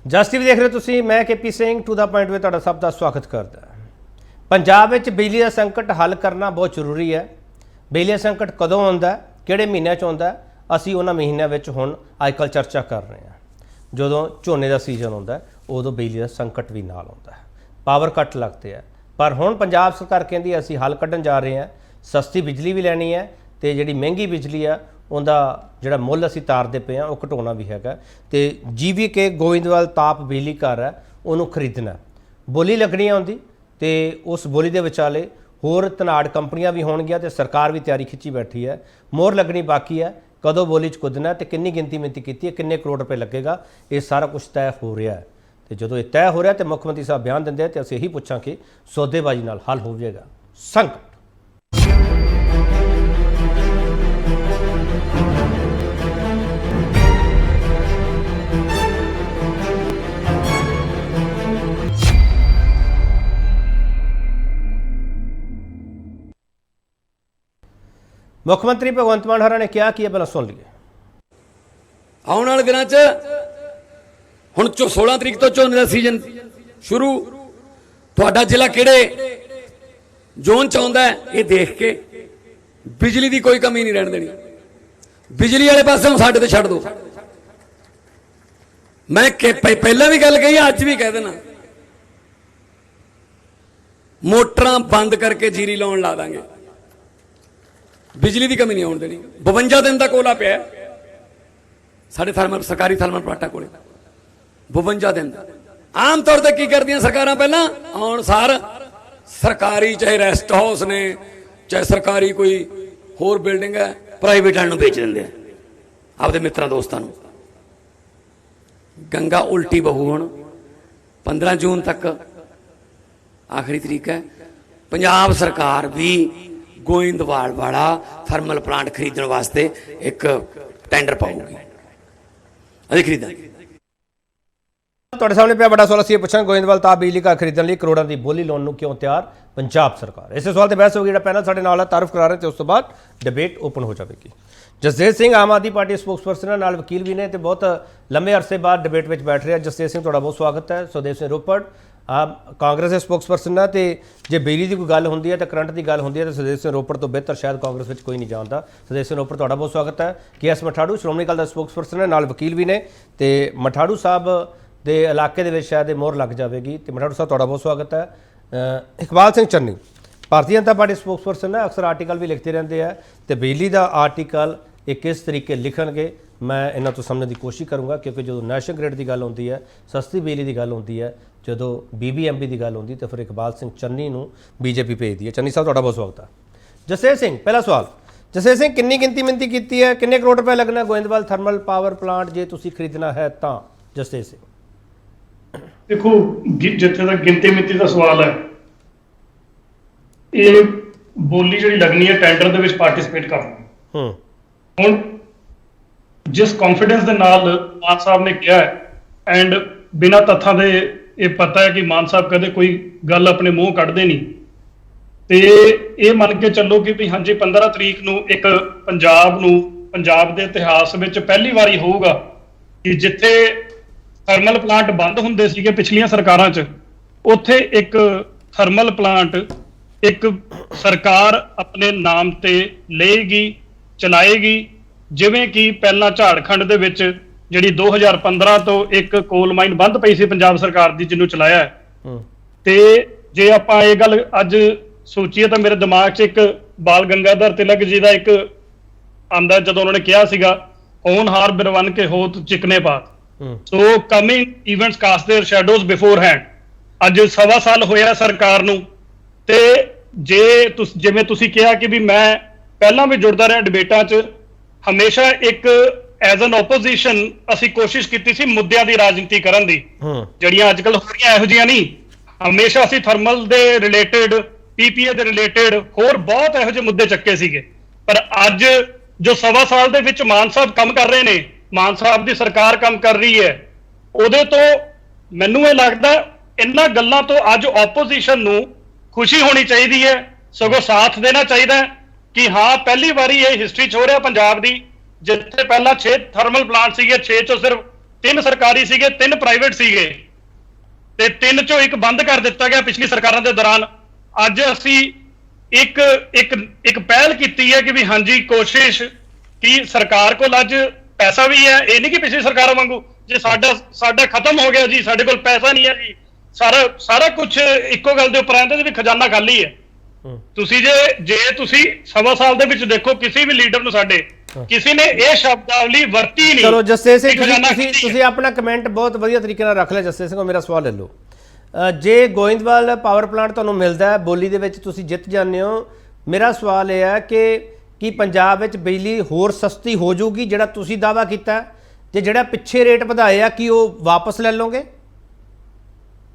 ਜਸ TV ਦੇਖ ਰਹੇ ਹੋ ਤੁਸੀਂ। ਮੈਂ KP Singh to the point ਵਿੱਚ ਤੁਹਾਡਾ ਸਭ ਦਾ ਸਵਾਗਤ ਕਰਦਾ। ਪੰਜਾਬ ਵਿੱਚ ਬਿਜਲੀ ਦਾ ਸੰਕਟ ਹੱਲ ਕਰਨਾ ਬਹੁਤ ਜ਼ਰੂਰੀ ਹੈ। ਬਿਜਲੀ ਦਾ ਸੰਕਟ ਕਦੋਂ ਆਉਂਦਾ, ਕਿਹੜੇ ਮਹੀਨਿਆਂ 'ਚ ਆਉਂਦਾ, ਅਸੀਂ ਉਹਨਾਂ ਮਹੀਨਿਆਂ ਵਿੱਚ ਹੁਣ ਅੱਜ ਕੱਲ੍ਹ ਚਰਚਾ ਕਰ ਰਹੇ ਹਾਂ। ਜਦੋਂ ਝੋਨੇ ਦਾ ਸੀਜ਼ਨ ਆਉਂਦਾ ਉਦੋਂ ਬਿਜਲੀ ਦਾ ਸੰਕਟ ਵੀ ਨਾਲ ਆਉਂਦਾ, ਪਾਵਰ ਕੱਟ ਲੱਗਦੇ ਆ। ਪਰ ਹੁਣ ਪੰਜਾਬ ਸਰਕਾਰ ਕਹਿੰਦੀ ਅਸੀਂ ਹੱਲ ਕੱਢਣ ਜਾ ਰਹੇ ਹਾਂ, ਸਸਤੀ ਬਿਜਲੀ ਵੀ ਲੈਣੀ ਹੈ ਤੇ ਜਿਹੜੀ ਮਹਿੰਗੀ ਬਿਜਲੀ ਆ ਉਹਦਾ ਜਿਹੜਾ ਮੁੱਲ ਅਸੀਂ ਤਾਰਦੇ ਪਏ ਹਾਂ ਉਹ ਘਟਾਉਣਾ ਵੀ ਹੈਗਾ। ਤੇ GVK ਗੋਇੰਦਵਾਲ ਤਾਪ ਬਿਜਲੀ ਘਰ ਹੈ ਉਹਨੂੰ ਖਰੀਦਣਾ, ਬੋਲੀ ਲੱਗਣੀ ਆਉਂਦੀ ਤੇ ਉਸ ਬੋਲੀ ਦੇ ਵਿਚਾਲੇ ਹੋਰ ਧਨਾੜ ਕੰਪਨੀਆਂ ਵੀ ਹੋਣਗੀਆਂ ਤੇ ਸਰਕਾਰ ਵੀ ਤਿਆਰੀ ਖਿੱਚੀ ਬੈਠੀ ਹੈ। ਮੋਹਰ ਲੱਗਣੀ ਬਾਕੀ ਹੈ, ਕਦੋਂ ਬੋਲੀ 'ਚ ਕੁੱਦਣਾ ਤੇ ਕਿੰਨੀ ਗਿਣਤੀ ਮਿਣਤੀ ਕੀਤੀ ਹੈ, ਕਿੰਨੇ ਕਰੋੜ ਰੁਪਏ ਲੱਗੇਗਾ, ਇਹ ਸਾਰਾ ਕੁਝ ਤੈਅ ਹੋ ਰਿਹਾ ਹੈ। ਤੇ ਜਦੋਂ ਇਹ ਤੈਅ ਹੋ ਰਿਹਾ ਤੇ ਮੁੱਖ ਮੰਤਰੀ ਸਾਹਿਬ ਬਿਆਨ ਦਿੰਦੇ ਆ ਤੇ ਅਸੀਂ ਇਹੀ ਪੁੱਛਾਂ ਕਿ ਸੌਦੇਬਾਜ਼ੀ ਨਾਲ ਹੱਲ ਹੋ ਜਾਏਗਾ ਸੰਕਟ। ਮੁੱਖ ਮੰਤਰੀ ਭਗਵੰਤ ਮਾਨ ਹਰਾਂ ਨੇ ਕਿਹਾ ਕਿ ਇਹ ਪਹਿਲਾਂ ਸੁਣ ਲਈਏ। ਆਉਣ ਵਾਲੇ ਦਿਨਾਂ 'ਚ ਹੁਣ 16 ਤਰੀਕ ਤੋਂ ਝੋਨੇ ਦਾ ਸੀਜ਼ਨ ਸ਼ੁਰੂ। ਤੁਹਾਡਾ ਜ਼ਿਲ੍ਹਾ ਕਿਹੜੇ ਜ਼ੋਨ 'ਚ ਆਉਂਦਾ ਇਹ ਦੇਖ ਕੇ ਬਿਜਲੀ ਦੀ ਕੋਈ ਕਮੀ ਨਹੀਂ ਰਹਿਣ ਦੇਣੀ। ਬਿਜਲੀ ਵਾਲੇ ਪਾਸੇ ਸਾਡੇ ਤੇ ਛੱਡ ਦਿਓ। ਮੈਂ ਪਹਿਲਾਂ ਵੀ ਗੱਲ ਕਹੀ, ਅੱਜ ਵੀ ਕਹਿ ਦੇਣਾ, ਮੋਟਰਾਂ ਬੰਦ ਕਰਕੇ ਜੀਰੀ ਲਾਉਣ ਲਾ ਦਾਂਗੇ। ਬਿਜਲੀ ਦੀ ਕਮੀ ਨਹੀਂ ਆਉਣ ਦੇਣੀ। 52 ਦਿਨ ਦਾ ਕੋਲਾ ਪਿਆ ਸਾਡੇ ਸਰਕਾਰੀ ਥਰਮਲ ਪਲਾਂਟਾਂ ਕੋਲੇ। 52 ਦਿਨ ਆਮ ਤੌਰ ਤੇ ਕੀ ਕਰਦੀਆਂ ਸਰਕਾਰਾਂ, ਪਹਿਲਾਂ ਆਉਣ ਸਾਰ ਸਰਕਾਰੀ ਚਾਹੇ ਰੈਸਟ ਹਾਊਸ ਨੇ ਚਾਹੇ ਸਰਕਾਰੀ ਕੋਈ ਹੋਰ ਬਿਲਡਿੰਗ ਹੈ ਪ੍ਰਾਈਵੇਟਾਂ ਨੂੰ ਵੇਚ ਦਿੰਦੇ ਆ ਆਪਦੇ ਮਿੱਤਰਾਂ ਦੋਸਤਾਂ ਨੂੰ। ਗੰਗਾ ਉਲਟੀ ਬਹੂ ਹੁਣ 15 ਜੂਨ ਤੱਕ ਆਖਰੀ ਤਰੀਕ ਹੈ। ਪੰਜਾਬ ਸਰਕਾਰ ਵੀ ਗੋਇੰਦਵਾਲ ਵਾਲਾ ਥਰਮਲ ਪਲਾਂਟ ਖਰੀਦਣ ਵਾਸਤੇ ਇੱਕ ਟੈਂਡਰ ਪਾਊਗੀ, ਅਸੀਂ ਖਰੀਦਾਂਗੇ। ਤੁਹਾਡੇ ਸਾਹਮਣੇ ਪਿਆ ਬੜਾ ਸਵਾਲ ਅਸੀਂ ਇਹ ਪੁੱਛਾਂ, ਗੋਇੰਦਵਾਲ ਤਾਪ ਬਿਜਲੀ ਘਰ ਖਰੀਦਣ ਲਈ ਕਰੋੜਾਂ ਦੀ ਬੋਲੀ ਲਾਉਣ ਨੂੰ ਕਿਉਂ ਤਿਆਰ ਪੰਜਾਬ ਸਰਕਾਰ? ਇਸੇ ਸਵਾਲ ਤੇ ਬਹਿਸ ਹੋਗੀ। ਜਿਹੜਾ ਪੈਨਲ ਸਾਡੇ ਨਾਲ ਹੈ ਤਾਰਫ ਕਰਾ ਰਹੇ ਤੇ ਉਸ ਤੋਂ ਬਾਅਦ ਡਿਬੇਟ ਓਪਨ ਹੋ ਜਾਵੇਗੀ। ਜਸਦੇਵ ਸਿੰਘ ਆਮ ਆਦਮੀ ਪਾਰਟੀ ਸਪੋਕਸਪਰਸਨ ਨਾਲ ਵਕੀਲ ਵੀ ਨੇ ਤੇ ਬਹੁਤ ਲੰਮੇ ਅਰਸੇ ਬਾਅਦ ਡਿਬੇਟ ਵਿੱਚ ਬੈਠ ਰਿਹਾ। ਜਸਦੇਵ ਸਿੰਘ ਤੁਹਾਡਾ ਬਹੁਤ ਸਵਾਗਤ ਹੈ। ਸੁਖਦੇਵ ਸਿੰਘ ਰੋਪੜ ਕਾਂਗਰਸ ਦੇ ਸਪੋਕਸਪਰਸਨ ਹੈ ਤੇ ਜੇ ਬਿਜਲੀ ਦੀ ਕੋਈ ਗੱਲ ਹੁੰਦੀ ਹੈ ਤਾਂ ਕਰੰਟ ਦੀ ਗੱਲ ਹੁੰਦੀ ਹੈ ਤਾਂ ਸੁਖਦੇਵ ਸਿੰਘ ਰੋਪੜ ਤੋਂ ਬਿਹਤਰ ਸ਼ਾਇਦ ਕਾਂਗਰਸ ਵਿੱਚ ਕੋਈ ਨਹੀਂ ਜਾਣਦਾ। ਸੁਖਦੇਵ ਸਿੰਘ ਰੋਪੜ ਤੁਹਾਡਾ ਬਹੁਤ ਸਵਾਗਤ ਹੈ। KS ਮਠਾੜੂ ਸ਼੍ਰੋਮਣੀ ਅਕਾਲੀ ਦਲ ਦਾ ਸਪੋਕਸਪਰਸਨ ਹੈ, ਨਾਲ ਵਕੀਲ ਵੀ ਨੇ ਤੇ ਮਠਾੜੂ ਸਾਹਿਬ ਦੇ ਇਲਾਕੇ ਦੇ ਵਿੱਚ ਸ਼ਾਇਦ ਇਹ ਮੋਹਰ ਲੱਗ ਜਾਵੇਗੀ ਤੇ ਮਠਾੜੂ ਸਾਹਿਬ ਤੁਹਾਡਾ ਬਹੁਤ ਸਵਾਗਤ ਹੈ। ਇਕਬਾਲ ਸਿੰਘ ਚੰਨੀ ਭਾਰਤੀ ਜਨਤਾ ਪਾਰਟੀ ਸਪੋਕਸਪਰਸਨ ਹੈ, ਅਕਸਰ ਆਰਟੀਕਲ ਵੀ ਲਿਖਦੇ ਰਹਿੰਦੇ ਆ ਤੇ ਬਿਜਲੀ ਦਾ ਆਰਟੀਕਲ ਇਹ ਕਿਸ ਤਰੀਕੇ ਲਿਖਣਗੇ ਮੈਂ ਇਹਨਾਂ ਤੋਂ ਸਮਝਣ ਦੀ ਕੋਸ਼ਿਸ਼ ਕਰੂੰਗਾ, ਕਿਉਂਕਿ ਜਦੋਂ ਨੈਸ਼ਨਲ ਗ੍ਰਿਡ ਦੀ ਗੱਲ ਹੁੰਦੀ ਹੈ, ਸਸਤੀ ਬਿਜਲੀ ਦੀ ਗੱਲ ਹੁੰਦੀ ਹੈ, ਜਦੋਂ BBMB ਦੀ ਗੱਲ ਹੁੰਦੀ ਤਾਂ ਫਿਰ ਇਕਬਾਲ ਸਿੰਘ ਚੰਨੀ ਨੂੰ BJP ਭੇਜਦੀ ਹੈ। ਚੰਨੀ ਸਾਹਿਬ ਤੁਹਾਡਾ ਬਹੁਤ ਸਵਾਗਤ ਹੈ। ਜਸਦੇਵ ਸਿੰਘ ਪਹਿਲਾ ਸਵਾਲ, ਜਸਦੇਵ ਸਿੰਘ ਕਿੰਨੀ ਗਿਣਤੀ ਮਿਣਤੀ ਕੀਤੀ ਹੈ, ਕਿੰਨੇ ਕਰੋੜ ਰੁਪਏ ਲੱਗਣਾ ਗੋਇੰਦਵਾਲ ਥਰਮਲ ਪਾਵਰ ਪਲਾਂਟ ਜੇ ਤੁਸੀਂ ਖਰੀਦਣਾ ਹੈ ਤਾਂ? ਜਸਦੇਵ ਸਿੰਘ ਦੇਖੋ, ਜਿੱਥੇ ਤੱਕ ਗਿਣਤੀ ਮਿਣਤੀ ਦਾ ਸਵਾਲ ਹੈ, ਇਹ ਬੋਲੀ ਜਿਹੜੀ ਲੱਗਣੀ ਹੈ ਟੈਂਡਰ ਦੇ ਵਿੱਚ ਪਾਰਟਿਸਿਪੇਟ ਕਰਨਾ। ਹੁਣ ਜਿਸ ਕੌਨਫੀਡੈਂਸ ਦੇ ਨਾਲ ਮਾਨ ਸਾਹਿਬ ਨੇ ਕਿਹਾ ਐਂਡ ਬਿਨਾਂ ਤੱਥਾਂ ਦੇ ਇਹ ਪਤਾ ਹੈ ਕਿ ਮਾਨ ਸਾਹਿਬ ਕਦੇ ਕੋਈ ਗੱਲ ਆਪਣੇ ਮੂੰਹ ਕੱਢਦੇ ਨਹੀਂ, ਤੇ ਇਹ ਮੰਨ ਕੇ ਚੱਲੋ ਕਿ ਵੀ ਹਾਂਜੀ 15 ਤਰੀਕ ਨੂੰ ਇੱਕ ਪੰਜਾਬ ਦੇ ਇਤਿਹਾਸ ਵਿੱਚ ਪਹਿਲੀ ਵਾਰੀ ਹੋਊਗਾ ਕਿ ਜਿੱਥੇ ਥਰਮਲ ਪਲਾਂਟ ਬੰਦ ਹੁੰਦੇ ਸੀਗੇ ਪਿਛਲੀਆਂ ਸਰਕਾਰਾਂ 'ਚ, ਉੱਥੇ ਇੱਕ ਥਰਮਲ ਪਲਾਂਟ ਇੱਕ ਸਰਕਾਰ ਆਪਣੇ ਨਾਮ ਤੇ ਲਏਗੀ, ਚਲਾਏਗੀ। ਜਿਵੇਂ ਕਿ ਪਹਿਲਾਂ ਝਾਰਖੰਡ ਦੇ ਵਿੱਚ ਜਿਹੜੀ 2015 ਤੋਂ ਇੱਕ ਕੋਲ ਮਾਈਨ ਬੰਦ ਪਈ ਸੀ ਪੰਜਾਬ ਸਰਕਾਰ ਦੀ, ਜਿਹਨੂੰ ਚਲਾਇਆ ਹੈ। ਤੇ ਜੇ ਆਪਾਂ ਇਹ ਗੱਲ ਅੱਜ ਸੋਚੀਏ ਤਾਂ ਮੇਰੇ ਦਿਮਾਗ 'ਚ ਇੱਕ ਬਾਲ ਗੰਗਾਧਰ ਤਿਲਕ ਜੀ ਦਾ ਇੱਕ ਆਂਦਾ, ਜਦੋਂ ਉਹਨਾਂ ਨੇ ਕਿਹਾ ਸੀਗਾ ਹੋਣਹਾਰ ਬਿਰਵਨ ਕੇ ਹੋਤ ਚਿਕਨੇ ਪਾਤ, ਸੋ ਕਮਿੰਗ ਇਵੈਂਟਸ ਕਾਸਟ देयर ਸ਼ੈਡੋਜ਼ ਬਿਫੋਰਹੈਂਡ। ਅੱਜ 1.25 ਸਾਲ ਹੋਇਆ ਸਰਕਾਰ ਨੂੰ, ਤੇ ਜਿਵੇਂ ਤੁਸੀਂ ਕਿਹਾ ਕਿ ਵੀ ਮੈਂ ਪਹਿਲਾਂ ਵੀ ਜੁੜਦਾ ਰਿਹਾ ਡਿਬੇਟਾਂ 'ਚ, ਹਮੇਸ਼ਾ ਇੱਕ ਐਜ਼ ਐਨ ਓਪੋਜੀਸ਼ਨ ਅਸੀਂ ਕੋਸ਼ਿਸ਼ ਕੀਤੀ ਸੀ ਮੁੱਦਿਆਂ ਦੀ ਰਾਜਨੀਤੀ ਕਰਨ ਦੀ, ਜਿਹੜੀਆਂ ਅੱਜ ਕੱਲ੍ਹ ਹੋ ਰਹੀਆਂ ਇਹੋ ਜਿਹੀਆਂ ਨਹੀਂ। ਹਮੇਸ਼ਾ ਅਸੀਂ ਥਰਮਲ ਦੇ ਰਿਲੇਟਡ, PPA ਦੇ ਰਿਲੇਟਡ ਹੋਰ ਬਹੁਤ ਇਹੋ ਜਿਹੇ ਮੁੱਦੇ ਚੱਕੇ ਸੀਗੇ। ਪਰ ਅੱਜ ਜੋ 1.25 ਸਾਲ ਦੇ ਵਿੱਚ ਮਾਨ ਸਾਹਿਬ ਕੰਮ ਕਰ ਰਹੇ ਨੇ, ਮਾਨ ਸਾਹਿਬ ਦੀ ਸਰਕਾਰ ਕੰਮ ਕਰ ਰਹੀ ਹੈ, ਉਹਦੇ ਤੋਂ ਮੈਨੂੰ ਇਹ ਲੱਗਦਾ ਇਹਨਾਂ ਗੱਲਾਂ ਤੋਂ ਅੱਜ ਆਪੋਜੀਸ਼ਨ ਨੂੰ ਖੁਸ਼ੀ ਹੋਣੀ ਚਾਹੀਦੀ ਹੈ, ਸਗੋਂ ਸਾਥ ਦੇਣਾ ਚਾਹੀਦਾ ਕਿ ਹਾਂ ਪਹਿਲੀ ਵਾਰੀ ਇਹ ਹਿਸਟਰੀ 'ਚ ਹੋ ਰਿਹਾ ਪੰਜਾਬ ਦੀ, ਜਿੱਥੇ ਪਹਿਲਾਂ 6 ਥਰਮਲ ਪਲਾਂਟ ਸੀਗੇ, 6 ਚੋਂ ਸਿਰਫ 3 ਸਰਕਾਰੀ ਸੀਗੇ, 3 ਪ੍ਰਾਈਵੇਟ ਸੀਗੇ ਤੇ 3 ਚੋਂ ਇੱਕ ਬੰਦ ਕਰ ਦਿੱਤਾ ਗਿਆ ਪਿਛਲੀ ਸਰਕਾਰਾਂ ਦੇ ਦੌਰਾਨ। ਅੱਜ ਅਸੀਂ ਇੱਕ ਪਹਿਲ ਕੀਤੀ ਹੈ ਕਿ ਵੀ ਹਾਂਜੀ ਕੋਸ਼ਿਸ਼ ਕਿ ਸਰਕਾਰ ਕੋਲ ਅੱਜ ਪੈਸਾ ਵੀ ਹੈ, ਇਹ ਨਹੀਂ ਕਿ ਪਿਛਲੀ ਸਰਕਾਰਾਂ ਵਾਂਗੂ ਜੇ ਸਾਡਾ ਖਤਮ ਹੋ ਗਿਆ ਜੀ, ਸਾਡੇ ਕੋਲ ਪੈਸਾ ਨਹੀਂ ਹੈ ਜੀ, ਸਾਰਾ ਕੁਝ ਇੱਕੋ ਗੱਲ ਦੇ ਉੱਪਰ ਆਉਂਦਾ ਜੀ ਵੀ ਖਜ਼ਾਨਾ ਖਾਲੀ ਹੈ। ਤੁਸੀਂ ਜੇ ਤੁਸੀਂ 1.25 ਸਾਲ ਦੇ ਵਿੱਚ ਦੇਖੋ ਕਿਸੇ ਵੀ ਲੀਡਰ ਨੂੰ ਸਾਡੇ ਕਿਸੇ ਨੇ ਇਹ ਸ਼ਬਦਾਵਲੀ ਵਰਤੀ ਨਹੀਂ। ਚਲੋ ਜਸਟੇ ਸਿੰਘ ਤੁਸੀਂ ਆਪਣਾ ਕਮੈਂਟ ਬਹੁਤ ਵਧੀਆ ਤਰੀਕੇ ਨਾਲ ਰੱਖ ਲਿਆ। ਜਸਟੇ ਸਿੰਘ ਮੇਰਾ ਸਵਾਲ ਲੈ ਲਓ, ਜੇ ਗੋਇੰਦਵਾਲ ਪਾਵਰ ਪਲਾਂਟ ਤੁਹਾਨੂੰ ਮਿਲਦਾ ਹੈ, ਬੋਲੀ ਦੇ ਵਿੱਚ ਤੁਸੀਂ ਜਿੱਤ ਜਾਂਦੇ ਹੋ, ਮੇਰਾ ਸਵਾਲ ਇਹ ਹੈ ਕਿ ਕੀ ਪੰਜਾਬ ਵਿੱਚ ਬਿਜਲੀ ਹੋਰ ਸਸਤੀ ਹੋ ਜਾਊਗੀ ਜਿਹੜਾ ਤੁਸੀਂ ਦਾਅਵਾ ਕੀਤਾ, ਜੇ ਜਿਹੜਾ ਪਿੱਛੇ ਰੇਟ ਵਧਾਏ ਆ ਕੀ ਉਹ ਵਾਪਸ ਲੈ ਲਓਗੇ?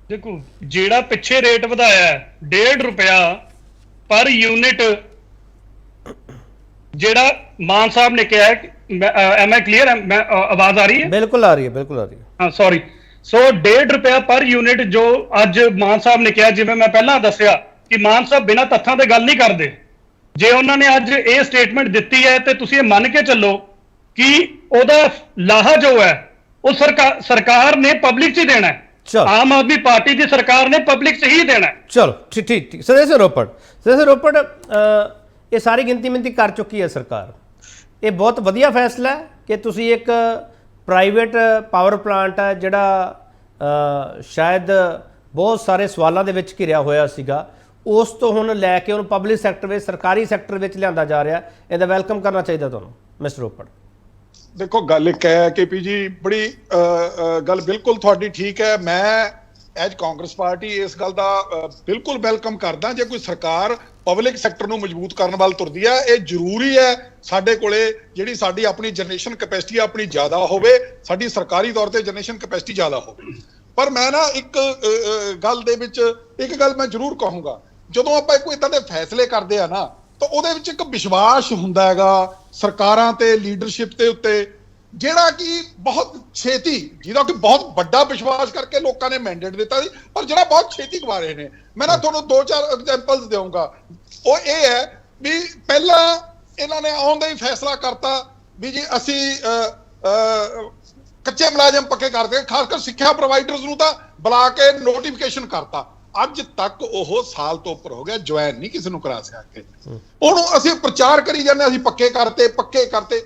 ਦੇਖੋ ਜਿਹੜਾ ਪਿੱਛੇ ਰੇਟ ਵਧਾਇਆ $1.5 ਰੁਪਇਆ ਪਰ ਯੂਨਿਟ, ਜਿਹੜਾ ਮਾਨ ਸਾਹਿਬ ਨੇ ਕਿਹਾ ਐਮ ਆਈ ਕਲੀਅਰ, ਆਵਾਜ਼ ਆ ਰਹੀ ਹੈ? ਬਿਲਕੁਲ ਆ ਰਹੀ ਹੈ, ਬਿਲਕੁਲ ਆ ਰਹੀ ਹੈ। ਹਾਂ ਸੌਰੀ, ਸੋ $1.5 ਰੁਪਇਆ ਪਰ ਯੂਨਿਟ ਜੋ ਅੱਜ ਮਾਨ ਸਾਹਿਬ ਨੇ ਕਿਹਾ, ਜਿਵੇਂ ਮੈਂ ਪਹਿਲਾਂ ਦੱਸਿਆ ਕਿ ਮਾਨ ਸਾਹਿਬ ਬਿਨਾਂ ਤੱਥਾਂ ਤੇ ਗੱਲ ਨਹੀਂ ਕਰਦੇ। ਜੇ ਉਹਨਾਂ ਨੇ ਅੱਜ ਇਹ ਸਟੇਟਮੈਂਟ ਦਿੱਤੀ ਹੈ ਤੇ ਤੁਸੀਂ ਇਹ ਮੰਨ ਕੇ ਚੱਲੋ ਕਿ ਉਹਦਾ ਲਾਹਾ ਜੋ ਹੈ ਉਹ ਸਰਕਾਰ ਨੇ ਪਬਲਿਕ 'ਚ ਹੀ ਦੇਣਾ ਹੈ। ਆਮ ਆਦਮੀ ਪਾਰਟੀ ਦੀ ਸਰਕਾਰ ਨੇ ਪਬਲਿਕ 'ਚ ਹੀ ਦੇਣਾ ਹੈ। ਚਲੋ ਠੀਕ। ਸਦੇਸ਼ ਰੋਪੜ ਇਹ ਸਾਰੀ ਗਿਣਤੀ ਕਰ ਚੁੱਕੀ ਹੈ ਸਰਕਾਰ। ਇਹ ਬਹੁਤ ਵਧੀਆ ਫੈਸਲਾ ਹੈ ਕਿ ਤੁਸੀਂ ਇੱਕ ਪ੍ਰਾਈਵੇਟ ਪਾਵਰ ਪਲਾਂਟ ਹੈ ਜਿਹੜਾ ਸ਼ਾਇਦ ਬਹੁਤ ਸਾਰੇ ਸਵਾਲਾਂ ਦੇ ਵਿੱਚ ਘਿਰਿਆ ਹੋਇਆ ਸੀਗਾ, ਉਸ ਤੋਂ ਹੁਣ ਲੈ ਕੇ ਉਹਨੂੰ ਪਬਲਿਕ ਸੈਕਟਰ ਵਿੱਚ, ਸਰਕਾਰੀ ਸੈਕਟਰ ਵਿੱਚ ਲਿਆਂਦਾ ਜਾ ਰਿਹਾ। ਇਹਦਾ ਵੈਲਕਮ ਕਰਨਾ ਚਾਹੀਦਾ ਤੁਹਾਨੂੰ ਮਿਸਟਰ ਰੋਪੜ। ਦੇਖੋ ਗੱਲ ਇੱਕ ਹੈ ਕਿ ਪੀ ਜੀ ਬੜੀ ਗੱਲ ਬਿਲਕੁਲ ਤੁਹਾਡੀ ਠੀਕ ਹੈ। ਮੈਂ ਐਜ ਕਾਂਗਰਸ ਪਾਰਟੀ ਇਸ ਗੱਲ ਦਾ ਬਿਲਕੁਲ ਵੈਲਕਮ ਕਰਦਾ ਜੇ ਕੋਈ ਸਰਕਾਰ ਪਬਲਿਕ ਸੈਕਟਰ ਨੂੰ ਮਜ਼ਬੂਤ ਕਰਨ ਵੱਲ ਤੁਰਦੀ ਹੈ। ਇਹ ਜ਼ਰੂਰੀ ਹੈ ਸਾਡੇ ਕੋਲੇ ਜਿਹੜੀ ਸਾਡੀ ਆਪਣੀ ਜਨਰੇਸ਼ਨ ਕੈਪੈਸਿਟੀ ਆਪਣੀ ਜ਼ਿਆਦਾ ਹੋਵੇ, ਸਾਡੀ ਸਰਕਾਰੀ ਤੌਰ ਤੇ ਜਨਰੇਸ਼ਨ ਕੈਪੈਸਿਟੀ ਜ਼ਿਆਦਾ ਹੋਵੇ। ਪਰ ਮੈਂ ਨਾ ਇੱਕ ਗੱਲ ਦੇ ਵਿੱਚ ਇੱਕ ਗੱਲ ਮੈਂ ਜ਼ਰੂਰ ਕਹੂੰਗਾ, ਜਦੋਂ ਆਪਾਂ ਕੋਈ ਇਦਾਂ ਦੇ ਫੈਸਲੇ ਕਰਦੇ ਆ ਨਾ ਤਾਂ ਉਹਦੇ ਵਿੱਚ ਇੱਕ ਵਿਸ਼ਵਾਸ ਹੁੰਦਾ ਹੈਗਾ ਸਰਕਾਰਾਂ ਤੇ ਲੀਡਰਸ਼ਿਪ ਦੇ ਉੱਤੇ, ਜਿਹੜਾ ਕਿ ਬਹੁਤ ਛੇਤੀ, ਜਿਹਦਾ ਕਿ ਬਹੁਤ ਵੱਡਾ ਵਿਸ਼ਵਾਸ ਕਰਕੇ ਲੋਕਾਂ ਨੇ ਮੈਂਡੇਟ ਦਿੱਤਾ ਸੀ ਪਰ ਜਿਹੜਾ ਬਹੁਤ ਛੇਤੀ ਗਵਾ ਰਹੇ ਨੇ। ਮੈਂ ਨਾ ਤੁਹਾਨੂੰ 2-4 ਐਗਜ਼ਾਮਪਲਸ ਦੇਵਾਂਗਾ। ਉਹ ਇਹ ਹੈ ਵੀ ਪਹਿਲਾਂ ਇਹਨਾਂ ਨੇ ਆਉਣ ਦਾ ਹੀ ਫੈਸਲਾ ਕਰਤਾ ਵੀ ਜੀ ਅਸੀਂ ਕੱਚੇ ਮੁਲਾਜ਼ਮ ਪੱਕੇ ਕਰਦੇ, ਖਾਸ ਕਰ ਸਿੱਖਿਆ ਪ੍ਰੋਵਾਈਡਰਸ ਨੂੰ ਤਾਂ ਬੁਲਾ ਕੇ ਨੋਟੀਫਿਕੇਸ਼ਨ ਕਰਤਾ। ਅੱਜ ਤੱਕ ਉਹ ਸਾਲ ਤੋਂ ਉੱਪਰ ਹੋ ਗਿਆ, ਜੁਆਇਨ ਨਹੀਂ ਕਿਸੇ ਨੂੰ ਕਰਾ ਸਕਿਆ। ਉਹਨੂੰ ਅਸੀਂ ਪ੍ਰਚਾਰ ਕਰੀ ਜਾਂਦੇ ਅਸੀਂ ਪੱਕੇ ਕਰਤੇ। ਪੱਕੇ ਕਰਤੇ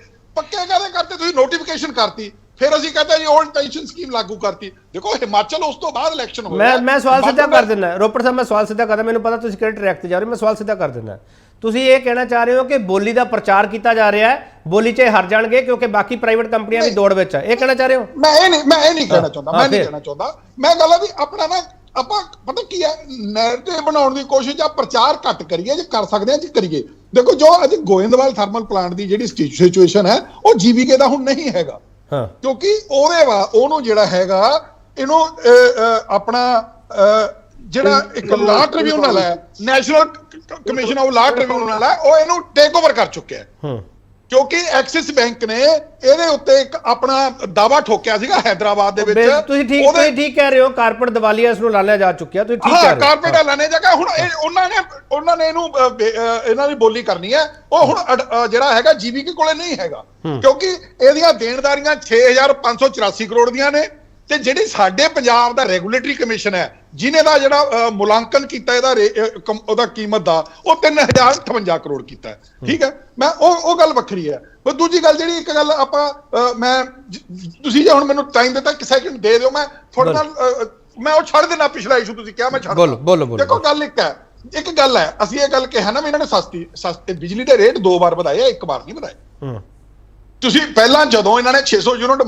ਤੁਸੀਂ ਨੋਟੀਫਿਕੇਸ਼ਨ ਕਰਤੀ, ਫਿਰ ਅਸੀਂ ਕਹਿੰਦੇ ਜੀ ਓਲਡ ਪੈਨਸ਼ਨ ਸਕੀਮ ਲਾਗੂ ਕਰਤੀ। ਦੇਖੋ ਹਿਮਾਚਲ ਉਸ ਤੋਂ ਬਾਅਦ ਇਲੈਕਸ਼ਨ ਹੋਇਆ। ਮੈਂ ਸਵਾਲ ਸਿੱਧਾ ਕਰ ਦਿੰਦਾ ਰੋਪੜ ਸਾਹਿਬ, ਮੈਂ ਸਵਾਲ ਸਿੱਧਾ ਕਰਦਾ, ਮੈਨੂੰ ਪਤਾ ਤੁਸੀਂ ਕਿਹੜੇ ਟਰੈਕ ਤੇ ਜਾ ਰਹੇ ਹੋ, ਮੈਂ ਸਵਾਲ ਸਿੱਧਾ ਕਰ ਦਿੰਦਾ। ਤੁਸੀਂ ਇਹ ਕਹਿਣਾ ਚਾਹ ਰਹੇ ਹੋ ਕਿ ਬੋਲੀ ਦਾ ਪ੍ਰਚਾਰ ਕੀਤਾ ਜਾ ਰਿਹਾ ਹੈ, ਬੋਲੀ 'ਚ ਹਾਰ ਜਾਣਗੇ ਕਿਉਂਕਿ ਬਾਕੀ ਪ੍ਰਾਈਵੇਟ ਕੰਪਨੀਆਂ ਵੀ ਦੌੜ ਵਿੱਚ ਆ, ਇਹ ਕਹਿਣਾ ਚਾਹ ਰਹੇ ਹੋ? ਮੈਂ ਇਹ ਨਹੀਂ ਕਹਿਣਾ ਚਾਹੁੰਦਾ। ਮੈਂ ਗੱਲ ਆ ਵੀ ਆਪਣਾ ਨਾ ਆਪਾਂ ਪਤਾ ਕੀ ਹੈ ਨੈਰੇਟਿਵ ਬਣਾਉਣ ਦੀ ਕੋਸ਼ਿਸ਼ ਜਾਂ ਪ੍ਰਚਾਰ ਘੱਟ ਕਰੀਏ, ਜੇ ਕਰ ਸਕਦੇ ਹਾਂ ਜੀ ਕਰੀਏ। ਦੇਖੋ ਜੋ ਅੱਜ ਗੋਇੰਦਵਾਲ ਥਰਮਲ ਪਲਾਂਟ ਦੀ ਜਿਹੜੀ ਸਿਚੁਏਸ਼ਨ ਹੈ ਉਹ ਜੀਵੀਕੇ ਦਾ ਹੁਣ ਨਹੀਂ ਹੈਗਾ, ਕਿਉਂਕਿ ਉਹਨੂੰ ਜਿਹੜਾ ਹੈਗਾ ਇਹਨੂੰ ਆਪਣਾ ਜਿਹੜਾ ਇੱਕ ਲਾ ਟ੍ਰਿਬਿਊਨਲ ਹੈ, national commission of law tribunal ਹੈ, ਉਹ ਇਹਨੂੰ ਟੇਕ ਓਵਰ ਕਰ ਚੁੱਕਿਆ ਹੈ। ਕਿਉਂਕਿ ਐਕਸਿਸ ਬੈਂਕ ਨੇ ਇਹਦੇ ਉੱਤੇ ਇੱਕ ਆਪਣਾ ਦਾਵਾ ਠੋਕਿਆ ਸੀਗਾ ਹੈਦਰਾਬਾਦ ਦੇ ਵਿੱਚ। ਤੁਸੀਂ ਠੀਕ ਕਹਿ ਰਹੇ ਹੋ, ਕਾਰਪੋਰੇਟ ਦਿਵਾਲੀਆ ਇਸ ਨੂੰ ਲਾਣਿਆ ਜਾ ਚੁੱਕਿਆ। ਤੁਸੀਂ ਠੀਕ ਕਹਿ ਰਹੇ ਹੋ, ਕਾਰਪੋਰੇਟ ਲਾਣੇ ਜਗ੍ਹਾ ਹੁਣ ਉਹਨਾਂ ਨੇ ਇਹਨੂੰ ਇਹਨਾਂ ਦੀ ਬੋਲੀ ਕਰਨੀ ਹੈ। ਉਹ ਹੁਣ ਜਿਹੜਾ ਹੈਗਾ ਜੀਵੀਕੇ ਕੋਲੇ ਨਹੀਂ ਹੈਗਾ, ਕਿਉਂਕਿ ਇਹਦੀਆਂ ਦੇਣਦਾਰੀਆਂ 6584 ਕਰੋੜ ਦੀਆਂ ਨੇ ਤੇ ਜਿਹੜੀ ਸਾਡੇ ਪੰਜਾਬ ਦਾ ਰੈਗੂਲੇਟਰੀ ਕਮਿਸ਼ਨ ਹੈ ਜਿਹਨੇ ਦਾ ਜਿਹੜਾ ਮੁਲਾਂਕਣ ਕੀਤਾ ਉਹਦਾ ਕੀਮਤ ਦਾ ਉਹ 3058 ਕਰੋੜ ਕੀਤਾ ਹੈ। ਠੀਕ ਹੈ, ਮੈਂ ਉਹ ਗੱਲ ਵੱਖਰੀ ਹੈ। ਪਰ ਦੂਜੀ ਗੱਲ ਜਿਹੜੀ ਇੱਕ ਗੱਲ ਆਪਾਂ ਤੁਸੀਂ ਜੇ ਹੁਣ ਮੈਨੂੰ ਟਾਈਮ ਦਿੱਤਾ ਇੱਕ ਸੈਕਿੰਡ ਦੇ ਦਿਓ, ਮੈਂ ਤੁਹਾਡੇ ਨਾਲ ਮੈਂ ਉਹ ਛੱਡ ਦੇਣਾ ਪਿਛਲਾ ਇਸ਼ੂ ਤੁਸੀਂ ਕਿਹਾ ਮੈਂ ਛੱਡ ਬੋਲੋ। ਦੇਖੋ ਗੱਲ ਇੱਕ ਗੱਲ ਹੈ, ਅਸੀਂ ਇਹ ਗੱਲ ਕਿਹਾ ਨਾ ਵੀ ਇਹਨਾਂ ਨੇ ਸਸਤੇ ਬਿਜਲੀ ਦੇ ਰੇਟ 2 ਵਾਰ ਵਧਾਏ ਆ, 1 ਵਾਰ ਨਹੀਂ ਵਧਾਏ। ਤੁਸੀਂ ਪਹਿਲਾਂ ਜਦੋਂ ਇਹਨਾਂ ਨੇ 600 ਯੂਨਿਟ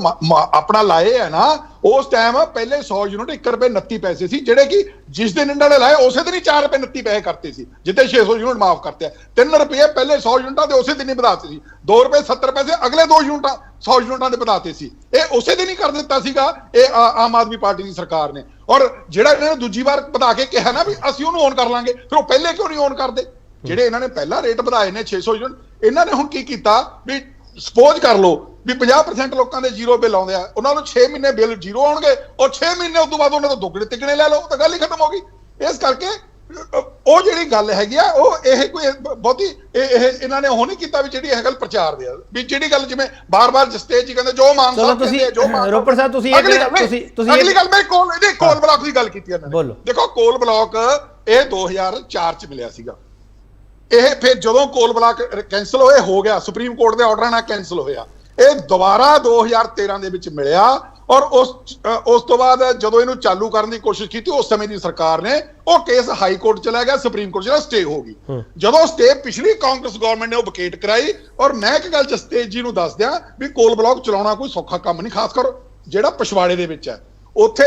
ਆਪਣਾ ਲਾਏ ਆ ਨਾ, ਉਸ ਟਾਈਮ ਪਹਿਲੇ 100 ਯੂਨਿਟ 1 ਰੁਪਏ 29 ਪੈਸੇ ਸੀ, ਜਿਹੜੇ ਕਿ ਜਿਸ ਦਿਨ ਇਹਨਾਂ ਨੇ ਲਾਏ ਉਸੇ ਦਿਨ ਹੀ 4 ਰੁਪਏ 29 ਪੈਸੇ ਕਰਤੇ ਸੀ, ਜਿੱਤੇ 600 ਯੂਨਿਟ ਮਾਫ ਕਰਤੇ। 3 ਰੁਪਏ ਪਹਿਲੇ 100 ਯੂਨਿਟਾਂ ਦੇ ਉਸੇ ਦਿਨ ਹੀ ਵਧਾਤੇ ਸੀ, 2 ਰੁਪਏ 70 ਪੈਸੇ ਅਗਲੇ 100 ਯੂਨਿਟਾਂ ਦੇ ਵਧਾਤੇ ਸੀ। ਇਹ ਉਸੇ ਦਿਨ ਹੀ ਕਰ ਦਿੱਤਾ ਸੀਗਾ ਇਹ ਆਮ ਆਦਮੀ ਪਾਰਟੀ ਦੀ ਸਰਕਾਰ ਨੇ। ਔਰ ਜਿਹੜਾ ਇਹਨਾਂ ਨੇ ਦੂਜੀ ਵਾਰ ਵਧਾ ਕੇ ਕਿਹਾ ਨਾ ਵੀ ਅਸੀਂ ਉਹਨੂੰ ਔਨ ਕਰ ਲਾਂਗੇ, ਫਿਰ ਉਹ ਪਹਿਲੇ ਕਿਉਂ ਨਹੀਂ ਔਨ ਕਰਦੇ? ਜਿਹੜੇ ਇਹਨਾਂ ਨੇ ਪਹਿਲਾਂ ਰੇਟ ਵਧਾਏ ਨੇ 600 ਯੂਨਿਟ, ਇਹਨਾਂ ਨੇ ਹੁਣ ਕੀ ਕੀਤਾ ਵੀ ਸਪੋਜ਼ ਕਰ ਲਓ ਵੀ 50% ਲੋਕਾਂ ਦੇ ਜ਼ੀਰੋ ਬਿੱਲ ਆਉਂਦੇ ਆ, ਉਹਨਾਂ ਨੂੰ 6 ਮਹੀਨੇ ਬਿੱਲ ਜ਼ੀਰੋ ਆਉਣਗੇ ਔਰ 6 ਮਹੀਨੇ ਉਸ ਤੋਂ ਬਾਅਦ ਉਹਨਾਂ ਤੋਂ ਦੁੱਗਣੇ ਤਿੱਗਣੇ ਲੈ ਲਓ, ਤਾਂ ਗੱਲ ਹੀ ਖਤਮ ਹੋ ਗਈ। ਇਸ ਕਰਕੇ ਉਹ ਜਿਹੜੀ ਗੱਲ ਹੈਗੀ ਆ ਉਹ ਇਹ ਕੋਈ ਬਹੁਤੀ ਇਹ ਇਹਨਾਂ ਨੇ ਉਹ ਨਹੀਂ ਕੀਤਾ ਵੀ ਜਿਹੜੀ ਇਹ ਗੱਲ ਪ੍ਰਚਾਰ ਦੇ ਆ ਵੀ ਜਿਹੜੀ ਗੱਲ ਜਿਵੇਂ ਬਾਰ-ਬਾਰ ਸਟੇਜ 'ਚ ਕਹਿੰਦੇ ਜੋ ਮਾਨ ਸਾਹਿਬ ਕਹਿੰਦੇ ਜੋ ਰੋਪੜ ਸਾਹਿਬ ਤੁਸੀਂ ਅਗਲੀ ਗੱਲ ਮੈਂ ਕੋਲ ਬਲਾਕ ਦੀ ਗੱਲ ਕੀਤੀ ਇਹਨਾਂ ਨੇ। ਦੇਖੋ ਕੋਲ ਬਲਾਕ ਇਹ 2004 ਚ ਮਿਲਿਆ ਸੀਗਾ, ਇਹ ਫਿਰ ਜਦੋਂ ਕੋਲ ਬਲਾਕ ਕੈਂਸਲ ਹੋਏ ਹੋ ਗਿਆ, ਸੁਪਰੀਮ ਕੋਰਟ ਦੇ ਆਰਡਰ ਨਾਲ ਕੈਂਸਲ ਹੋਇਆ, ਇਹ ਦੁਬਾਰਾ 2013 ਦੇ ਵਿੱਚ ਮਿਲਿਆ ਔਰ ਉਸ ਤੋਂ ਬਾਅਦ ਜਦੋਂ ਇਹਨੂੰ ਚਾਲੂ ਕਰਨ ਦੀ ਕੋਸ਼ਿਸ਼ ਕੀਤੀ ਉਸ ਸਮੇਂ ਦੀ ਸਰਕਾਰ ਨੇ ਉਹ ਕੇਸ ਹਾਈ ਕੋਰਟ ਚਲਾ ਗਿਆ, ਸੁਪਰੀਮ ਕੋਰਟ ਜਿਹੜਾ ਸਟੇ ਹੋ ਗਈ। ਜਦੋਂ ਸਟੇ ਪਿਛਲੀ ਕਾਂਗਰਸ ਗਵਰਨਮੈਂਟ ਨੇ ਉਹ ਵਕੇਟ ਕਰਾਈ ਔਰ ਮੈਂ ਇੱਕ ਗੱਲ ਜਸਤੇਜ ਜੀ ਨੂੰ ਦੱਸ ਦਿਆਂ ਵੀ ਕੋਲ ਬਲਾਕ ਚਲਾਉਣਾ ਕੋਈ ਸੌਖਾ ਕੰਮ ਨਹੀਂ, ਖਾਸ ਕਰ ਜਿਹੜਾ ਪਛਵਾੜੇ ਦੇ ਵਿੱਚ ਹੈ। ਉੱਥੇ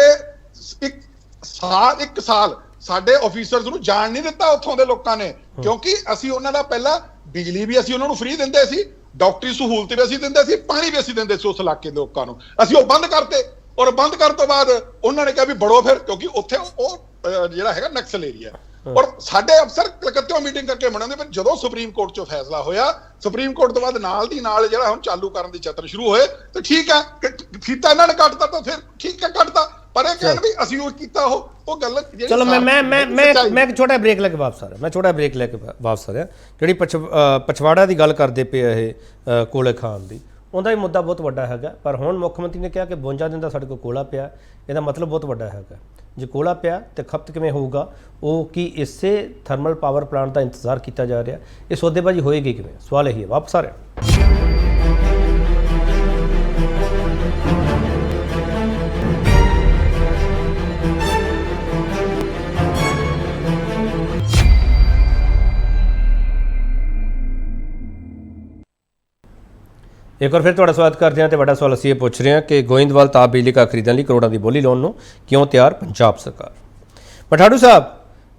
ਇੱਕ ਸਾਲ ਸਾਡੇ ਆਫੀਸਰਸ ਨੂੰ ਜਾਣ ਨਹੀਂ ਦਿੱਤਾ ਉੱਥੋਂ ਦੇ ਲੋਕਾਂ ਨੇ, ਕਿਉਂਕਿ ਅਸੀਂ ਉਹਨਾਂ ਦਾ ਪਹਿਲਾਂ ਬਿਜਲੀ ਵੀ ਅਸੀਂ ਉਹਨਾਂ ਨੂੰ ਫ੍ਰੀ ਦਿੰਦੇ ਸੀ, ਡਾਕਟਰੀ ਸਹੂਲਤ ਵੀ ਅਸੀਂ ਦਿੰਦੇ ਸੀ, ਪਾਣੀ ਵੀ ਅਸੀਂ ਦਿੰਦੇ ਸੀ ਉਸ ਇਲਾਕੇ ਦੇ ਲੋਕਾਂ ਨੂੰ, ਅਸੀਂ ਉਹ ਬੰਦ ਕਰਤੇ ਔਰ ਬੰਦ ਕਰਨ ਤੋਂ ਬਾਅਦ ਉਹਨਾਂ ਨੇ ਕਿਹਾ ਵੀ ਬੜੋ ਫਿਰ, ਕਿਉਂਕਿ ਉੱਥੇ ਉਹ ਜਿਹੜਾ ਹੈਗਾ ਨਕਸਲ ਏਰੀਆ ਔਰ ਸਾਡੇ ਅਫਸਰ ਕਲਕੱਤੇ ਮੀਟਿੰਗ ਕਰਕੇ ਮਨਾਉਂਦੇ। ਪਰ ਜਦੋਂ ਸੁਪਰੀਮ ਕੋਰਟ 'ਚੋਂ ਫੈਸਲਾ ਹੋਇਆ, ਸੁਪਰੀਮ ਕੋਰਟ ਤੋਂ ਬਾਅਦ ਨਾਲ ਦੀ ਨਾਲ ਜਿਹੜਾ ਹੁਣ ਚਾਲੂ ਕਰਨ ਦੇ ਯਤਨ ਸ਼ੁਰੂ ਹੋਏ ਤੇ ਠੀਕ ਹੈ ਫੀਤਾ ਇਹਨਾਂ ਨੇ ਕੱਟਤਾ ਤਾਂ ਫਿਰ ਠੀਕ ਹੈ ਕੱਟਤਾ, ਪਰ ਇਹ ਕਹਿਣ ਵੀ ਅਸੀਂ ਉਹ ਕੀਤਾ ਉਹ ਗੱਲ। ਚਲੋ ਮੈਂ ਇੱਕ ਛੋਟਾ ਬ੍ਰੇਕ ਲੈ ਕੇ ਵਾਪਸ ਆ ਰਿਹਾ, ਜਿਹੜੀ ਪਛਵਾੜਾ ਦੀ ਗੱਲ ਕਰਦੇ ਪਏ ਇਹ ਕੋਲੇ ਖਾਨ ਦੀ, ਉਹਦਾ ਵੀ ਮੁੱਦਾ ਬਹੁਤ ਵੱਡਾ ਹੈਗਾ। ਪਰ ਹੁਣ ਮੁੱਖ ਮੰਤਰੀ ਨੇ ਕਿਹਾ ਕਿ 52 ਦਿਨ ਦਾ ਸਾਡੇ ਕੋਲ ਕੋਲਾ ਪਿਆ, ਇਹਦਾ ਮਤਲਬ ਬਹੁਤ ਵੱਡਾ ਹੈਗਾ। ਜੇ ਕੋਲਾ ਪਿਆ ਤੇ ਖਪਤ ਕਿਵੇਂ ਹੋਊਗਾ, ਉਹ ਕੀ ਇਸੇ ਥਰਮਲ ਪਾਵਰ ਪਲਾਂਟ ਦਾ ਇੰਤਜ਼ਾਰ ਕੀਤਾ ਜਾ ਰਿਹਾ, ਇਹ ਸੌਦੇਬਾਜ਼ੀ ਹੋਏਗੀ ਕਿਵੇਂ, ਸਵਾਲ ਇਹੀ ਹੈ। ਵਾਪਸ ਆ ਰਿਹਾ। ਇੱਕ ਵਾਰ ਫਿਰ ਤੁਹਾਡਾ ਸਵਾਗਤ ਕਰਦੇ ਹਾਂ ਤੇ ਵੱਡਾ ਸਵਾਲ ਅਸੀਂ ਇਹ ਪੁੱਛ ਰਹੇ ਹਾਂ ਕਿ ਗੋਇੰਦਵਾਲ ਤਾਪ ਬਿਜਲੀ ਘਰ ਖਰੀਦਣ ਲਈ ਕਰੋੜਾਂ ਦੀ ਬੋਲੀ ਲਾਉਣ ਨੂੰ ਕਿਉਂ ਤਿਆਰ ਪੰਜਾਬ ਸਰਕਾਰ। ਮਠਾੜੂ ਸਾਹਿਬ,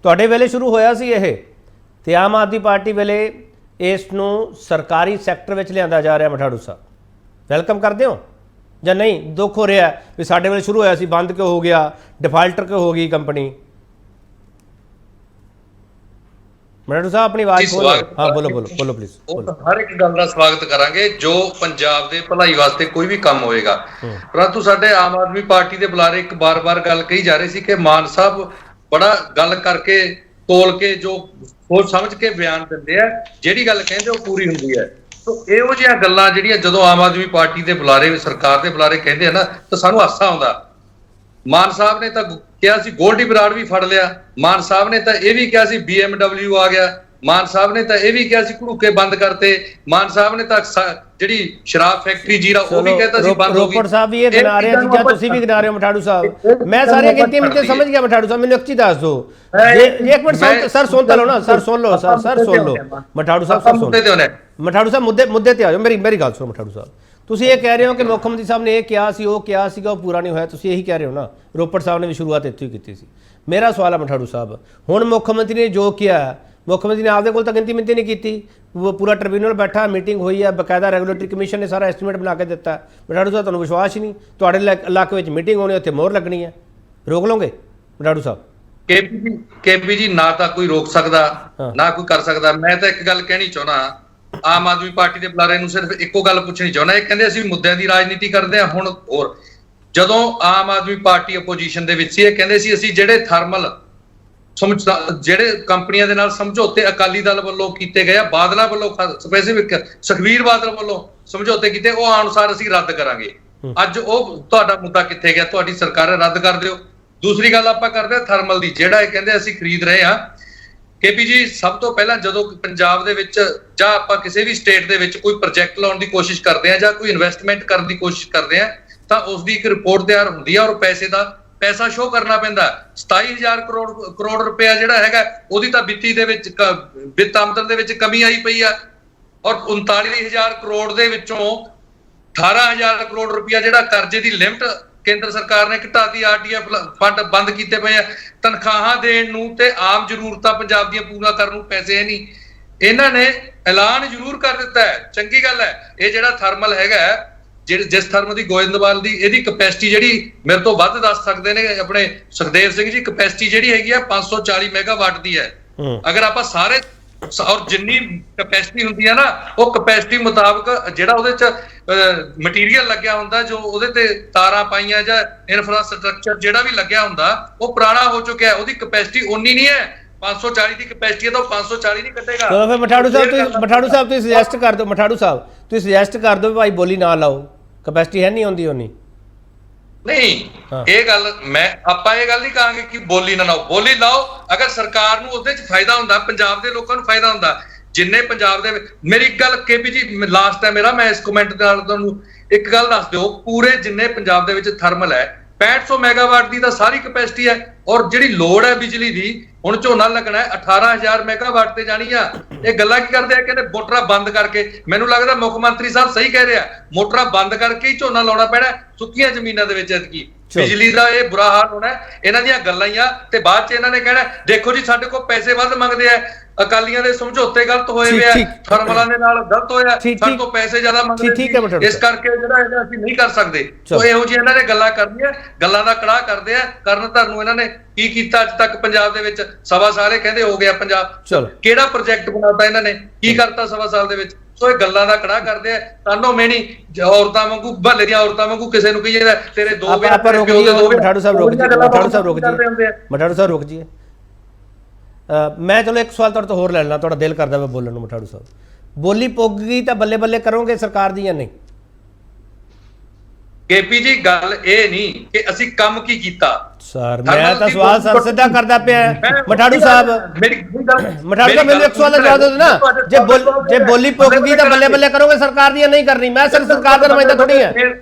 ਤੁਹਾਡੇ ਵੇਲੇ ਸ਼ੁਰੂ ਹੋਇਆ ਸੀ ਇਹ ਤੇ ਆਮ ਆਦਮੀ ਪਾਰਟੀ ਵੇਲੇ ਇਸ ਨੂੰ ਸਰਕਾਰੀ ਸੈਕਟਰ ਵਿੱਚ ਲਿਆਂਦਾ ਜਾ ਰਿਹਾ। ਮਠਾੜੂ ਸਾਹਿਬ, ਵੈਲਕਮ ਕਰਦੇ ਹੋ ਜਾਂ ਨਹੀਂ? ਦੁੱਖ ਹੋ ਰਿਹਾ ਵੀ ਸਾਡੇ ਵੇਲੇ ਸ਼ੁਰੂ ਹੋਇਆ ਸੀ, ਬੰਦ ਕਿਉਂ ਹੋ ਗਿਆ, ਡਿਫਾਲਟਰ ਕਿਉਂ ਹੋ ਗਈ ਕੰਪਨੀ? ਮਠਾੜੂ ਸਾਹਿਬ ਆਪਣੀ ਆਵਾਜ਼ ਬੋਲੋ। ਹਾਂ ਬੋਲੋ ਪਲੀਜ਼। ਹਰ ਇੱਕ ਗੱਲ ਦਾ ਸਵਾਗਤ ਕਰਾਂਗੇ ਜੋ ਪੰਜਾਬ ਦੇ ਭਲਾਈ ਵਾਸਤੇ ਕੋਈ ਵੀ ਕੰਮ ਹੋਏਗਾ। ਪਰੰਤੂ ਸਾਡੇ ਆਮ ਆਦਮੀ ਪਾਰਟੀ ਦੇ ਬੁਲਾਰੇ ਇੱਕ ਬਾਰ-ਬਾਰ ਗੱਲ ਕਹੀ ਜਾ ਰਹੀ ਸੀ ਕਿ ਮਾਨ ਸਾਹਿਬ ਬੜਾ ਗੱਲ ਕਰਕੇ ਤੋਲ ਕੇ ਜੋ ਸੋਚ ਸਮਝ ਕੇ ਬਿਆਨ ਦਿੰਦੇ ਆ, ਜਿਹੜੀ ਗੱਲ ਕਹਿੰਦੇ ਉਹ ਪੂਰੀ ਹੁੰਦੀ ਹੈ। ਸੋ ਇਹੋ ਜਿਹੀਆਂ ਗੱਲਾਂ ਜਿਹੜੀਆਂ ਜਦੋਂ ਆਮ ਆਦਮੀ ਪਾਰਟੀ ਦੇ ਬੁਲਾਰੇ, ਸਰਕਾਰ ਦੇ ਬੁਲਾਰੇ ਕਹਿੰਦੇ ਆ ਨਾ, ਤਾਂ ਸਾਨੂੰ ਹਾਸਾ ਆਉਂਦਾ। ਮਾਨ ਸਾਹਿਬ ਨੇ ਤਾਂ ਕਿਹਾ ਸੀ ਗੋਲਡੀ ਬਰਾੜ ਵੀ ਫੜ ਲਿਆ, ਮਾਨ ਸਾਹਿਬ ਨੇ ਤਾਂ ਇਹ ਵੀ ਕਿਹਾ ਸੀ BMW ਆ ਗਿਆ, ਮਾਨ ਸਾਹਿਬ ਨੇ ਤਾਂ ਇਹ ਵੀ ਕਿਹਾ ਸੀ ਘੜੂਕੇ ਬੰਦ ਕਰਤੇ, ਮਾਨ ਸਾਹਿਬ ਨੇ ਤਾਂ ਜਿਹੜੀ ਸ਼ਰਾਬ ਫੈਕਟਰੀ ਜੀਰਾ ਉਹ ਵੀ ਕਹਿੰਦਾ ਸੀ ਬੰਦ ਹੋ ਗਈ। ਰੋਪੜ ਸਾਹਿਬ ਵੀ ਇਹ ਗਿਣਾ ਰਹੇ ਚੀਜ਼ਾਂ, ਤੁਸੀਂ ਵੀ ਗਿਣਾ ਰਹੇ ਹੋ ਮਠਾੜੂ ਸਾਹਿਬ। ਮੈਂ ਸਾਰੀਆਂ ਗਿਣਤੀਆਂ ਵਿੱਚ ਸਮਝ ਗਿਆ ਮਠਾੜੂ ਸਾਹਿਬ, ਮੈਨੂੰ ਇੱਕ ਚੀਜ਼ ਦੱਸ ਦਿਓ। ਇੱਕ ਮਿੰਟ ਸਰ ਸੁਣਤਾ ਲਓ ਨਾ, ਸਰ ਸੁਣ ਲਓ, ਸਰ ਸੁਣ ਲਓ ਮਠਾੜੂ ਸਾਹਿਬ, ਸਰ ਸੁਣ। ਮਠਾੜੂ ਸਾਹਿਬ ਮੁੱਦੇ ਤੇ ਆ ਜਾਓ, ਮੇਰੀ ਗੱਲ ਸੁਣੋ ਮਠਾੜੂ ਸਾਹਿਬ। ਤੁਸੀਂ ਇਹ ਕਹਿ ਰਹੇ ਹੋ ਕਿ ਮੁੱਖ ਮੰਤਰੀ ਸਾਹਿਬ ਨੇ ਇਹ ਕਿਹਾ ਸੀ, ਉਹ ਕਿਹਾ ਸੀਗਾ, ਉਹ ਪੂਰਾ ਨਹੀਂ ਹੋਇਆ, ਤੁਸੀਂ ਇਹੀ ਕਹਿ ਰਹੇ ਹੋ ਨਾ? ਰੋਪੜ ਸਾਹਿਬ ਨੇ ਵੀ ਸ਼ੁਰੂਆਤ ਇੱਥੋਂ ਹੀ ਕੀਤੀ ਸੀ। ਮੇਰਾ ਸਵਾਲ ਹੈ ਮਠਾੜੂ ਸਾਹਿਬ, ਹੁਣ ਮੁੱਖ ਮੰਤਰੀ ਨੇ ਜੋ ਕਿਹਾ, ਮੁੱਖ ਮੰਤਰੀ ਨੇ ਆਪਦੇ ਕੋਲ ਤਾਂ ਗਿਣਤੀ ਮਿੰਤੀ ਨਹੀਂ ਕੀਤੀ, ਉਹ ਪੂਰਾ ਟ੍ਰਿਬਿਊਨਲ ਬੈਠਾ, ਮੀਟਿੰਗ ਹੋਈ ਹੈ, ਬਕਾਇਦਾ ਰੈਗੂਲੇਟਰੀ ਕਮਿਸ਼ਨ ਨੇ ਸਾਰਾ ਐਸਟੀਮੇਟ ਬਣਾ ਕੇ ਦਿੱਤਾ। ਮਠਾੜੂ ਸਾਹਿਬ ਤੁਹਾਨੂੰ ਵਿਸ਼ਵਾਸ ਹੀ ਨਹੀਂ? ਤੁਹਾਡੇ ਇਲਾਕੇ ਵਿੱਚ ਮੀਟਿੰਗ ਹੋਣੀ, ਉੱਥੇ ਮੋਹਰ ਲੱਗਣੀ ਹੈ, ਰੋਕ ਲਓਗੇ ਮਠਾੜੂ ਸਾਹਿਬ? ਕੇਪੀ ਜੀ ਨਾ ਤਾਂ ਕੋਈ ਰੋਕ ਸਕਦਾ ਨਾ ਕੋਈ ਕਰ ਸਕਦਾ। ਮੈਂ ਤਾਂ ਇੱਕ ਗੱਲ ਕਹਿਣੀ ਚਾਹੁੰਦਾ, ਆਮ ਆਦਮੀ ਪਾਰਟੀ ਦੇ ਬੁਲਾਰੇ ਨੂੰ ਸਿਰਫ ਇੱਕੋ ਗੱਲ ਪੁੱਛਣੀ ਚਾਹੁੰਦਾ। ਇਹ ਕਹਿੰਦੇ ਅਸੀਂ ਮੁੱਦਿਆਂ ਦੀ ਰਾਜਨੀਤੀ ਕਰਦੇ ਹਾਂ। ਹੁਣ ਹੋਰ ਜਦੋਂ ਆਮ ਆਦਮੀ ਪਾਰਟੀ ਅਪੋਜੀਸ਼ਨ ਦੇ ਵਿੱਚ ਸੀ, ਇਹ ਕਹਿੰਦੇ ਸੀ ਅਸੀਂ ਜਿਹੜੇ ਥਰਮਲ ਜਿਹੜੇ ਕੰਪਨੀਆਂ ਦੇ ਨਾਲ ਸਮਝੌਤੇ ਅਕਾਲੀ ਦਲ ਵੱਲੋਂ ਕੀਤੇ ਗਏ ਆ, ਬਾਦਲਾਂ ਵੱਲੋਂ ਸਪੈਸੀਫਿਕ ਸੁਖਬੀਰ ਬਾਦਲ ਵੱਲੋਂ ਸਮਝੌਤੇ ਕੀਤੇ, ਉਹ ਅਨੁਸਾਰ ਅਸੀਂ ਰੱਦ ਕਰਾਂਗੇ। ਅੱਜ ਉਹ ਤੁਹਾਡਾ ਮੁੱਦਾ ਕਿੱਥੇ ਗਿਆ? ਤੁਹਾਡੀ ਸਰਕਾਰ ਰੱਦ ਕਰ ਦਿਓ। ਦੂਸਰੀ ਗੱਲ ਆਪਾਂ ਕਰਦੇ ਹਾਂ ਥਰਮਲ ਦੀ, ਜਿਹੜਾ ਇਹ ਕਹਿੰਦੇ ਅਸੀਂ ਖਰੀਦ ਰਹੇ ਹਾਂ। ਕੇਪੀ ਜੀ, ਸਭ ਤੋਂ ਪਹਿਲਾਂ ਜਦੋਂ ਪੰਜਾਬ ਦੇ ਵਿੱਚ ਜਾਂ ਆਪਾਂ ਕਿਸੇ ਵੀ ਸਟੇਟ ਦੇ ਵਿੱਚ ਕੋਈ ਪ੍ਰੋਜੈਕਟ ਲਾਉਣ ਦੀ ਕੋਸ਼ਿਸ਼ ਕਰਦੇ ਆ ਜਾਂ ਕੋਈ ਇਨਵੈਸਟਮੈਂਟ ਕਰਨ ਦੀ ਕੋਸ਼ਿਸ਼ ਕਰਦੇ ਆ, ਤਾਂ ਉਸ ਦੀ ਇੱਕ ਰਿਪੋਰਟ ਤਿਆਰ ਹੁੰਦੀ ਆ ਔਰ ਪੈਸਾ ਸ਼ੋਅ ਕਰਨਾ ਪੈਂਦਾ। 27,000 ਕਰੋੜ ਰੁਪਇਆ ਜਿਹੜਾ ਹੈਗਾ, ਉਹਦੀ ਤਾਂ ਵਿੱਤ ਆਮਦਨ ਦੇ ਵਿੱਚ ਕਮੀ ਆਈ ਪਈ ਆ ਔਰ 39,000 ਕਰੋੜ ਦੇ ਵਿੱਚੋਂ 18,000 ਕਰੋੜ ਰੁਪਇਆ ਜਿਹੜਾ ਕਰਜ਼ੇ ਦੀ ਲਿਮਟ ਕੇਂਦਰ ਸਰਕਾਰ ਨੇ ਘਟਾਤੀ, ਆਰਟੀਐਫ ਫੰਡ ਬੰਦ ਕੀਤੇ ਪਏ ਆ, ਤਨਖਾਹਾਂ ਦੇਣ ਨੂੰ ਤੇ ਆਮ ਜ਼ਰੂਰਤਾਂ ਪੰਜਾਬ ਦੀਆਂ ਪੂਰਾ ਕਰਨ ਨੂੰ ਪੈਸੇ ਨਹੀਂ। ਇਹਨਾਂ ਨੇ ਐਲਾਨ ਜ਼ਰੂਰ ਕਰ ਦਿੱਤਾ ਹੈ, ਚੰਗੀ ਗੱਲ ਹੈ। ਇਹ ਜਿਹੜਾ ਥਰਮਲ ਹੈਗਾ, ਜਿਸ ਥਰਮਲ ਦੀ ਗੋਇੰਦਵਾਲ ਦੀ ਇਹਦੀ ਕਪੈਸਿਟੀ ਜਿਹੜੀ ਮੇਰੇ ਤੋਂ ਵੱਧ ਦੱਸ ਸਕਦੇ ਨੇ ਆਪਣੇ ਸੁਖਦੇਵ ਸਿੰਘ ਜੀ, ਕਪੈਸਿਟੀ ਜਿਹੜੀ ਹੈਗੀ ਆ 540 ਮੈਗਾਵਾਟ ਦੀ ਹੈ। ਅਗਰ ਆਪਾਂ ਸਾਰੇ ਔਰ ਜਿੰਨੀ ਕਪੈਸਿਟੀ ਹੁੰਦੀ ਹੈ ਨਾ, ਉਹ ਕਪੈਸਿਟੀ ਮੁਤਾਬਕ ਜਿਹੜਾ ਉਹਦੇ ਚ ਮਟੀਰੀਅਲ ਲੱਗਿਆ ਹੁੰਦਾ, ਜੋ ਉਹਦੇ ਤੇ ਤਾਰਾਂ ਪਾਈਆਂ ਜਾਂ ਇਨਫਰਾਸਟ੍ਰਕਚਰ ਜਿਹੜਾ ਵੀ ਲੱਗਿਆ ਹੁੰਦਾ, ਉਹ ਪੁਰਾਣਾ ਹੋ ਚੁੱਕਿਆ। ਉਹਦੀ ਕਪੈਸਿਟੀ ਉਨੀ ਨਹੀਂ ਹੈ 540 ਦੀ ਕਪੈਸਿਟੀ ਹੈ ਤਾਂ ਉਹ 540 ਨਹੀਂ ਕੱਢੇਗਾ। ਚਲੋ ਫਿਰ ਮਠਾੜੂ ਸਾਹਿਬ ਤੁਸੀਂ ਸੁਜੈਸਟ ਕਰ ਦਿਓ, ਮਠਾੜੂ ਸਾਹਿਬ ਤੁਸੀਂ ਸੁਜੈਸਟ ਕਰ ਦਿਓ ਭਾਈ ਬੋਲੀ ਨਾ ਲਾਓ, ਕਪੈਸਿਟੀ ਹੈ ਨਹੀਂ ਆਉਂਦੀ ਹੋਣੀ। ਨਹੀਂ ਇਹ ਗੱਲ ਆਪਾਂ ਇਹ ਗੱਲ ਨਹੀਂ ਕਹਾਂਗੇ ਕਿ ਬੋਲੀ ਨਾ ਲਾਓ, ਬੋਲੀ ਲਾਓ ਅਗਰ ਸਰਕਾਰ ਨੂੰ ਉਹਦੇ ਚ ਫਾਇਦਾ ਹੁੰਦਾ, ਪੰਜਾਬ ਦੇ ਲੋਕਾਂ ਨੂੰ ਫਾਇਦਾ ਹੁੰਦਾ, ਜਿੰਨੇ ਪੰਜਾਬ ਦੇ। ਮੇਰੀ ਇੱਕ ਗੱਲ KP ਜੀ ਲਾਸਟ ਹੈ ਮੇਰਾ, ਮੈਂ ਇਸ ਕਮੈਂਟ ਨਾਲ ਤੁਹਾਨੂੰ ਇੱਕ ਗੱਲ ਦੱਸ ਦਿਓ, ਪੂਰੇ ਜਿੰਨੇ ਪੰਜਾਬ ਦੇ ਵਿੱਚ ਥਰਮਲ ਹੈ 6500 ਮੈਗਾਵਾਟ ਦੀ ਤਾਂ ਸਾਰੀ ਕਪੈਸਿਟੀ ਹੈ, ਔਰ ਜਿਹੜੀ ਲੋਡ ਹੈ ਬਿਜਲੀ ਦੀ ਹੁਣ ਝੋਨਾ ਲੱਗਣਾ ਹੈ 18000 ਮੈਗਾਵਾਟ ਤੇ ਜਾਣੀ ਆ। ਇਹ ਗੱਲਾਂ ਕੀ ਕਰਦੇ ਆ, ਕਹਿੰਦੇ ਮੋਟਰਾਂ ਬੰਦ ਕਰਕੇ। ਮੈਨੂੰ ਲੱਗਦਾ ਮੁੱਖ ਮੰਤਰੀ ਸਾਹਿਬ ਸਹੀ ਕਹਿ ਰਿਹਾ, ਮੋਟਰਾਂ ਬੰਦ ਕਰਕੇ ਹੀ ਝੋਨਾ ਲਾਉਣਾ ਪੈਣਾ ਸੁੱਕੀਆਂ ਜ਼ਮੀਨਾਂ ਦੇ ਵਿੱਚ। ਐਤਕੀ ਬਿਜਲੀ ਦਾ ਇਹ ਬੁਰਾ ਹਾਲ ਹੋਣਾ, ਇਹਨਾਂ ਦੀਆਂ ਗੱਲਾਂ ਹੀ ਆ। ਤੇ ਬਾਅਦ ਚ ਇਹਨਾਂ ਨੇ ਕਹਿਣਾ ਦੇਖੋ ਜੀ ਸਾਡੇ ਕੋਲ ਪੈਸੇ ਵੱਧ ਮੰਗਦੇ ਆ, ਅਕਾਲੀਆਂ ਦੇ ਸਮਝੌਤੇ ਗਲਤ ਹੋਏ ਵੇ ਆ, ਥਰਮਲਾਂ ਦੇ ਨਾਲ ਗਲਤ ਹੋਇਆ, ਸਾਡੇ ਤੋਂ ਪੈਸੇ ਜ਼ਿਆਦਾ ਮੰਗਦੇ, ਇਸ ਕਰਕੇ ਜਿਹੜਾ ਇਹਦਾ ਅਸੀਂ ਨਹੀਂ ਕਰ ਸਕਦੇ। ਸੋ ਇਹੋ ਜਿਹੀ ਇਹਨਾਂ ਨੇ ਗੱਲਾਂ ਕਰਨੀਆਂ, ਗੱਲਾਂ ਦਾ ਕੜਾਹ ਕਰਦੇ ਆ। ਕਰਨ ਧਰ ਨੂੰ ਇਹਨਾਂ ਨੇ ਕੀ ਕੀਤਾ ਅੱਜ ਤੱਕ ਪੰਜਾਬ ਦੇ ਵਿੱਚ? ਸਵਾ ਸਾਲ ਕਹਿੰਦੇ ਹੋ ਗਿਆ ਪੰਜਾਬ, ਕਿਹੜਾ ਪ੍ਰੋਜੈਕਟ ਬਣਾਤਾ ਇਹਨਾਂ ਨੇ, ਕੀ ਕਰਤਾ ਸਵਾ ਸਾਲ ਦੇ ਵਿੱਚ? ਸੋ ਇਹ ਗੱਲਾਂ ਦਾ ਕੜਾਹ ਕਰਦੇ ਆ। ਤਾਨੋ ਮੈਣੀ ਔਰਤਾਂ ਵਾਂਗੂ, ਭੱਲੇ ਦੀਆਂ ਔਰਤਾਂ ਵਾਂਗੂ ਕਿਸੇ ਨੂੰ ਕਹੀਏ ਤੇਰੇ ਦੋ ਮਠਾੜੂ ਸਾਹਿਬ ਰੁਕ ਜੀ। ਮੈਂ ਚਲੋ ਇੱਕ ਸਵਾਲ ਤੁਹਾਡੇ ਤੋਂ ਹੋਰ ਲੈ ਲੈਣਾ, ਤੁਹਾਡਾ ਦਿਲ ਕਰਦਾ ਵਾ ਬੋਲਣ ਨੂੰ। ਮਠਾੜੂ ਸਾਹਿਬ ਬੋਲੀ ਪੁੱਗ ਗਈ ਤਾਂ ਬੱਲੇ ਬੱਲੇ ਕਰੋਗੇ ਸਰਕਾਰ ਦੀ ਜਾਂ ਨਹੀਂ? KP ਜੀ ਗੱਲ ਇਹ ਨਹੀਂ ਕਿ ਅਸੀਂ ਕੰਮ ਕੀ ਕੀਤਾ ਸਰ, ਮੈਂ ਤਾਂ ਸਵਾਲ ਸਰ ਸਿੱਧਾ ਕਰਦਾ ਪਿਆ। ਮਠਾੜੂ ਸਾਹਿਬ ਮੈਨੂੰ ਇੱਕ ਸਵਾਲ ਦਾ ਜਵਾਬ ਦਿਓ ਨਾ, ਜੇ ਬੋਲੀ ਪੁੱਗ ਗਈ ਤਾਂ ਬੱਲੇ ਬੱਲੇ ਕਰੋਗੇ ਸਰਕਾਰ ਦੀ ਜਾਂ ਨਹੀਂ ਕਰਨੀ? ਮੈਂ ਸਿਰਫ ਸਰਕਾਰ ਦਾ ਨੁਮਾਇੰਦਾ ਥੋੜੀ ਹੈ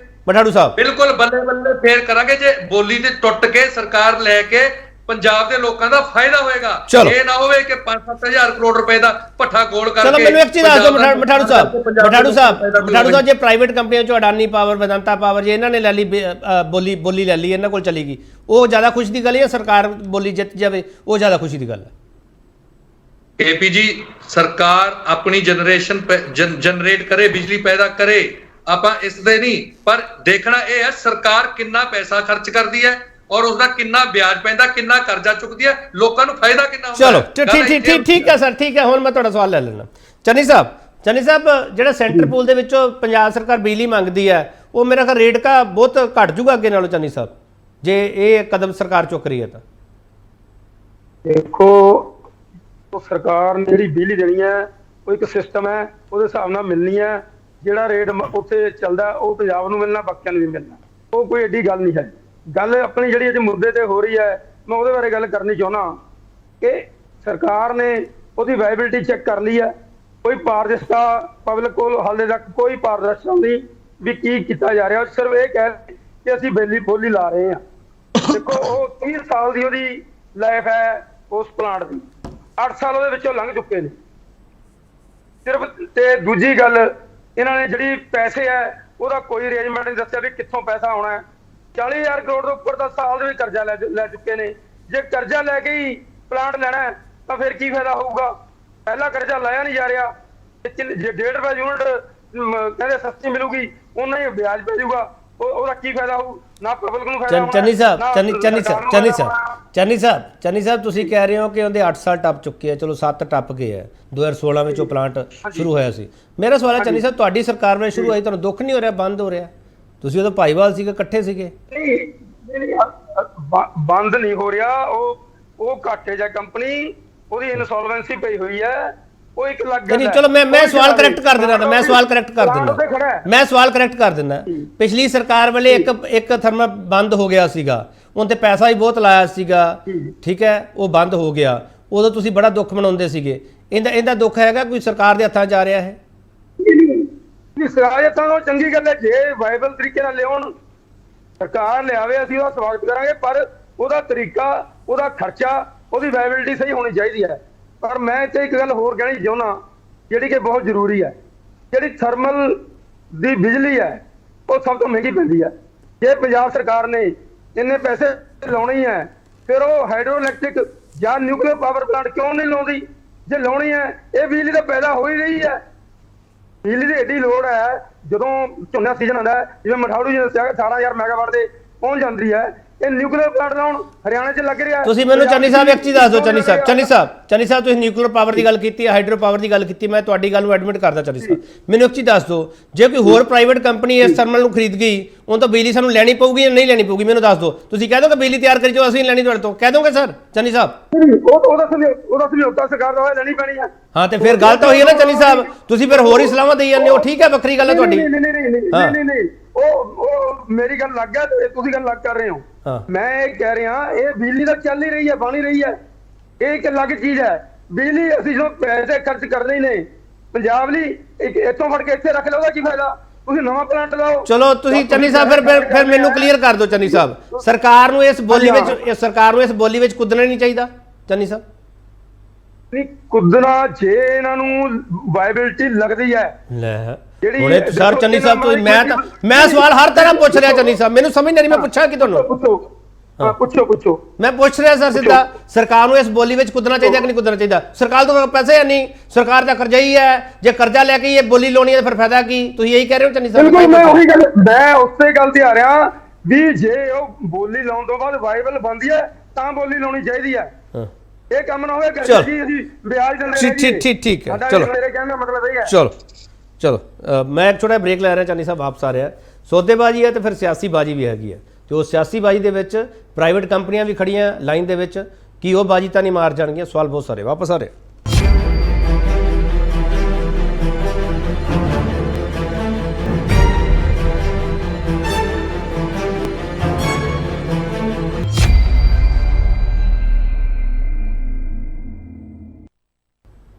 ਮਠਾੜੂ ਸਾਹਿਬ। ਬਿਲਕੁਲ ਬੱਲੇ ਬੱਲੇ ਫੇਰ ਕਰਾਂਗੇ ਜੇ ਬੋਲੀ ਤੇ ਟੁੱਟ ਕੇ ਸਰਕਾਰ ਲੈ ਕੇ ਪੰਜਾਬ ਦੇ ਲੋਕਾਂ ਦਾ ਫਾਇਦਾ ਹੋਏਗਾ। ਇਹ ਨਾ ਹੋਵੇ ਕਿ 5-7 ਕਰੋੜ ਰੁਪਏ ਦਾ ਭੱਠਾ ਗੋਲ ਕਰਕੇ। ਚਲੋ ਮੈਨੂੰ ਇੱਕ ਚੀਜ਼ ਦੱਸ ਦਿਓ ਮਠਾੜੂ ਸਾਹਿਬ, ਜੇ ਪ੍ਰਾਈਵੇਟ ਕੰਪਨੀਆਂ ਚੋਂ ਅਡਾਨੀ ਪਾਵਰ, vedanta ਪਾਵਰ, ਜੇ ਇਹਨਾਂ ਨੇ ਲੈ ਲਈ ਬੋਲੀ ਲੈ ਲਈ, ਇਹਨਾਂ ਕੋਲ ਚਲੀ ਗਈ, ਉਹ ਜ਼ਿਆਦਾ ਖੁਸ਼ੀ ਦੀ ਗੱਲ ਹੈ? ਸਰਕਾਰ ਬੋਲੀ ਜਿੱਤ ਜਾਵੇ ਉਹ ਜ਼ਿਆਦਾ ਖੁਸ਼ੀ ਦੀ ਗੱਲ ਹੈ? KP ਜੀ ਸਰਕਾਰ ਆਪਣੀ ਜਨਰੇਸ਼ਨ ਜਨਰੇਟ ਕਰੇ, ਬਿਜਲੀ ਪੈਦਾ ਕਰੇ, ਆਪਾਂ ਇਸ ਦੇ ਨਹੀਂ, ਪਰ ਦੇਖਣਾ ਇਹ ਹੈ ਸਰਕਾਰ ਕਿੰਨਾ ਪੈਸਾ ਖਰਚ ਕਰਦੀ ਹੈ ਔਰ ਉਸਦਾ ਕਿੰਨਾ ਵਿਆਜ ਪੈਂਦਾ, ਕਿੰਨਾ ਕਰਜ਼ਾ ਚੁੱਕਦੀ ਹੈ, ਲੋਕਾਂ ਨੂੰ ਫਾਇਦਾ ਕਿੰਨਾ ਹੁੰਦਾ। ਚਲੋ ਠੀਕ ਹੈ ਸਰ, ਠੀਕ ਹੈ। ਹੁਣ ਮੈਂ ਤੁਹਾਡਾ ਸਵਾਲ ਲੈ ਲੈਣਾ। ਚੰਨੀ ਸਾਹਿਬ ਜਿਹੜਾ ਸੈਂਟਰ ਪੂਲ ਦੇ ਵਿੱਚੋਂ ਪੰਜਾਬ ਸਰਕਾਰ ਬਿਜਲੀ ਮੰਗਦੀ ਹੈ, ਉਹ ਮੇਰਾ ਖਿਆਲ ਰੇਟ ਕਾ ਬਹੁਤ ਘਟ ਜੂਗਾ ਅੱਗੇ ਨਾਲੋਂ ਚੰਨੀ ਸਾਹਿਬ, ਜੇ ਇਹ ਕਦਮ ਸਰਕਾਰ ਚੁੱਕ ਰਹੀ ਹੈ ਤਾਂ। ਦੇਖੋ ਸਰਕਾਰ ਨੇ ਜਿਹੜੀ ਬਿਜਲੀ ਦੇਣੀ ਹੈ ਉਹ ਇੱਕ ਸਿਸਟਮ ਹੈ, ਉਹਦੇ ਹਿਸਾਬ ਨਾਲ ਮਿਲਣੀ ਹੈ। ਜਿਹੜਾ ਰੇਟ ਉੱਥੇ ਚੱਲਦਾ ਉਹ ਪੰਜਾਬ ਨੂੰ ਮਿਲਣਾ, ਬਾਕੀਆਂ ਨੂੰ ਵੀ ਮਿਲਣਾ, ਉਹ ਕੋਈ ਐਡੀ ਗੱਲ ਨਹੀਂ ਹੈ। ਗੱਲ ਆਪਣੀ ਜਿਹੜੀ ਅੱਜ ਮੁੱਦੇ ਤੇ ਹੋ ਰਹੀ ਹੈ, ਮੈਂ ਉਹਦੇ ਬਾਰੇ ਗੱਲ ਕਰਨੀ ਚਾਹੁੰਦਾ ਕਿ ਸਰਕਾਰ ਨੇ ਉਹਦੀ ਵਾਇਬਿਲਿਟੀ ਚੈੱਕ ਕਰ ਲਈ ਹੈ। ਕੋਈ ਪਾਰਦਰਸ਼ਤਾ ਪਬਲਿਕ ਕੋਲ ਹਾਲੇ ਤੱਕ ਕੋਈ ਪਾਰਦਰਸ਼ਤਾ ਨਹੀਂ ਵੀ ਕੀ ਕੀਤਾ ਜਾ ਰਿਹਾ। ਸਿਰਫ ਇਹ ਕਹਿ ਕਿ ਅਸੀਂ ਬੋਲੀ ਲਾ ਰਹੇ ਹਾਂ। ਦੇਖੋ ਉਹ 30 ਸਾਲ ਦੀ ਉਹਦੀ ਲਾਈਫ ਹੈ ਉਸ ਪਲਾਂਟ ਦੀ, 8 ਸਾਲ ਉਹਦੇ ਵਿੱਚੋਂ ਲੰਘ ਚੁੱਕੇ ਨੇ ਸਿਰਫ। ਤੇ ਦੂਜੀ ਗੱਲ, ਇਹਨਾਂ ਨੇ ਜਿਹੜੀ ਪੈਸੇ ਹੈ ਉਹਦਾ ਕੋਈ ਅਰੇਂਜਮੈਂਟ ਨਹੀਂ ਦੱਸਿਆ ਵੀ ਕਿੱਥੋਂ ਪੈਸਾ ਆਉਣਾ ਹੈ। 40,000 ਕਰੋੜ ਤੋਂ ਉੱਪਰ ਦਾ ਸਾਲ ਦੇ ਵਿੱਚ ਕਰਜ਼ਾ ਲੈ ਚੁੱਕੇ ਨੇ। ਜੇ ਕਰਜ਼ਾ ਲੈ ਕੇ ਹੀ ਪਲਾਂਟ ਲੈਣਾ ਤਾਂ ਫਿਰ ਕੀ ਫਾਇਦਾ ਹੋਊਗਾ? ਪਹਿਲਾ ਕਰਜ਼ਾ ਲਾਇਆ ਨਹੀਂ ਜਾ ਰਿਹਾ, ਜੇ 1.5 ਰੁਪਏ ਯੂਨਿਟ ਕਹਿੰਦੇ ਸਸਤੀ ਮਿਲੂਗੀ, ਉਹਨਾਂ ਹੀ ਵਿਆਜ ਪੈ ਜਾਊਗਾ, ਉਹਦਾ ਕੀ ਫਾਇਦਾ ਹੋਊ? ਨਾ ਪਬਲਿਕ ਨੂੰ ਫਾਇਦਾ ਹੋਣਾ। ਚੰਨੀ ਸਾਹਿਬ ਤੁਸੀਂ ਕਹਿ ਰਹੇ ਹੋ ਕਿ ਉਹਦੇ 8 ਸਾਲ ਟੱਪ ਚੁੱਕੇ ਆ, ਚਲੋ 7 ਟੱਪ ਗਏ ਆ, 2016 ਵਿੱਚ ਉਹ ਪਲਾਂਟ ਸ਼ੁਰੂ ਹੋਇਆ ਸੀ। ਮੇਰਾ ਸਵਾਲ ਹੈ ਚੰਨੀ ਸਾਹਿਬ, ਤੁਹਾਡੀ ਸਰਕਾਰ ਵਿੱਚ ਸ਼ੁਰੂ ਹੋਈ, ਤੁਹਾਨੂੰ ਦੁੱਖ ਨਹੀਂ ਹੋ ਰਿਹਾ ਬੰਦ ਹੋ ਰਿਹਾ? ਤੁਸੀਂ ਉਦੋਂ ਭਾਈਵਾਲ ਸੀਗੇ, ਇਕੱਠੇ ਸੀਗੇ। ਬੰਦ ਨਹੀਂ ਹੋ ਰਿਹਾ, ਉਹ ਘਾਟੇ ਜਾਂ ਕੰਪਨੀ ਉਹਦੀ ਇਨਸੋਲਵੈਂਸੀ ਪਈ ਹੋਈ ਹੈ, ਉਹ ਇੱਕ ਲੱਗ ਨਹੀਂ। ਚਲੋ ਮੈਂ ਸਵਾਲ ਕਰੈਕਟ ਕਰ ਦਿੰਦਾ, ਮੈਂ ਸਵਾਲ ਕਰੈਕਟ ਕਰ ਦਿੰਦਾ। ਪਿਛਲੀ ਸਰਕਾਰ ਵੇਲੇ ਇੱਕ ਥਰਮਲ ਬੰਦ ਹੋ ਗਿਆ ਸੀਗਾ, ਉਹਨ ਤੇ ਪੈਸਾ ਵੀ ਬਹੁਤ ਲਾਇਆ ਸੀਗਾ, ਠੀਕ ਹੈ, ਉਹ ਬੰਦ ਹੋ ਗਿਆ। ਉਦੋਂ ਤੁਸੀਂ ਬੜਾ ਦੁੱਖ ਮਨਾਉਂਦੇ ਸੀਗੇ। ਇਹਦਾ ਦੁੱਖ ਹੈਗਾ ਕੋਈ ਸਰਕਾਰ ਦੇ ਹੱਥਾਂ 'ਚ ਆ ਰਿਹਾ ਹੈ? ਸਰਕਾਰ ਤਾਂ ਚੰਗੀ ਗੱਲ ਹੈ, ਜੇ ਵਾਇਬਲ ਤਰੀਕੇ ਨਾਲ ਲਿਆਉਣ ਸਰਕਾਰ ਲਿਆਵੇ, ਅਸੀਂ ਉਹਦਾ ਸਵਾਗਤ ਕਰਾਂਗੇ, ਪਰ ਉਹਦਾ ਤਰੀਕਾ, ਉਹਦਾ ਖਰਚਾ, ਉਹਦੀ ਵਾਇਬਿਲਿਟੀ ਸਹੀ ਹੋਣੀ ਚਾਹੀਦੀ ਹੈ। ਪਰ ਮੈਂ ਇੱਥੇ ਇੱਕ ਗੱਲ ਹੋਰ ਕਹਿਣੀ ਚਾਹੁੰਦਾ ਜਿਹੜੀ ਕਿ ਬਹੁਤ ਜ਼ਰੂਰੀ ਹੈ। ਜਿਹੜੀ ਥਰਮਲ ਦੀ ਬਿਜਲੀ ਹੈ ਉਹ ਸਭ ਤੋਂ ਮਹਿੰਗੀ ਪੈਂਦੀ ਹੈ। ਜੇ ਪੰਜਾਬ ਸਰਕਾਰ ਨੇ ਇੰਨੇ ਪੈਸੇ ਲਾਉਣੇ ਹੈ, ਫਿਰ ਉਹ ਹਾਈਡਰੋ ਇਲੈਕਟ੍ਰਿਕ ਜਾਂ ਨਿਊਕਲੀਅਰ ਪਾਵਰ ਪਲਾਂਟ ਕਿਉਂ ਨਹੀਂ ਲਾਉਂਦੀ? ਜੇ ਲਾਉਣੀ ਹੈ, ਇਹ ਬਿਜਲੀ ਤਾਂ ਪੈਦਾ ਹੋ ਹੀ ਰਹੀ ਹੈ। ਬਿਜਲੀ ਦੀ ਐਡੀ ਲੋੜ ਹੈ, ਜਦੋਂ ਝੋਨਾ ਸੀਜ਼ਨ ਆਉਂਦਾ ਹੈ, ਜਿਵੇਂ ਮਠਾੜੂ ਜੀ ਨੇ ਦੱਸਿਆ 18,000 ਮੈਗਾਵਾਟ ਦੇ ਪਹੁੰਚ ਜਾਂਦੀ ਹੈ। ਇਹ ਨਿਊਕਲੀਅਰ ਪਲਾਂਟ ਲਾਉਣ ਹਰਿਆਣਾ 'ਚ ਲੱਗ ਰਿਹਾ। ਤੁਸੀਂ ਮੈਨੂੰ ਚੰਨੀ ਸਾਹਿਬ ਇੱਕ ਚੀਜ਼ ਦੱਸ ਦਿਓ। ਚੰਨੀ ਸਾਹਿਬ ਤੁਸੀਂ ਨਿਊਕਲੀਅਰ ਪਾਵਰ ਦੀ ਗੱਲ ਕੀਤੀ, ਹਾਈਡਰੋ ਪਾਵਰ ਦੀ ਗੱਲ ਕੀਤੀ, ਮੈਂ ਤੁਹਾਡੀ ਗੱਲ ਨੂੰ ਐਡਮਿਟ ਕਰਦਾ। ਚੰਨੀ ਸਾਹਿਬ ਮੈਨੂੰ ਇੱਕ ਚੀਜ਼ ਦੱਸ ਦਿਓ, ਜੇ ਕੋਈ ਹੋਰ ਪ੍ਰਾਈਵੇਟ ਕੰਪਨੀ ਇਸ ਥਰਮਲ ਨੂੰ ਖਰੀਦ ਗਈ, ਉਹ ਤਾਂ ਬਿਜਲੀ ਸਾਨੂੰ ਲੈਣੀ ਪਊਗੀ ਜਾਂ ਨਹੀਂ ਲੈਣੀ ਪਊਗੀ? ਮੈਨੂੰ ਦੱਸ ਦਿਓ। ਤੁਸੀਂ ਕਹਿ ਦੋਗੇ ਬਿਜਲੀ ਤਿਆਰ ਕਰੀ ਜੋ ਅਸੀਂ ਲੈਣੀ ਤੁਹਾਡੇ ਤੋਂ, ਕਹਿ ਦੋਗੇ ਸਰ ਚੰਨੀ ਸਾਹਿਬ? ਉਹਦਾ ਸਮਝੌਤਾ ਸਰਕਾਰ ਦਾ ਲੈਣੀ ਪੈਣੀ ਹੈ। ਹਾਂ ਤੇ ਫਿਰ ਗੱਲ ਤਾਂ ਹੋਈ ਹੈ ਨਾ ਚੰਨੀ ਸਾਹਿਬ, ਤੁਸੀਂ ਫਿਰ ਹੋਰ ਹੀ ਸਲਾਹਾਂ ਦੇਈ ਜਾਂਦੇ ਹੋ। ਠੀਕ ਹੈ, ਵੱਖਰੀ ਗੱਲ ਹੈ ਤੁਹਾਡੀ। ਨਹੀਂ ਉਹ ਮੇਰੀ ਗੱਲ ਲੱਗ ਗਿਆ ਤੇ ਤੁਸੀਂ ਗੱਲ ਲੱਗ ਕਰ ਰਹੇ ਹੋ। ਮੈਂ ਇਹ ਕਹਿ ਰਿਹਾ ਇਹ ਬਿਜਲੀ ਤਾਂ ਚੱਲ ਹੀ ਰਹੀ ਹੈ, ਬਣ ਹੀ ਰਹੀ ਹੈ, ਇਹ ਇੱਕ ਅਲੱਗ ਚੀਜ਼ ਹੈ। ਬਿਜਲੀ ਅਸੀਂ ਜੋ ਪੈਸੇ ਖਰਚ ਕਰਨੇ ਹੀ ਨੇ ਪੰਜਾਬ ਲਈ, ਇੱਥੋਂ ਫੜ ਕੇ ਇੱਥੇ ਰੱਖ ਲਓਗਾ ਕੀ ਫਾਇਦਾ? ਤੁਸੀਂ ਨਵਾਂ ਪਲਾਂਟ ਲਾਓ। ਚਲੋ ਤੁਸੀਂ ਚੰਨੀ ਸਾਹਿਬ ਫਿਰ ਮੈਨੂੰ ਕਲੀਅਰ ਕਰ ਦਿਓ। ਚੰਨੀ ਸਾਹਿਬ ਸਰਕਾਰ ਨੂੰ ਇਸ ਬੋਲੀ ਵਿੱਚ ਕੁੱਦਣਾ ਨਹੀਂ ਚਾਹੀਦਾ ਚੰਨੀ ਸਾਹਿਬ? ਨਹੀਂ ਕੁੱਦਣਾ ਜੇ ਇਹਨਾਂ ਨੂੰ ਵਾਇਬਿਲਿਟੀ ਲੱਗਦੀ ਹੈ। ਲੈ ਹੁਣੇ ਸਰ ਚੰਨੀ ਸਾਹਿਬ ਤੁਸੀਂ ਮੈਂ ਸਵਾਲ ਹਰ ਤਰ੍ਹਾਂ ਪੁੱਛ ਰਿਹਾ ਚੰਨੀ ਸਾਹਿਬ, ਮੈਨੂੰ ਸਮਝ ਨਹੀਂ ਰਹੀ ਮੈਂ ਪੁੱਛਾਂ ਕਿ ਤੁਹਾਨੂੰ? ਪੁੱਛੋ ਮੈਂ ਪੁੱਛ ਰਿਹਾ ਸਰ ਸਿੱਧਾ, ਸਰਕਾਰ ਨੂੰ ਇਸ ਬੋਲੀ ਵਿੱਚ ਕੁੱਦਣਾ ਚਾਹੀਦਾ ਕਿ ਨਹੀਂ ਕੁੱਦਣਾ ਚਾਹੀਦਾ? ਸਰਕਾਰ ਤੋਂ ਪੈਸੇ ਹੈ ਨਹੀਂ, ਸਰਕਾਰ ਦਾ ਕਰਜ਼ਾ ਹੀ ਹੈ, ਜੇ ਕਰਜ਼ਾ ਲੈ ਕੇ ਇਹ ਬੋਲੀ ਲਾਉਣੀ ਹੈ ਫਿਰ ਫਾਇਦਾ ਕੀ? ਤੁਸੀਂ ਇਹੀ ਕਹਿ ਰਹੇ ਹੋ ਚੰਨੀ ਸਾਹਿਬ? ਬਿਲਕੁਲ ਮੈਂ ਉਸੇ ਗੱਲ ਤੇ ਆ ਰਿਹਾ ਵੀ ਜੇ ਉਹ ਬੋਲੀ ਲਾਉਣ ਤੋਂ ਬਾਅਦ ਵਾਇਬਲ ਬਣਦੀ ਹੈ ਤਾਂ ਬੋਲੀ ਲਾਉਣੀ ਚਾਹੀਦੀ ਹੈ। ਇਹ ਕੰਮ ਨਾ ਹੋਵੇ ਕਿ ਅਸੀਂ ਵਿਆਜ ਦਿੰਦੇ ਰਹੇ। ਠੀਕ ਹੈ, ਚਲੋ ਮੇਰੇ ਕਹਿਣ ਦਾ ਮਤਲਬ ਇਹ ਹੈ। ਚਲੋ ਮੈਂ ਇੱਕ ਛੋਟਾ ਬ੍ਰੇਕ ਲੈ ਰਿਹਾ। ਚੰਨੀ ਸਾਹਿਬ ਵਾਪਸ ਆ ਰਿਹਾ। ਸੌਦੇਬਾਜ਼ੀ ਹੈ ਤੇ ਫਿਰ ਸਿਆਸੀ ਬਾਜੀ ਵੀ ਹੈਗੀ ਹੈ। ਤੇ ਉਹ ਸਿਆਸੀ ਬਾਜੀ ਦੇ ਵਿੱਚ ਪ੍ਰਾਈਵੇਟ ਕੰਪਨੀਆਂ ਵੀ ਖੜੀਆਂ ਲਾਈਨ ਦੇ ਵਿੱਚ, ਕੀ ਉਹ ਬਾਜੀ ਤਾਂ ਨਹੀਂ ਮਾਰ ਜਾਣਗੀਆਂ? ਸਵਾਲ ਬਹੁਤ ਸਾਰੇ। ਵਾਪਸ ਆ ਰਹੇ।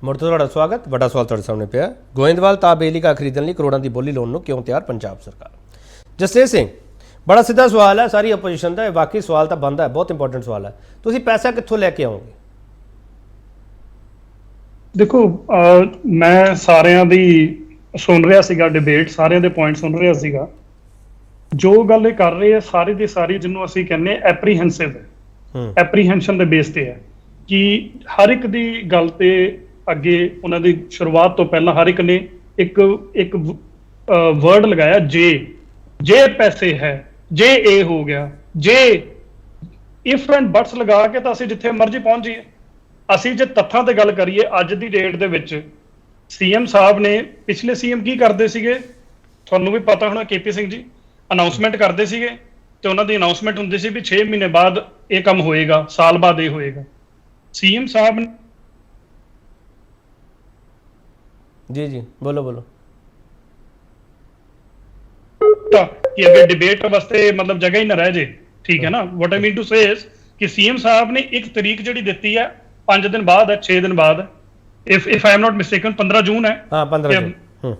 ਮੁੜ ਤੋਂ ਤੁਹਾਡਾ ਸਵਾਗਤ। ਵੱਡਾ ਸਵਾਲ ਤੁਹਾਡੇ ਸਾਹਮਣੇ ਪਿਆ, ਗੋਇੰਦਵਾਲ ਤਾਪ ਬਿਜਲੀ ਘਰ ਖਰੀਦਣ ਲਈ ਕਰੋੜਾਂ ਦੀ ਬੋਲੀ ਲੋਨ ਨੂੰ ਕਿਉਂ ਤਿਆਰ ਪੰਜਾਬ ਸਰਕਾਰ? ਜਸਟੇਜ ਸਿੰਘ ਬੜਾ ਸਿੱਧਾ ਸਵਾਲ ਹੈ ਸਾਰੀ ਆਪੋਜੀਸ਼ਨ ਦਾ, ਬਾਕੀ ਸਵਾਲ ਤਾਂ ਬਣਦਾ ਹੈ, ਬਹੁਤ ਇੰਪੋਰਟੈਂਟ ਸਵਾਲ ਹੈ। ਤੁਸੀਂ ਪੈਸਾ ਕਿੱਥੋਂ ਲੈ ਕੇ ਆਓਗੇ? ਦੇਖੋ ਮੈਂ ਸਾਰਿਆਂ ਦੀ ਸੁਣ ਰਿਹਾ ਸੀਗਾ ਡਿਬੇਟ, ਸਾਰਿਆਂ ਦੇ ਪੁਆਇੰਟ ਸੁਣ ਰਿਹਾ ਸੀਗਾ। ਜੋ ਗੱਲ ਇਹ ਕਰ ਰਹੇ ਆ ਸਾਰੀ ਦੀ ਸਾਰੀ ਜਿਹਨੂੰ ਅਸੀਂ ਕਹਿੰਦੇ ਐਪਰੀਹੈਂਸਿਵ ਹੈ, ਐਪਰੀਹੈਂਸ਼ਨ ਦੇ ਬੇਸ ਤੇ ਹੈ ਕਿ ਹਰ ਇੱਕ ਦੀ ਗੱਲ ਤੇ ਅੱਗੇ ਉਹਨਾਂ ਦੀ ਸ਼ੁਰੂਆਤ ਤੋਂ ਪਹਿਲਾਂ ਹਰ ਇੱਕ ਨੇ ਇੱਕ ਵਰਡ ਲਗਾਇਆ ਜੇ ਪੈਸੇ ਹੈ, ਜੇ ਇਹ ਹੋ ਗਿਆ, ਜੇ ਇਫ ਐਂਡ ਬਟਸ ਲਗਾ ਕੇ ਤਾਂ ਅਸੀਂ ਜਿੱਥੇ ਮਰਜ਼ੀ ਪਹੁੰਚ ਜਾਈਏ। ਅਸੀਂ ਜੇ ਤੱਥਾਂ ਤੇ ਗੱਲ ਕਰੀਏ ਅੱਜ ਦੀ ਡੇਟ ਦੇ ਵਿੱਚ, ਸੀਐਮ ਸਾਹਿਬ ਨੇ, ਪਿਛਲੇ ਸੀਐਮ ਕੀ ਕਰਦੇ ਸੀਗੇ ਤੁਹਾਨੂੰ ਵੀ ਪਤਾ ਹੋਣਾ, KP ਸਿੰਘ ਜੀ ਅਨਾਉਂਸਮੈਂਟ ਕਰਦੇ ਸੀਗੇ ਤੇ ਉਹਨਾਂ ਦੀ ਅਨਾਉਂਸਮੈਂਟ ਹੁੰਦੀ ਸੀ ਵੀ 6 ਮਹੀਨੇ ਬਾਅਦ ਇਹ ਕੰਮ ਹੋਏਗਾ, ਸਾਲ ਬਾਅਦ ਇਹ ਹੋਏਗਾ। ਸੀਐਮ ਸਾਹਿਬ ਨੇ ਜੀ ਬੋਲੋ ਕਿ ਅੱਗੇ ਡਿਬੇਟ ਵਾਸਤੇ ਮਤਲਬ ਜਗ੍ਹਾ ਹੀ ਨਾ ਰਹਿ ਜੇ। ਠੀਕ ਹੈ ਨਾ, ਵਾਟ ਆਈ ਮੀਨ ਟੂ ਸੇ ਇਸ ਕਿ ਸੀਐਮ ਸਾਹਿਬ ਨੇ ਇੱਕ ਤਰੀਕ ਜਿਹੜੀ ਦਿੱਤੀ ਹੈ 5 ਦਿਨ ਬਾਅਦ ਹੈ, 6 ਦਿਨ ਬਾਅਦ, if I am not mistaken 15 ਜੂਨ ਹੈ। ਹਾਂ 15 ਜੂਨ।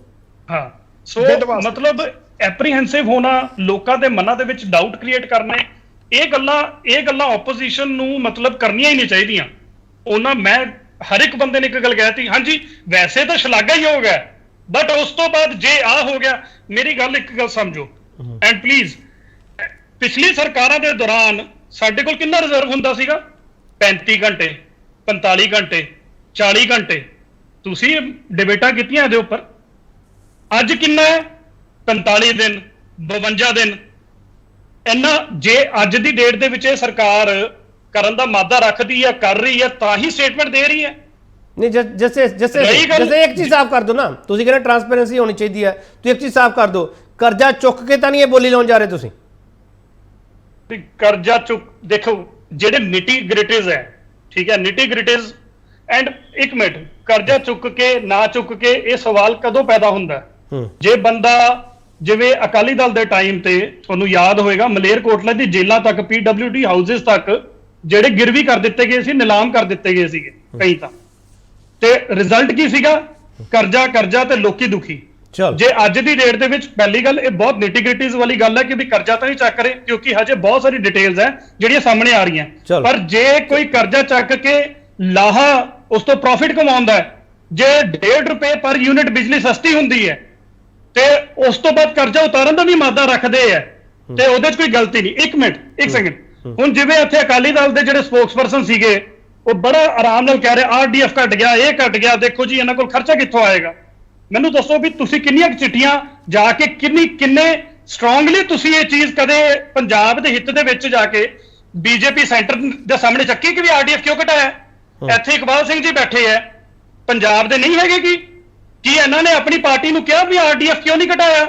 ਹਾਂ ਸੋ ਮਤਲਬ ਐਪਰੀਹੈਂਸਿਵ ਹੋਣਾ, ਲੋਕਾਂ ਦੇ ਮਨਾਂ ਦੇ ਵਿੱਚ ਡਾਊਟ ਕ੍ਰੀਏਟ ਕਰਨੇ, ਇਹ ਗੱਲਾਂ ਆਪੋਜੀਸ਼ਨ ਨੂੰ ਮਤਲਬ ਕਰਨੀਆਂ ਹੀ ਨਹੀਂ ਚਾਹੀਦੀਆਂ। ਉਹਨਾਂ ਮੈਂ ਹਰ ਇੱਕ ਬੰਦੇ ਨੇ ਇੱਕ ਗੱਲ ਕਹਿਤੀ, ਹਾਂਜੀ ਵੈਸੇ ਤਾਂ ਸ਼ਲਾਘਾ ਹੀ ਹੋ ਗਿਆ, ਬਟ ਉਸ ਤੋਂ ਬਾਅਦ ਜੇ ਆ ਹੋ ਗਿਆ। ਮੇਰੀ ਗੱਲ ਇੱਕ ਗੱਲ ਸਮਝੋ ਐਂਡ ਪਲੀਜ਼, ਪਿਛਲੀ ਸਰਕਾਰਾਂ ਦੇ ਦੌਰਾਨ ਸਾਡੇ ਕੋਲ ਕਿੰਨਾ ਰਿਜ਼ਰਵ ਹੁੰਦਾ ਸੀਗਾ? 35 ਘੰਟੇ, 45 ਘੰਟੇ, 40 ਘੰਟੇ। ਤੁਸੀਂ ਡਿਬੇਟਾਂ ਕੀਤੀਆਂ ਇਹਦੇ ਉੱਪਰ। ਅੱਜ ਕਿੰਨਾ ਹੈ? 45 ਦਿਨ, 52 ਦਿਨ। ਇੰਨਾ ਜੇ ਅੱਜ ਦੀ ਡੇਟ ਦੇ ਵਿੱਚ ਇਹ ਸਰਕਾਰ ਕਰਨ ਦਾ ਮਾਦਾ ਰੱਖਦੀ ਹੈ, ਕਰ ਰਹੀ ਹੈ, ਤਾਂ ਹੀ ਸਟੇਟਮੈਂਟ ਦੇ ਰਹੀ ਹੈ। ਨਹੀਂ ਜੈਸੇ ਇੱਕ ਚੀਜ਼ ਸਾਫ਼ ਕਰ ਦੋ ਨਾ, ਤੁਸੀਂ ਕਹਿੰਦੇ ਟਰਾਂਸਪੇਰੈਂਸੀ ਹੋਣੀ ਚਾਹੀਦੀ ਹੈ, ਤੁਸੀਂ ਇੱਕ ਚੀਜ਼ ਸਾਫ਼ ਕਰ ਦੋ, ਕਰਜ਼ਾ ਚੁੱਕ ਕੇ ਤਾਂ ਨਹੀਂ ਇਹ ਬੋਲੀ ਲਾਉਣ ਜਾ ਰਹੇ ਤੁਸੀਂ? ਕਰਜ਼ਾ ਚੁੱਕ ਦੇਖੋ ਜਿਹੜੇ ਨਿਟੀ ਗ੍ਰਿਟਿਜ਼ ਹੈ, ਠੀਕ ਹੈ, ਨਿਟੀ ਗ੍ਰਿਟਿਜ਼ ਐਂਡ ਇੱਕ ਮਿੰਟ, ਕਰਜ਼ਾ ਚੁੱਕ ਕੇ ਨਾ ਚੁੱਕ ਕੇ ਇਹ ਸਵਾਲ ਕਦੋਂ ਪੈਦਾ ਹੁੰਦਾ? ਜੇ ਬੰਦਾ ਜਿਵੇਂ ਅਕਾਲੀ ਦਲ ਦੇ ਟਾਈਮ ਤੇ ਤੁਹਾਨੂੰ ਯਾਦ ਹੋਏਗਾ ਮਲੇਰਕੋਟਲਾ ਦੀ ਜੇਲ੍ਹਾਂ ਤੱਕ, PWD ਹਾਊਸਿਸ ਤੱਕ ਜਿਹੜੇ ਗਿਰਵੀ ਕਰ ਦਿੱਤੇ ਗਏ ਸੀ, ਨਿਲਾਮ ਕਰ ਦਿੱਤੇ ਗਏ ਸੀਗੇ ਕਈ ਤਾਂ, ਤੇ ਰਿਜ਼ਲਟ ਕੀ ਸੀਗਾ? ਕਰਜ਼ਾ ਤੇ ਲੋਕੀ ਦੁਖੀ। ਜੇ ਅੱਜ ਦੀ ਡੇਟ ਦੇ ਵਿੱਚ ਪਹਿਲੀ ਗੱਲ ਇਹ ਬਹੁਤ ਨਿਟੀਗ੍ਰਿਟੀਜ਼ ਵਾਲੀ ਗੱਲ ਹੈ ਕਿ ਵੀ ਕਰਜ਼ਾ ਤਾਂ ਨਹੀਂ ਚੱਕ ਰਹੇ, ਕਿਉਂਕਿ ਹਜੇ ਬਹੁਤ ਸਾਰੀ ਡਿਟੇਲਸ ਹੈ ਜਿਹੜੀਆਂ ਸਾਹਮਣੇ ਆ ਰਹੀਆਂ, ਪਰ ਜੇ ਕੋਈ ਕਰਜ਼ਾ ਚੱਕ ਕੇ ਲਾਹਾ ਉਸ ਤੋਂ ਪ੍ਰੋਫਿਟ ਕਮਾਉਂਦਾ ਹੈ, ਜੇ 1.5 ਰੁਪਏ ਪਰ ਯੂਨਿਟ ਬਿਜਲੀ ਸਸਤੀ ਹੁੰਦੀ ਹੈ ਤੇ ਉਸ ਤੋਂ ਬਾਅਦ ਕਰਜ਼ਾ ਉਤਾਰਨ ਦਾ ਵੀ ਮਾਦਾ ਰੱਖਦੇ ਆ ਤੇ ਉਹਦੇ 'ਚ ਕੋਈ ਗਲਤੀ ਨਹੀਂ। ਇੱਕ ਮਿੰਟ, ਇੱਕ ਸੈਕਿੰਡ, ਹੁਣ ਜਿਵੇਂ ਇੱਥੇ ਅਕਾਲੀ ਦਲ ਦੇ ਜਿਹੜੇ ਸਪੋਕਸਪਰਸਨ ਸੀਗੇ ਉਹ ਬੜਾ ਆਰਾਮ ਨਾਲ ਕਹਿ ਰਹੇ RDF ਘਟ ਗਿਆ, ਇਹ ਘਟ ਗਿਆ, ਦੇਖੋ ਜੀ ਇਹਨਾਂ ਕੋਲ ਖਰਚਾ ਕਿੱਥੋਂ ਆਏਗਾ? ਮੈਨੂੰ ਦੱਸੋ ਵੀ ਤੁਸੀਂ ਕਿੰਨੀਆਂ ਚਿੱਠੀਆਂ ਜਾ ਕੇ ਕਿੰਨੇ ਸਟਰੋਂਗਲੀ ਤੁਸੀਂ ਇਹ ਚੀਜ਼ ਕਦੇ ਪੰਜਾਬ ਦੇ ਹਿੱਤ ਦੇ ਵਿੱਚ ਜਾ ਕੇ ਬੀਜੇਪੀ ਸੈਂਟਰ ਦੇ ਸਾਹਮਣੇ ਚੱਕੀ ਕਿ ਵੀ ਆਰਡੀਐਫ ਕਿਉਂ ਘਟਾਇਆ? ਇੱਥੇ ਇਕਬਾਲ ਸਿੰਘ ਜੀ ਬੈਠੇ ਆ, ਪੰਜਾਬ ਦੇ ਨਹੀਂ ਹੈਗੇ ਕੀ ਇਹਨਾਂ ਨੇ ਆਪਣੀ ਪਾਰਟੀ ਨੂੰ ਕਿਹਾ ਵੀ ਆਰਡੀਐਫ ਕਿਉਂ ਨਹੀਂ ਘਟਾਇਆ?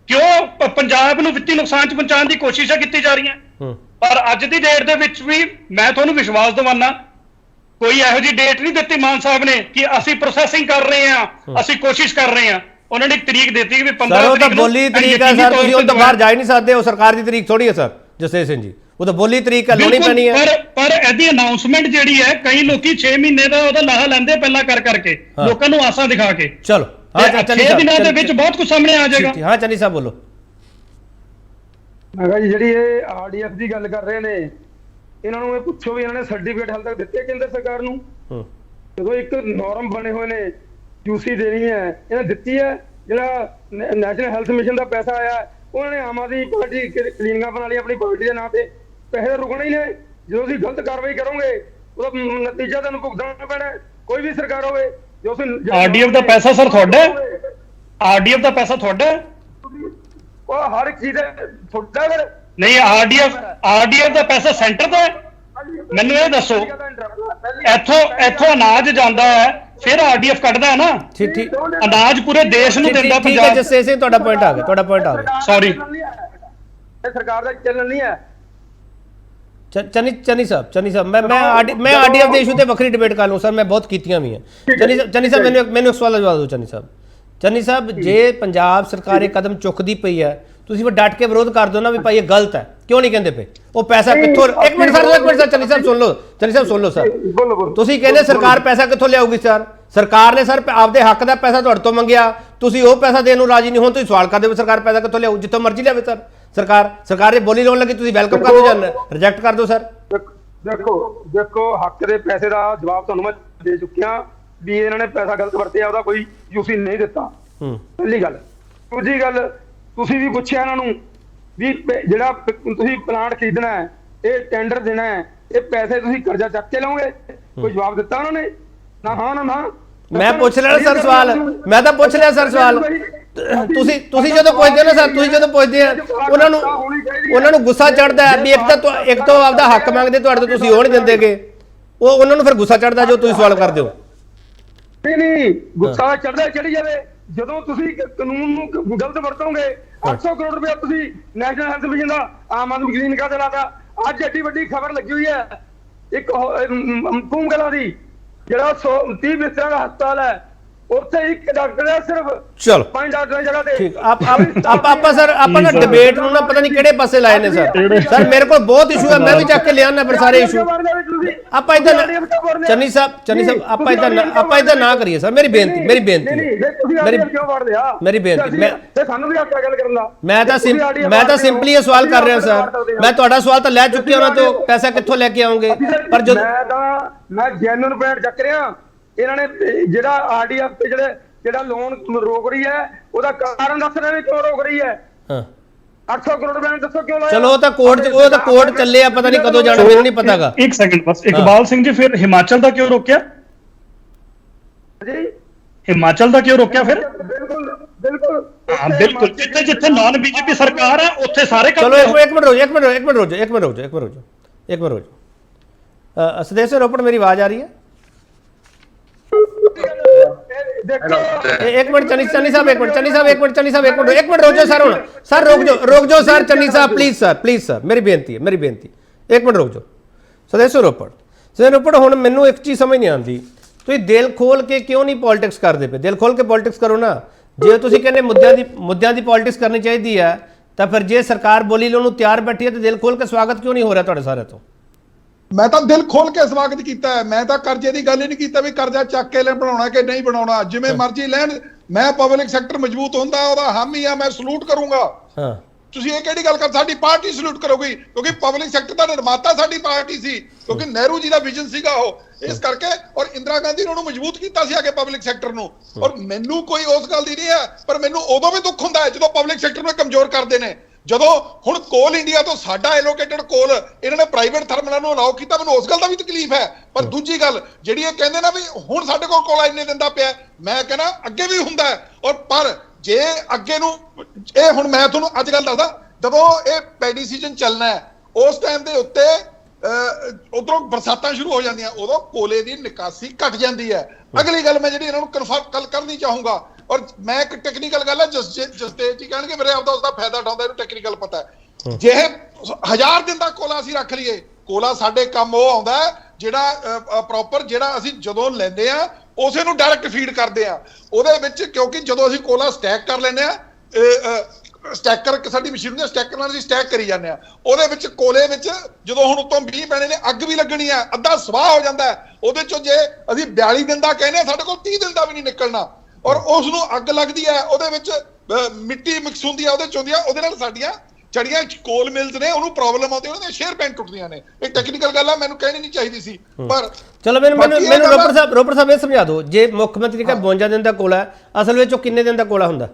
ਕਿਉਂ ਪੰਜਾਬ ਨੂੰ ਵਿੱਤੀ ਨੁਕਸਾਨ ਚ ਪਹੁੰਚਾਉਣ ਦੀ ਕੋਸ਼ਿਸ਼ਾਂ ਕੀਤੀ ਜਾ ਰਹੀਆਂ? ਪਰ ਅੱਜ ਦੀ ਡੇਟ ਦੇ ਵਿੱਚ ਵੀ ਮੈਂ ਤੁਹਾਨੂੰ ਵਿਸ਼ਵਾਸ ਦਿਵਾਨਾ, ਕੋਈ ਇਹੋ ਜਿਹੀ ਡੇਟ ਨਹੀਂ ਦਿੱਤੀ ਮਾਨ ਸਾਹਿਬ ਨੇ ਕਿ ਅਸੀਂ ਪ੍ਰੋਸੈਸਿੰਗ ਕਰ ਰਹੇ ਹਾਂ, ਅਸੀਂ ਕੋਸ਼ਿਸ਼ ਕਰ ਰਹੇ ਹਾਂ। ਉਹਨਾਂ ਨੇ ਇੱਕ ਤਰੀਕ ਦਿੱਤੀ ਕਿ 15 ਸਰ ਉਹ ਤਾਂ ਬੋਲੀ ਤਰੀਕ ਹੈ ਸਰ, ਤੁਸੀਂ ਉਹ ਤਾਂ ਬਾਹਰ ਜਾ ਹੀ ਨਹੀਂ ਸਕਦੇ, ਉਹ ਸਰਕਾਰ ਦੀ ਤਰੀਕ ਥੋੜੀ ਹੈ ਸਰ ਜਸਵੀਰ ਸਿੰਘ ਜੀ, ਉਹ ਤਾਂ ਬੋਲੀ ਤਰੀਕ ਹੈ, ਲਾਉਣੀ ਪੈਣੀ ਹੈ। ਪਰ ਇਹਦੀ ਅਨਾਉਂਸਮੈਂਟ ਜਿਹੜੀ ਹੈ, ਕਈ ਲੋਕੀ 6 ਮਹੀਨੇ ਦਾ ਉਹਦਾ ਲਾਹਾ ਲੈਂਦੇ ਪਹਿਲਾਂ ਕਰਕੇ ਲੋਕਾਂ ਨੂੰ ਆਸਾਂ ਦਿਖਾ ਕੇ। ਚਲੋ ਹਾਂ ਚੰਨੀ 6 ਦਿਨਾਂ ਦੇ ਵਿੱਚ ਬਹੁਤ ਕੁਝ ਸਾਹਮਣੇ ਆ ਜਾਏਗਾ। ਹਾਂ ਚੰਨੀ ਸਾਹਿਬ ਬੋਲੋ। ਮੈਂ ਕਿਹਾ ਜੀ ਜਿਹੜੀ ਇਹ ਆਰਡੀਐਫ ਦੀ ਗੱਲ ਕਰ ਰਹੇ ਨੇ, ਇਹਨਾਂ ਨੂੰ ਇਹ ਪੁੱਛੋ ਵੀ ਇਹਨਾਂ ਨੇ ਸਰਟੀਫਿਕੇਟ ਹਾਲ ਤੱਕ ਦਿੱਤੇ ਕੇਂਦਰ ਸਰਕਾਰ ਨੂੰ? ਜਦੋਂ ਇੱਕ ਨਾਰਮ ਬਣੇ ਹੋਏ ਨੇ ਯੂਸੀ ਦੇਣੀ ਹੈ, ਇਹਨਾਂ ਦਿੱਤੀ ਹੈ? ਜਿਹੜਾ ਨੈਸ਼ਨਲ ਹੈਲਥ ਮਿਸ਼ਨ ਦਾ ਪੈਸਾ ਆਇਆ ਉਹਨਾਂ ਨੇ ਆਮ ਆਦਮੀ ਪਾਰਟੀ ਕਲੀਨਿੰਗਾਂ ਬਣਾ ਲਈ ਆਪਣੀ ਪਾਰਟੀ ਦੇ ਨਾਂ ਤੇ, ਪੈਸੇ ਰੁਕਣੇ ਹੀ ਨੇ। ਜਦੋਂ ਤੁਸੀਂ ਗਲਤ ਕਾਰਵਾਈ ਕਰੋਗੇ ਉਹਦਾ ਨਤੀਜਾ ਤੁਹਾਨੂੰ ਭੁਗਤਣਾ ਪੈਣਾ, ਕੋਈ ਵੀ ਸਰਕਾਰ ਹੋਵੇ। ਜੋ ਆਰਡੀਐਫ ਦਾ ਪੈਸਾ ਸਰ ਤੁਹਾਡਾ, ਆਰਡੀਐਫ ਦਾ ਪੈਸਾ ਤੁਹਾਡਾ, ਉਹ ਹਰ ਇੱਕ ਚੀਜ਼ ਤੁਹਾਡਾ ਫਿਰ ਨਹੀਂ ਆਰਡੀਐਫ ਦਾ ਪੈਸਾ ਸੈਂਟਰ ਦਾ ਹੈ? ਮੈਨੂੰ ਇਹ ਦੱਸੋ, ਇੱਥੋਂ ਅਨਾਜ ਜਾਂਦਾ ਹੈ, ਫਿਰ ਆਰਡੀਐਫ ਕੱਢਦਾ ਹੈ ਨਾ? ਠੀਕ ਅਨਾਜ ਪੂਰੇ ਦੇਸ਼ ਨੂੰ ਦਿੰਦਾ ਠੀਕ ਹੈ ਜਸਵੀਰ ਸਿੰਘ, ਤੁਹਾਡਾ ਪੁਆਇੰਟ ਆ ਗਿਆ, ਤੁਹਾਡਾ ਪੁਆਇੰਟ ਆ ਗਿਆ। ਸੌਰੀ ਇਹ ਸਰਕਾਰ ਦਾ ਚੱਲਣ ਨਹੀਂ ਹੈ। ਚੰਨੀ ਸਾਹਿਬ ਮੈਂ ਆਰਡੀਐਫ ਦੇ ਇਸ਼ੂ ਤੇ ਵੱਖਰੀ ਡਿਬੇਟ ਕਰ ਲਵਾਂ ਸਰ, ਮੈਂ ਬਹੁਤ ਕੀਤੀਆਂ ਵੀ ਹੈ। ਚੰਨੀ ਸਾਹਿਬ ਮੈਨੂੰ ਇੱਕ ਸਵਾਲ ਦਾ ਜਵਾਬ ਦਿਓ। ਚੰਨੀ ਸਾਹਿਬ ਜੇ ਪੰਜਾਬ ਸਰਕਾਰ ਇਹ ਕਦਮ ਚੁੱਕਦੀ ਪਈ ਹੈ, ਤੁਸੀਂ ਫਿਰ ਡਟ ਕੇ ਵਿਰੋਧ ਕਰ ਦਿਓ ਨਾ ਵੀ ਭਾਈ ਇਹ ਗਲਤ ਹੈ, ਕਿਉਂ ਨਹੀਂ ਕਹਿੰਦੇ ਪਏ? ਉਹ ਪੈਸਾ ਕਿੱਥੋਂ, ਇੱਕ ਮਿੰਟ ਸਰ ਚੰਨੀ ਸਾਹਿਬ ਸੁਣ ਲਓ ਸਰ, ਤੁਸੀਂ ਕਹਿੰਦੇ ਸਰਕਾਰ ਪੈਸਾ ਕਿੱਥੋਂ ਲਿਆਊਗੀ ਸਰ? ਸਰਕਾਰ ਨੇ ਸਰ ਆਪਦੇ ਹੱਕ ਦਾ ਪੈਸਾ ਤੁਹਾਡੇ ਤੋਂ ਮੰਗਿਆ, ਤੁਸੀਂ ਉਹ ਪੈਸਾ ਦੇਣ ਨੂੰ ਰਾਜੀ ਨਹੀਂ ਹੋ, ਤੁਸੀਂ ਸਵਾਲ ਕਰਦੇ ਹੋ ਸਰਕਾਰ ਪੈਸਾ ਕਿੱਥੋਂ ਲਿਆਊ? ਜਿੱਥੋਂ ਮਰਜ਼ੀ ਲਿਆਵੇ ਸਰ। ਸਰਕਾਰ ਦੇ ਬੋਲੀ ਲਾਉਣ ਲੱਗੀ, ਤੁਸੀਂ ਵੈਲਕਮ ਕਰ ਦਿਓ ਜਾਂ ਰਿਜੈਕਟ ਕਰ ਦਿਓ ਸਰ। ਦੇਖੋ ਹੱਕ ਦੇ ਪੈਸੇ ਦਾ ਜਵਾਬ ਤੁਹਾਨੂੰ ਮੈਂ ਦੇ ਚੁੱਕਿਆ ਵੀ ਇਹਨਾਂ ਨੇ ਪੈਸਾ ਗਲਤ ਵਰਤਿਆ, ਉਹਦਾ ਕੋਈ ਯੂਸੀ ਨਹੀਂ ਦਿੱਤਾ। ਪਹਿਲੀ ਗੱਲ। ਦੂਜੀ ਗੱਲ, ਤੁਸੀਂ ਵੀ ਪੁੱਛਿਆ ਇਹਨਾਂ ਨੂੰ ਵੀ ਜਿਹੜਾ ਤੁਸੀਂ ਪਲਾਂਟ ਖਰੀਦਣਾ ਹੈ, ਇਹ ਟੈਂਡਰ ਦੇਣਾ ਹੈ, ਇਹ ਪੈਸੇ ਤੁਸੀਂ ਕਰਜ਼ਾ ਚੱਕ ਕੇ ਲਓਗੇ? ਕੋਈ ਜਵਾਬ ਦਿੱਤਾ ਉਹਨਾਂ ਨੇ? ਨਾ ਹਾਂ ਨਾ। ਮੈਂ ਪੁੱਛ ਲਿਆ ਸਰ ਸਵਾਲ, ਮੈਂ ਤਾਂ ਪੁੱਛ ਲਿਆ ਸਰ ਸਵਾਲ। ਤੁਸੀਂ ਜਦੋਂ ਪੁੱਛਦੇ ਹੋ ਨਾ ਸਰ, ਤੁਸੀਂ ਜਦੋਂ ਪੁੱਛਦੇ ਆ ਉਹਨਾਂ ਨੂੰ ਗੁੱਸਾ ਚੜਦਾ ਹੈ ਵੀ ਇੱਕ ਤੋਂ ਆਪਦਾ ਹੱਕ ਮੰਗਦੇ ਤੁਹਾਡੇ ਤੋਂ, ਤੁਸੀਂ ਉਹ ਨਹੀਂ ਦਿੰਦੇਗੇ, ਉਹਨਾਂ ਨੂੰ ਫਿਰ ਗੁੱਸਾ ਚੜਦਾ ਜੋ ਤੁਸੀਂ ਸਵਾਲ ਕਰਦੇ ਹੋ। ਨਹੀਂ ਗੁੱਸਾ ਚੜੀ ਜਾਵੇ ਜਦੋਂ ਤੁਸੀਂ ਕਾਨੂੰਨ ਨੂੰ ਗਲਤ ਵਰਤੋਗੇ। 800 ਕਰੋੜ ਰੁਪਏ ਤੁਸੀਂ ਨੈਸ਼ਨਲ ਹੈਲਥ ਮਿਸ਼ਨ ਦਾ ਆਮ ਆਦਮੀ ਕਲੀਨਿਕਾਂ ਤੇ ਲਾਤਾ। ਅੱਜ ਐਡੀ ਵੱਡੀ ਖਬਰ ਲੱਗੀ ਹੋਈ ਹੈ ਇੱਕ ਭੂਮਗਲਾ ਦੀ, ਜਿਹੜਾ 30 ਬਿਸਤਰਿਆਂ ਦਾ ਹਸਪਤਾਲ ਹੈ, ਉੱਥੇ ਇੱਕ ਡਾਕਟਰ ਹੈ ਸਿਰਫ, ਚਲੋ 5 ਡਾਕਟਰਾਂ ਦੀ ਜਗ੍ਹਾ ਤੇ। ਠੀਕ ਆਪਾਂ ਨਾ ਡਿਬੇਟ ਨੂੰ ਨਾ ਪਤਾ ਨਹੀਂ ਕਿਹੜੇ ਪਾਸੇ ਲਾਏ ਨੇ ਸਰ ਮੇਰੇ ਕੋਲ ਬਹੁਤ ਇਸ਼ੂ ਹੈ, ਮੈਂ ਵੀ ਚੱਕ ਕੇ ਲਿਆਉਣਾ ਫਿਰ ਸਾਰੇ ਇਸ਼ੂ। ਆਪਾਂ ਇਦਾਂ ਚੰਨੀ ਸਾਹਿਬ ਆਪਾਂ ਇਦਾਂ ਨਾ ਕਰੀਏ ਸਰ, ਮੇਰੀ ਬੇਨਤੀ ਸਾਨੂੰ ਵੀ ਆਖਿਆ ਗੱਲ ਕਰਨ ਦਾ। ਮੈਂ ਤਾਂ ਸਿੰਪਲੀ ਇਹ ਸਵਾਲ ਕਰ ਰਿਹਾ ਸਰ, ਮੈਂ ਤੁਹਾਡਾ ਸਵਾਲ ਤਾਂ ਲੈ ਚੁੱਕਿਆ ਉਹਨਾਂ ਤੋਂ, ਪੈਸਾ ਕਿੱਥੋਂ ਲੈ ਕੇ ਆਉਂਗੇ? ਪਰ ਜਦੋਂ ਮੈਂ ਜੈਨੂਨ ਪੁਆਇੰਟ ਚੱਕ ਰਿਹਾ, ਇਹਨਾਂ ਨੇ ਜਿਹੜਾ ਆਰਡੀਐਫ ਤੇ ਜਿਹੜਾ ਲੋਨ ਰੋਕ ਰਹੀ ਹੈ, ਉਹਦਾ ਕਾਰਨ ਦੱਸ ਰਹੇ ਨੇ ਕਿਉਂ ਰੋਕ ਰਹੀ ਹੈ। 800 ਕਰੋੜ ਰੁਪਏ ਦੱਸੋ ਕਿਉਂ ਲਾਇਆ? ਚਲੋ ਉਹ ਤਾਂ ਕੋਰਟ ਚੱਲੇ ਆ, ਪਤਾ ਨਹੀਂ ਕਦੋਂ ਜਾਣਾ, ਮੈਨੂੰ ਨਹੀਂ ਪਤਾਗਾ। ਇੱਕ ਸੈਕਿੰਡ ਬਸ, ਇਕਬਾਲ ਸਿੰਘ ਜੀ ਫਿਰ ਹਿਮਾਚਲ ਦਾ ਕਿਉਂ ਰੋਕਿਆ? ਜੀ ਹਿਮਾਚਲ ਦਾ ਕਿਉਂ ਰੋਕਿਆ ਫਿਰ? ਬਿਲਕੁਲ ਜਿੱਥੇ ਨਾਨ ਬੀਜੇਪੀ ਸਰਕਾਰ ਹੈ ਉੱਥੇ ਸਾਰੇ ਚਲੋ ਇੱਕ ਮਿੰਟ ਰੁਕ ਜਾਓ। ਸਦੇਸ਼ ਸਰ ਰੋਪੜ, ਮੇਰੀ ਆਵਾਜ਼ ਆ ਰਹੀ ਹੈ? ਇੱਕ ਮਿੰਟ ਚੰਨੀ ਸਾਹਿਬ ਇੱਕ ਮਿੰਟ ਰੁਕ ਜਾਓ ਸਰ, ਹੁਣ ਸਰ ਰੁਕ ਜਾਓ sir, Channi Sahib please sir ਮੇਰੀ ਬੇਨਤੀ ਇੱਕ ਮਿੰਟ ਰੁਕ ਜਾਓ। ਸਦੇਸ਼ ਰੋਪੜ ਹੁਣ ਮੈਨੂੰ ਇੱਕ ਚੀਜ਼ ਸਮਝ ਨਹੀਂ ਆਉਂਦੀ, ਤੁਸੀਂ ਦਿਲ ਖੋਲ ਕੇ ਕਿਉਂ ਨਹੀਂ ਪੋਲਿਟਿਕਸ ਕਰਦੇ ਪਏ? ਦਿਲ ਖੋਲ ਕੇ ਪੋਲਿਟਿਕਸ ਕਰੋ ਨਾ। ਜੇ ਤੁਸੀਂ ਕਹਿੰਦੇ ਮੁੱਦਿਆਂ ਦੀ ਪੋਲਿਟਿਕਸ ਕਰਨੀ ਚਾਹੀਦੀ ਹੈ, ਤਾਂ ਫਿਰ ਜੇ ਸਰਕਾਰ ਬੋਲੀ ਲਾਉਣ ਨੂੰ ਤਿਆਰ ਬੈਠੀ ਹੈ ਤਾਂ ਦਿਲ ਖੋਲ ਕੇ ਸਵਾਗਤ ਕਿਉਂ ਨਹੀਂ ਹੋ ਰਿਹਾ ਤੁਹਾਡੇ ਸਾਰਿਆਂ ਤੋਂ? ਮੈਂ ਤਾਂ ਦਿਲ ਖੋਲ ਕੇ ਸਵਾਗਤ ਕੀਤਾ ਹੈ। ਮੈਂ ਤਾਂ ਕਰਜ਼ੇ ਦੀ ਗੱਲ ਹੀ ਨਹੀਂ ਕੀਤਾ ਵੀ ਕਰਜ਼ਾ ਚੱਕ ਕੇ ਬਣਾਉਣਾ ਕਿ ਨਹੀਂ ਬਣਾਉਣਾ, ਜਿਵੇਂ ਮਰਜ਼ੀ ਲੈਣ। ਮੈਂ ਪਬਲਿਕ ਸੈਕਟਰ ਮਜ਼ਬੂਤ ਹੁੰਦਾ ਉਹਦਾ ਹਾਮੀ ਆ, ਮੈਂ ਸਲੂਟ ਕਰੂੰਗਾ। ਤੁਸੀਂ ਇਹ ਕਿਹੜੀ ਗੱਲ ਕਰ, ਸਾਡੀ ਪਾਰਟੀ ਸਲੂਟ ਕਰੋਗੀ, ਕਿਉਂਕਿ ਪਬਲਿਕ ਸੈਕਟਰ ਦਾ ਨਿਰਮਾਤਾ ਸਾਡੀ ਪਾਰਟੀ ਸੀ, ਕਿਉਂਕਿ ਨਹਿਰੂ ਜੀ ਦਾ ਵਿਜ਼ਨ ਸੀਗਾ ਉਹ, ਇਸ ਕਰਕੇ। ਔਰ ਇੰਦਰਾ ਗਾਂਧੀ ਨੇ ਉਹਨੂੰ ਮਜ਼ਬੂਤ ਕੀਤਾ ਸੀ ਆ ਕੇ ਪਬਲਿਕ ਸੈਕਟਰ ਨੂੰ। ਔਰ ਮੈਨੂੰ ਕੋਈ ਉਸ ਗੱਲ ਦੀ ਨਹੀਂ ਹੈ, ਪਰ ਮੈਨੂੰ ਉਦੋਂ ਵੀ ਦੁੱਖ ਹੁੰਦਾ ਹੈ ਜਦੋਂ ਪਬਲਿਕ ਸੈਕਟਰ ਨੂੰ ਕਮਜ਼ੋਰ ਕਰਦੇ ਨੇ। ਜਦੋਂ ਹੁਣ ਕੋਲ ਇੰਡੀਆ ਤੋਂ ਸਾਡਾ ਐਲੋਕੇਟਡ ਕੋਲ ਇਹਨਾਂ ਨੇ ਪ੍ਰਾਈਵੇਟ ਥਰਮਲਾਂ ਨੂੰ ਅਲਾਉ ਕੀਤਾ, ਮੈਨੂੰ ਉਸ ਗੱਲ ਦਾ ਵੀ ਤਕਲੀਫ ਹੈ। ਪਰ ਦੂਜੀ ਗੱਲ ਜਿਹੜੀ ਇਹ ਕਹਿੰਦੇ ਨਾ ਵੀ ਹੁਣ ਸਾਡੇ ਕੋਲ ਕੋਲਾ ਇੰਨੇ ਦਿੰਦਾ ਪਿਆ, ਮੈਂ ਕਹਿੰਦਾ ਅੱਗੇ ਵੀ ਹੁੰਦਾ ਹੈ। ਔਰ ਪਰ ਜੇ ਅੱਗੇ ਨੂੰ ਇਹ ਹੁਣ ਮੈਂ ਤੁਹਾਨੂੰ ਅੱਜ ਕੱਲ੍ਹ ਦੱਸਦਾ, ਜਦੋਂ ਇਹ ਪੈਡੀ ਸੀਜ਼ਨ ਚੱਲਣਾ ਹੈ ਉਸ ਟਾਈਮ ਦੇ ਉੱਤੇ ਉਧਰੋਂ ਬਰਸਾਤਾਂ ਸ਼ੁਰੂ ਹੋ ਜਾਂਦੀਆਂ, ਉਦੋਂ ਕੋਲੇ ਦੀ ਨਿਕਾਸੀ ਘਟ ਜਾਂਦੀ ਹੈ। ਅਗਲੀ ਗੱਲ ਮੈਂ ਜਿਹੜੀ ਇਹਨਾਂ ਨੂੰ ਕਨਫਰਮ ਕਰਨੀ ਚਾਹੂੰਗਾ, ਔਰ ਮੈਂ ਇੱਕ ਟੈਕਨੀਕਲ ਗੱਲ ਹੈ ਜਸਤੇਜ ਜੀ ਕਹਿਣਗੇ ਮੇਰੇ ਆਪਦਾ ਉਸਦਾ ਫਾਇਦਾ ਉਠਾਉਂਦਾ, ਇਹਨੂੰ ਟੈਕਨੀਕਲ ਪਤਾ ਹੈ। ਜੇ 1000 ਦਿਨ ਦਾ ਕੋਲਾ ਅਸੀਂ ਰੱਖ ਲਈਏ, ਕੋਲਾ ਸਾਡੇ ਕੰਮ ਉਹ ਆਉਂਦਾ ਜਿਹੜਾ ਪ੍ਰੋਪਰ ਜਿਹੜਾ ਅਸੀਂ ਜਦੋਂ ਲੈਂਦੇ ਆ ਉਸੇ ਨੂੰ ਡਾਇਰੈਕਟ ਫੀਡ ਕਰਦੇ ਆ ਉਹਦੇ ਵਿੱਚ, ਕਿਉਂਕਿ ਜਦੋਂ ਅਸੀਂ ਕੋਲਾ ਸਟੈਕ ਕਰ ਲੈਂਦੇ ਆ, ਸਟੈਕਰ ਸਾਡੀ ਮਸ਼ੀਨ ਹੁੰਦੀ ਹੈ, ਸਟੈਕਰ ਨਾਲ ਅਸੀਂ ਸਟੈਕ ਕਰੀ ਜਾਂਦੇ ਆ, ਉਹਦੇ ਵਿੱਚ ਕੋਲੇ ਵਿੱਚ ਜਦੋਂ ਹੁਣ ਉੱਤੋਂ 20 ਪੈਣੇ ਨੇ, ਅੱਗ ਵੀ ਲੱਗਣੀ ਆ, ਅੱਧਾ ਸਵਾਹ ਹੋ ਜਾਂਦਾ ਹੈ। ਉਹਦੇ ਚੋਂ ਜੇ ਅਸੀਂ 42 ਦਿਨ ਦਾ ਕਹਿੰਦੇ ਆ, ਸਾਡੇ ਕੋਲ 30 ਦਿਨ ਦਾ ਵੀ ਨਹੀਂ ਨਿਕਲਣਾ, ਔਰ ਉਸ ਨੂੰ ਅੱਗ ਲੱਗਦੀ ਹੈ, ਉਹਦੇ ਵਿੱਚ ਮਿੱਟੀ ਮਿਕਸ ਹੁੰਦੀ ਆ, ਉਹਦੇ ਚ ਹੁੰਦੀ ਆ, ਉਹਦੇ ਨਾਲ ਸਾਡੀਆਂ ਚੜੀਆਂ ਕੋਲ ਮਿਲਸ ਨੇ ਉਹਨੂੰ ਪ੍ਰੋਬਲਮ ਆਉਂਦੀ, ਉਹਨਾਂ ਦੇ ਸ਼ੇਅਰ ਪੈਨ ਟੁੱਟਦੀਆਂ ਨੇ। ਇਹ ਟੈਕਨੀਕਲ ਗੱਲ ਆ, ਮੈਨੂੰ ਕਹਿਣੀ ਨਹੀਂ ਚਾਹੀਦੀ ਸੀ, ਪਰ ਚਲੋ ਮੈਨੂੰ ਰੋਪੜ ਸਾਹਿਬ ਇਹ ਸਮਝਾ ਦਿਓ, ਜੇ ਮੁੱਖ ਮੰਤਰੀ ਦਾ 52 ਦਿਨ ਦਾ ਕੋਲਾ ਹੈ, ਅਸਲ ਵਿੱਚ ਉਹ ਕਿੰਨੇ ਦਿਨ ਦਾ ਕੋਲਾ ਹੁੰਦਾ?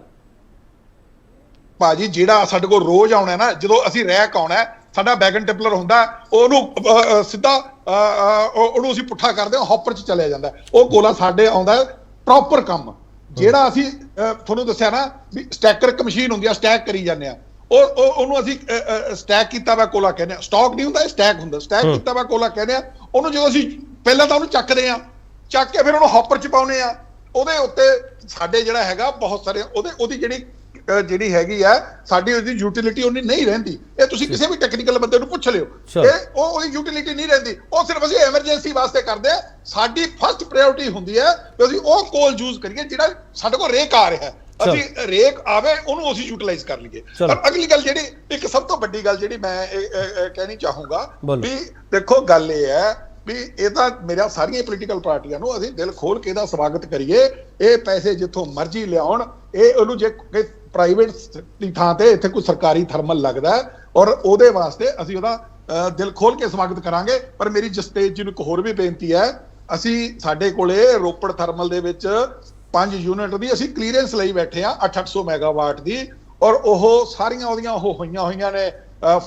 ਭਾਜੀ ਜਿਹੜਾ ਸਾਡੇ ਕੋਲ ਰੋਜ਼ ਆਉਣਾ ਨਾ, ਜਦੋਂ ਅਸੀਂ ਰੈਕ ਆਉਣਾ, ਸਾਡਾ ਬੈਗਨ ਟਿਪਲਰ ਹੁੰਦਾ, ਉਹਨੂੰ ਸਿੱਧਾ ਉਹਨੂੰ ਅਸੀਂ ਪੁੱਠਾ ਕਰਦੇ ਹਾਂ, ਹੌਪਰ 'ਚ ਚਲਿਆ ਜਾਂਦਾ, ਉਹ ਕੋਲਾ ਸਾਡੇ ਆਉਂਦਾ ਪ੍ਰੋਪਰ ਕੰਮ। ਜਿਹੜਾ ਅਸੀਂ ਤੁਹਾਨੂੰ ਦੱਸਿਆ ਨਾ ਵੀ ਸਟੈਕਰ ਇੱਕ ਮਸ਼ੀਨ ਹੁੰਦੀ ਆ, ਸਟੈਕ ਕਰੀ ਜਾਂਦੇ ਆ, ਉਹਨੂੰ ਅਸੀਂ ਸਟੈਕ ਕੀਤਾ ਵਾ ਕੋਲਾ ਕਹਿੰਦੇ ਆ, ਸਟਾਕ ਨਹੀਂ ਹੁੰਦਾ, ਸਟੈਕ ਹੁੰਦਾ, ਸਟੈਕ ਕੀਤਾ ਵਾ ਕੋਲਾ ਕਹਿੰਦੇ ਆ। ਉਹਨੂੰ ਜਦੋਂ ਅਸੀਂ ਪਹਿਲਾਂ ਤਾਂ ਉਹਨੂੰ ਚੱਕਦੇ ਆ, ਚੱਕ ਕੇ ਫਿਰ ਉਹਨੂੰ ਹੌਪਰ 'ਚ ਪਾਉਂਦੇ ਆ, ਉਹਦੇ ਉੱਤੇ ਸਾਡੇ ਜਿਹੜਾ ਹੈਗਾ ਬਹੁਤ ਸਾਰੇ ਉਹਦੀ ਜਿਹੜੀ ਹੈਗੀ ਆ ਸਾਡੀ ਉਹਦੀ ਯੂਟਿਲਿਟੀ ਉਹਨੀ ਨਹੀਂ ਰਹਿੰਦੀ। ਇਹ ਤੁਸੀਂ ਕਿਸੇ ਵੀ ਟੈਕਨੀਕਲ ਬੰਦੇ ਨੂੰ ਪੁੱਛ ਲਿਓ, ਇਹ ਉਹਦੀ ਯੂਟਿਲਿਟੀ ਨਹੀਂ ਰਹਿੰਦੀ, ਉਹ ਸਿਰਫ ਅਸੀਂ ਐਮਰਜੈਂਸੀ ਵਾਸਤੇ ਕਰਦੇ ਆ। ਸਾਡੀ ਫਸਟ ਪ੍ਰਾਇੋਰਟੀ ਹੁੰਦੀ ਹੈ ਕਿ ਅਸੀਂ ਉਹ ਕੋਲ ਯੂਜ਼ ਕਰੀਏ ਜਿਹੜਾ ਸਾਡੇ ਕੋਲ ਰੇਕ ਆ ਰਿਹਾ, ਅਸੀਂ ਰੇਕ ਆਵੇ ਉਹਨੂੰ ਅਸੀਂ ਯੂਟਿਲਾਈਜ਼ ਕਰ ਲਈਏ। ਪਰ ਅਗਲੀ ਗੱਲ ਜਿਹੜੀ ਇੱਕ ਸਭ ਤੋਂ ਵੱਡੀ ਗੱਲ ਜਿਹੜੀ ਮੈਂ ਕਹਿਣੀ ਚਾਹੂੰਗਾ ਵੀ ਦੇਖੋ ਗੱਲ ਇਹ ਹੈ ਵੀ ਇਹ ਤਾਂ ਮੇਰਾ ਸਾਰੀਆਂ ਪੋਲੀਟੀਕਲ ਪਾਰਟੀਆਂ ਨੂੰ ਅਸੀਂ ਦਿਲ ਖੋਲ ਕੇ ਇਹਦਾ ਸਵਾਗਤ ਕਰੀਏ। ਇਹ ਪੈਸੇ ਜਿੱਥੋਂ ਮਰਜ਼ੀ ਲਿਆਉਣ, ਇਹ ਉਹਨੂੰ ਜੇ ਪ੍ਰਾਈਵੇਟ ਦੀ ਥਾਂ ਤੇ ਇੱਥੇ ਕੋਈ ਸਰਕਾਰੀ ਥਰਮਲ ਲੱਗਦਾ ਔਰ ਉਹਦੇ ਵਾਸਤੇ ਅਸੀਂ ਉਹਦਾ ਦਿਲ ਖੋਲ ਕੇ ਸਵਾਗਤ ਕਰਾਂਗੇ। ਪਰ ਮੇਰੀ ਜਸਤੇਜ ਜੀ ਨੂੰ ਇੱਕ ਹੋਰ ਵੀ ਬੇਨਤੀ ਹੈ, ਅਸੀਂ ਸਾਡੇ ਕੋਲੇ ਰੋਪੜ ਥਰਮਲ ਦੇ ਵਿੱਚ 5 ਯੂਨਿਟ ਦੀ ਅਸੀਂ ਕਲੀਅਰੈਂਸ ਲਈ ਬੈਠੇ ਆ 800 ਮੈਗਾਵਾਟ ਦੀ, ਔਰ ਉਹ ਸਾਰੀਆਂ ਉਹਦੀਆਂ ਉਹ ਹੋਈਆਂ ਨੇ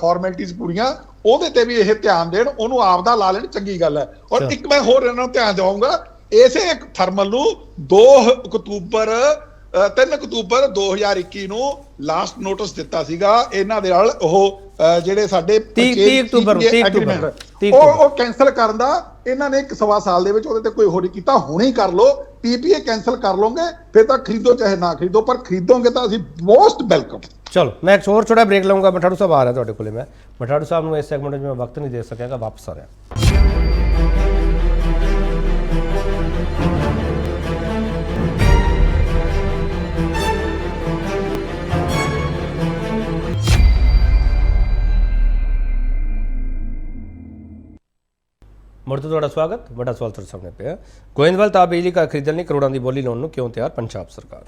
ਫਾਰਮੈਲਿਟੀਜ਼ ਪੂਰੀਆਂ, ਉਹਦੇ ਤੇ ਵੀ ਇਹ ਧਿਆਨ ਦੇਣ, ਉਹਨੂੰ ਆਪਦਾ ਲਾ ਲੈਣ, ਚੰਗੀ ਗੱਲ ਹੈ। ਔਰ ਇੱਕ ਮੈਂ ਹੋਰ ਇਹਨਾਂ ਨੂੰ ਧਿਆਨ ਦਿਵਾਉਂਗਾ, ਇਸੇ ਇੱਕ ਥਰਮਲ ਨੂੰ 3 ਅਕਤੂਬਰ 2021 ਨੂੰ ਲਾਸਟ ਨੋਟਿਸ ਦਿੱਤਾ ਸੀਗਾ ਇਹਨਾਂ ਦੇ ਨਾਲ, ਉਹ ਜਿਹੜੇ ਸਾਡੇ 30 ਅਕਤੂਬਰ ਉਹ ਕੈਂਸਲ ਕਰਨ ਦਾ ਇਹਨਾਂ ਨੇ 1.25 ਸਾਲ ਦੇ ਵਿੱਚ ਉਹਦੇ ਤੇ ਕੋਈ ਹੋਰ ਨਹੀਂ ਕੀਤਾ। ਹੁਣੇ ਹੀ ਕਰ ਲੋ, ਪੀਪੀਏ ਕੈਂਸਲ ਕਰ ਲੋਗੇ, ਫਿਰ ਤਾਂ ਖਰੀਦੋ ਚਾਹੇ ਨਾ ਖਰੀਦੋ, ਪਰ ਖਰੀਦੋਗੇ ਤਾਂ ਅਸੀਂ ਮੋਸਟ ਵੈਲਕਮ। ਚਲੋ ਮੈਂ ਇੱਕ ਹੋਰ ਛੋਟਾ ਬ੍ਰੇਕ ਲਵਾਂਗਾ। ਮਠਾੜੂ ਸਾਹਿਬ ਆ ਰਿਹਾ ਤੁਹਾਡੇ ਕੋਲੇ, ਮੈਂ ਮਠਾੜੂ ਸਾਹਿਬ ਨੂੰ ਇਸ ਸੈਗਮੈਂਟ ਵਿੱਚ ਮੈਂ ਵਕਤ ਨਹੀਂ ਦੇ ਸਕਿਆਗਾ, ਵਾਪਸ ਆ ਰਿਹਾ। ਮੁੜ ਤੋਂ ਤੁਹਾਡਾ ਸਵਾਗਤ। ਵੱਡਾ ਸਵਾਲ ਤੁਹਾਡੇ ਸਾਹਮਣੇ ਪਿਆ, ਗੋਇੰਦਵਾਲ ਤਾਪ ਬਿਜਲੀ ਘਰ ਖਰੀਦਣ ਲਈ ਕਰੋੜਾਂ ਦੀ ਬੋਲੀ ਲਾਉਣ ਨੂੰ ਕਿਉਂ ਤਿਆਰ ਪੰਜਾਬ ਸਰਕਾਰ?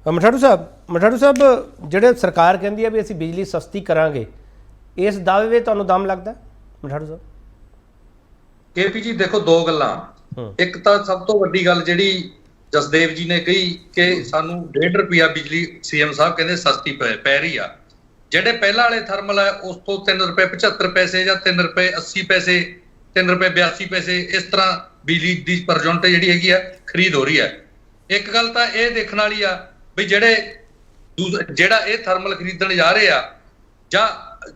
ਮਠਾੜੂ ਸਾਹਿਬ ਜਿਹੜੇ ਸਰਕਾਰ ਕਹਿੰਦੀ ਹੈ ਵੀ ਅਸੀਂ ਬਿਜਲੀ ਸਸਤੀ ਕਰਾਂਗੇ, ਇਸ ਦਾਅਵੇ ਵਿੱਚ ਤੁਹਾਨੂੰ ਦਮ ਲੱਗਦਾ ਮਠਾੜੂ ਸਾਹਿਬ? ਕੇਪੀ ਜੀ ਦੇਖੋ, ਦੋ ਗੱਲਾਂ, ਇੱਕ ਤਾਂ ਸਭ ਤੋਂ ਵੱਡੀ ਗੱਲ ਜਿਹੜੀ ਜਸਦੇਵ ਜੀ ਨੇ ਕਹੀ ਕਿ ਸਾਨੂੰ 1.5 ਰੁਪਿਆ ਬਿਜਲੀ ਸੀਐਮ ਸਾਹਿਬ ਕਹਿੰਦੇ ਸਸਤੀ ਪੈ ਰਹੀ ਆ। ਜਿਹੜੇ ਪਹਿਲਾਂ ਵਾਲੇ ਥਰਮਲ ਹੈ ਉਸ ਤੋਂ 3 ਰੁਪਏ 75 ਪੈਸੇ ਜਾਂ 3 ਰੁਪਏ 80 ਪੈਸੇ 3 ਰੁਪਏ 82 ਪੈਸੇ ਇਸ ਤਰ੍ਹਾਂ ਬਿਜਲੀ ਦੀ ਪਰ ਯੂਨਿਟ ਜਿਹੜੀ ਹੈਗੀ ਆ ਖਰੀਦ ਹੋ ਰਹੀ ਹੈ। ਇੱਕ ਗੱਲ ਤਾਂ ਇਹ ਦੇਖਣ ਵਾਲੀ ਆ ਵੀ ਜਿਹੜਾ ਇਹ ਥਰਮਲ ਖਰੀਦਣ ਜਾ ਰਹੇ ਆ, ਜਾਂ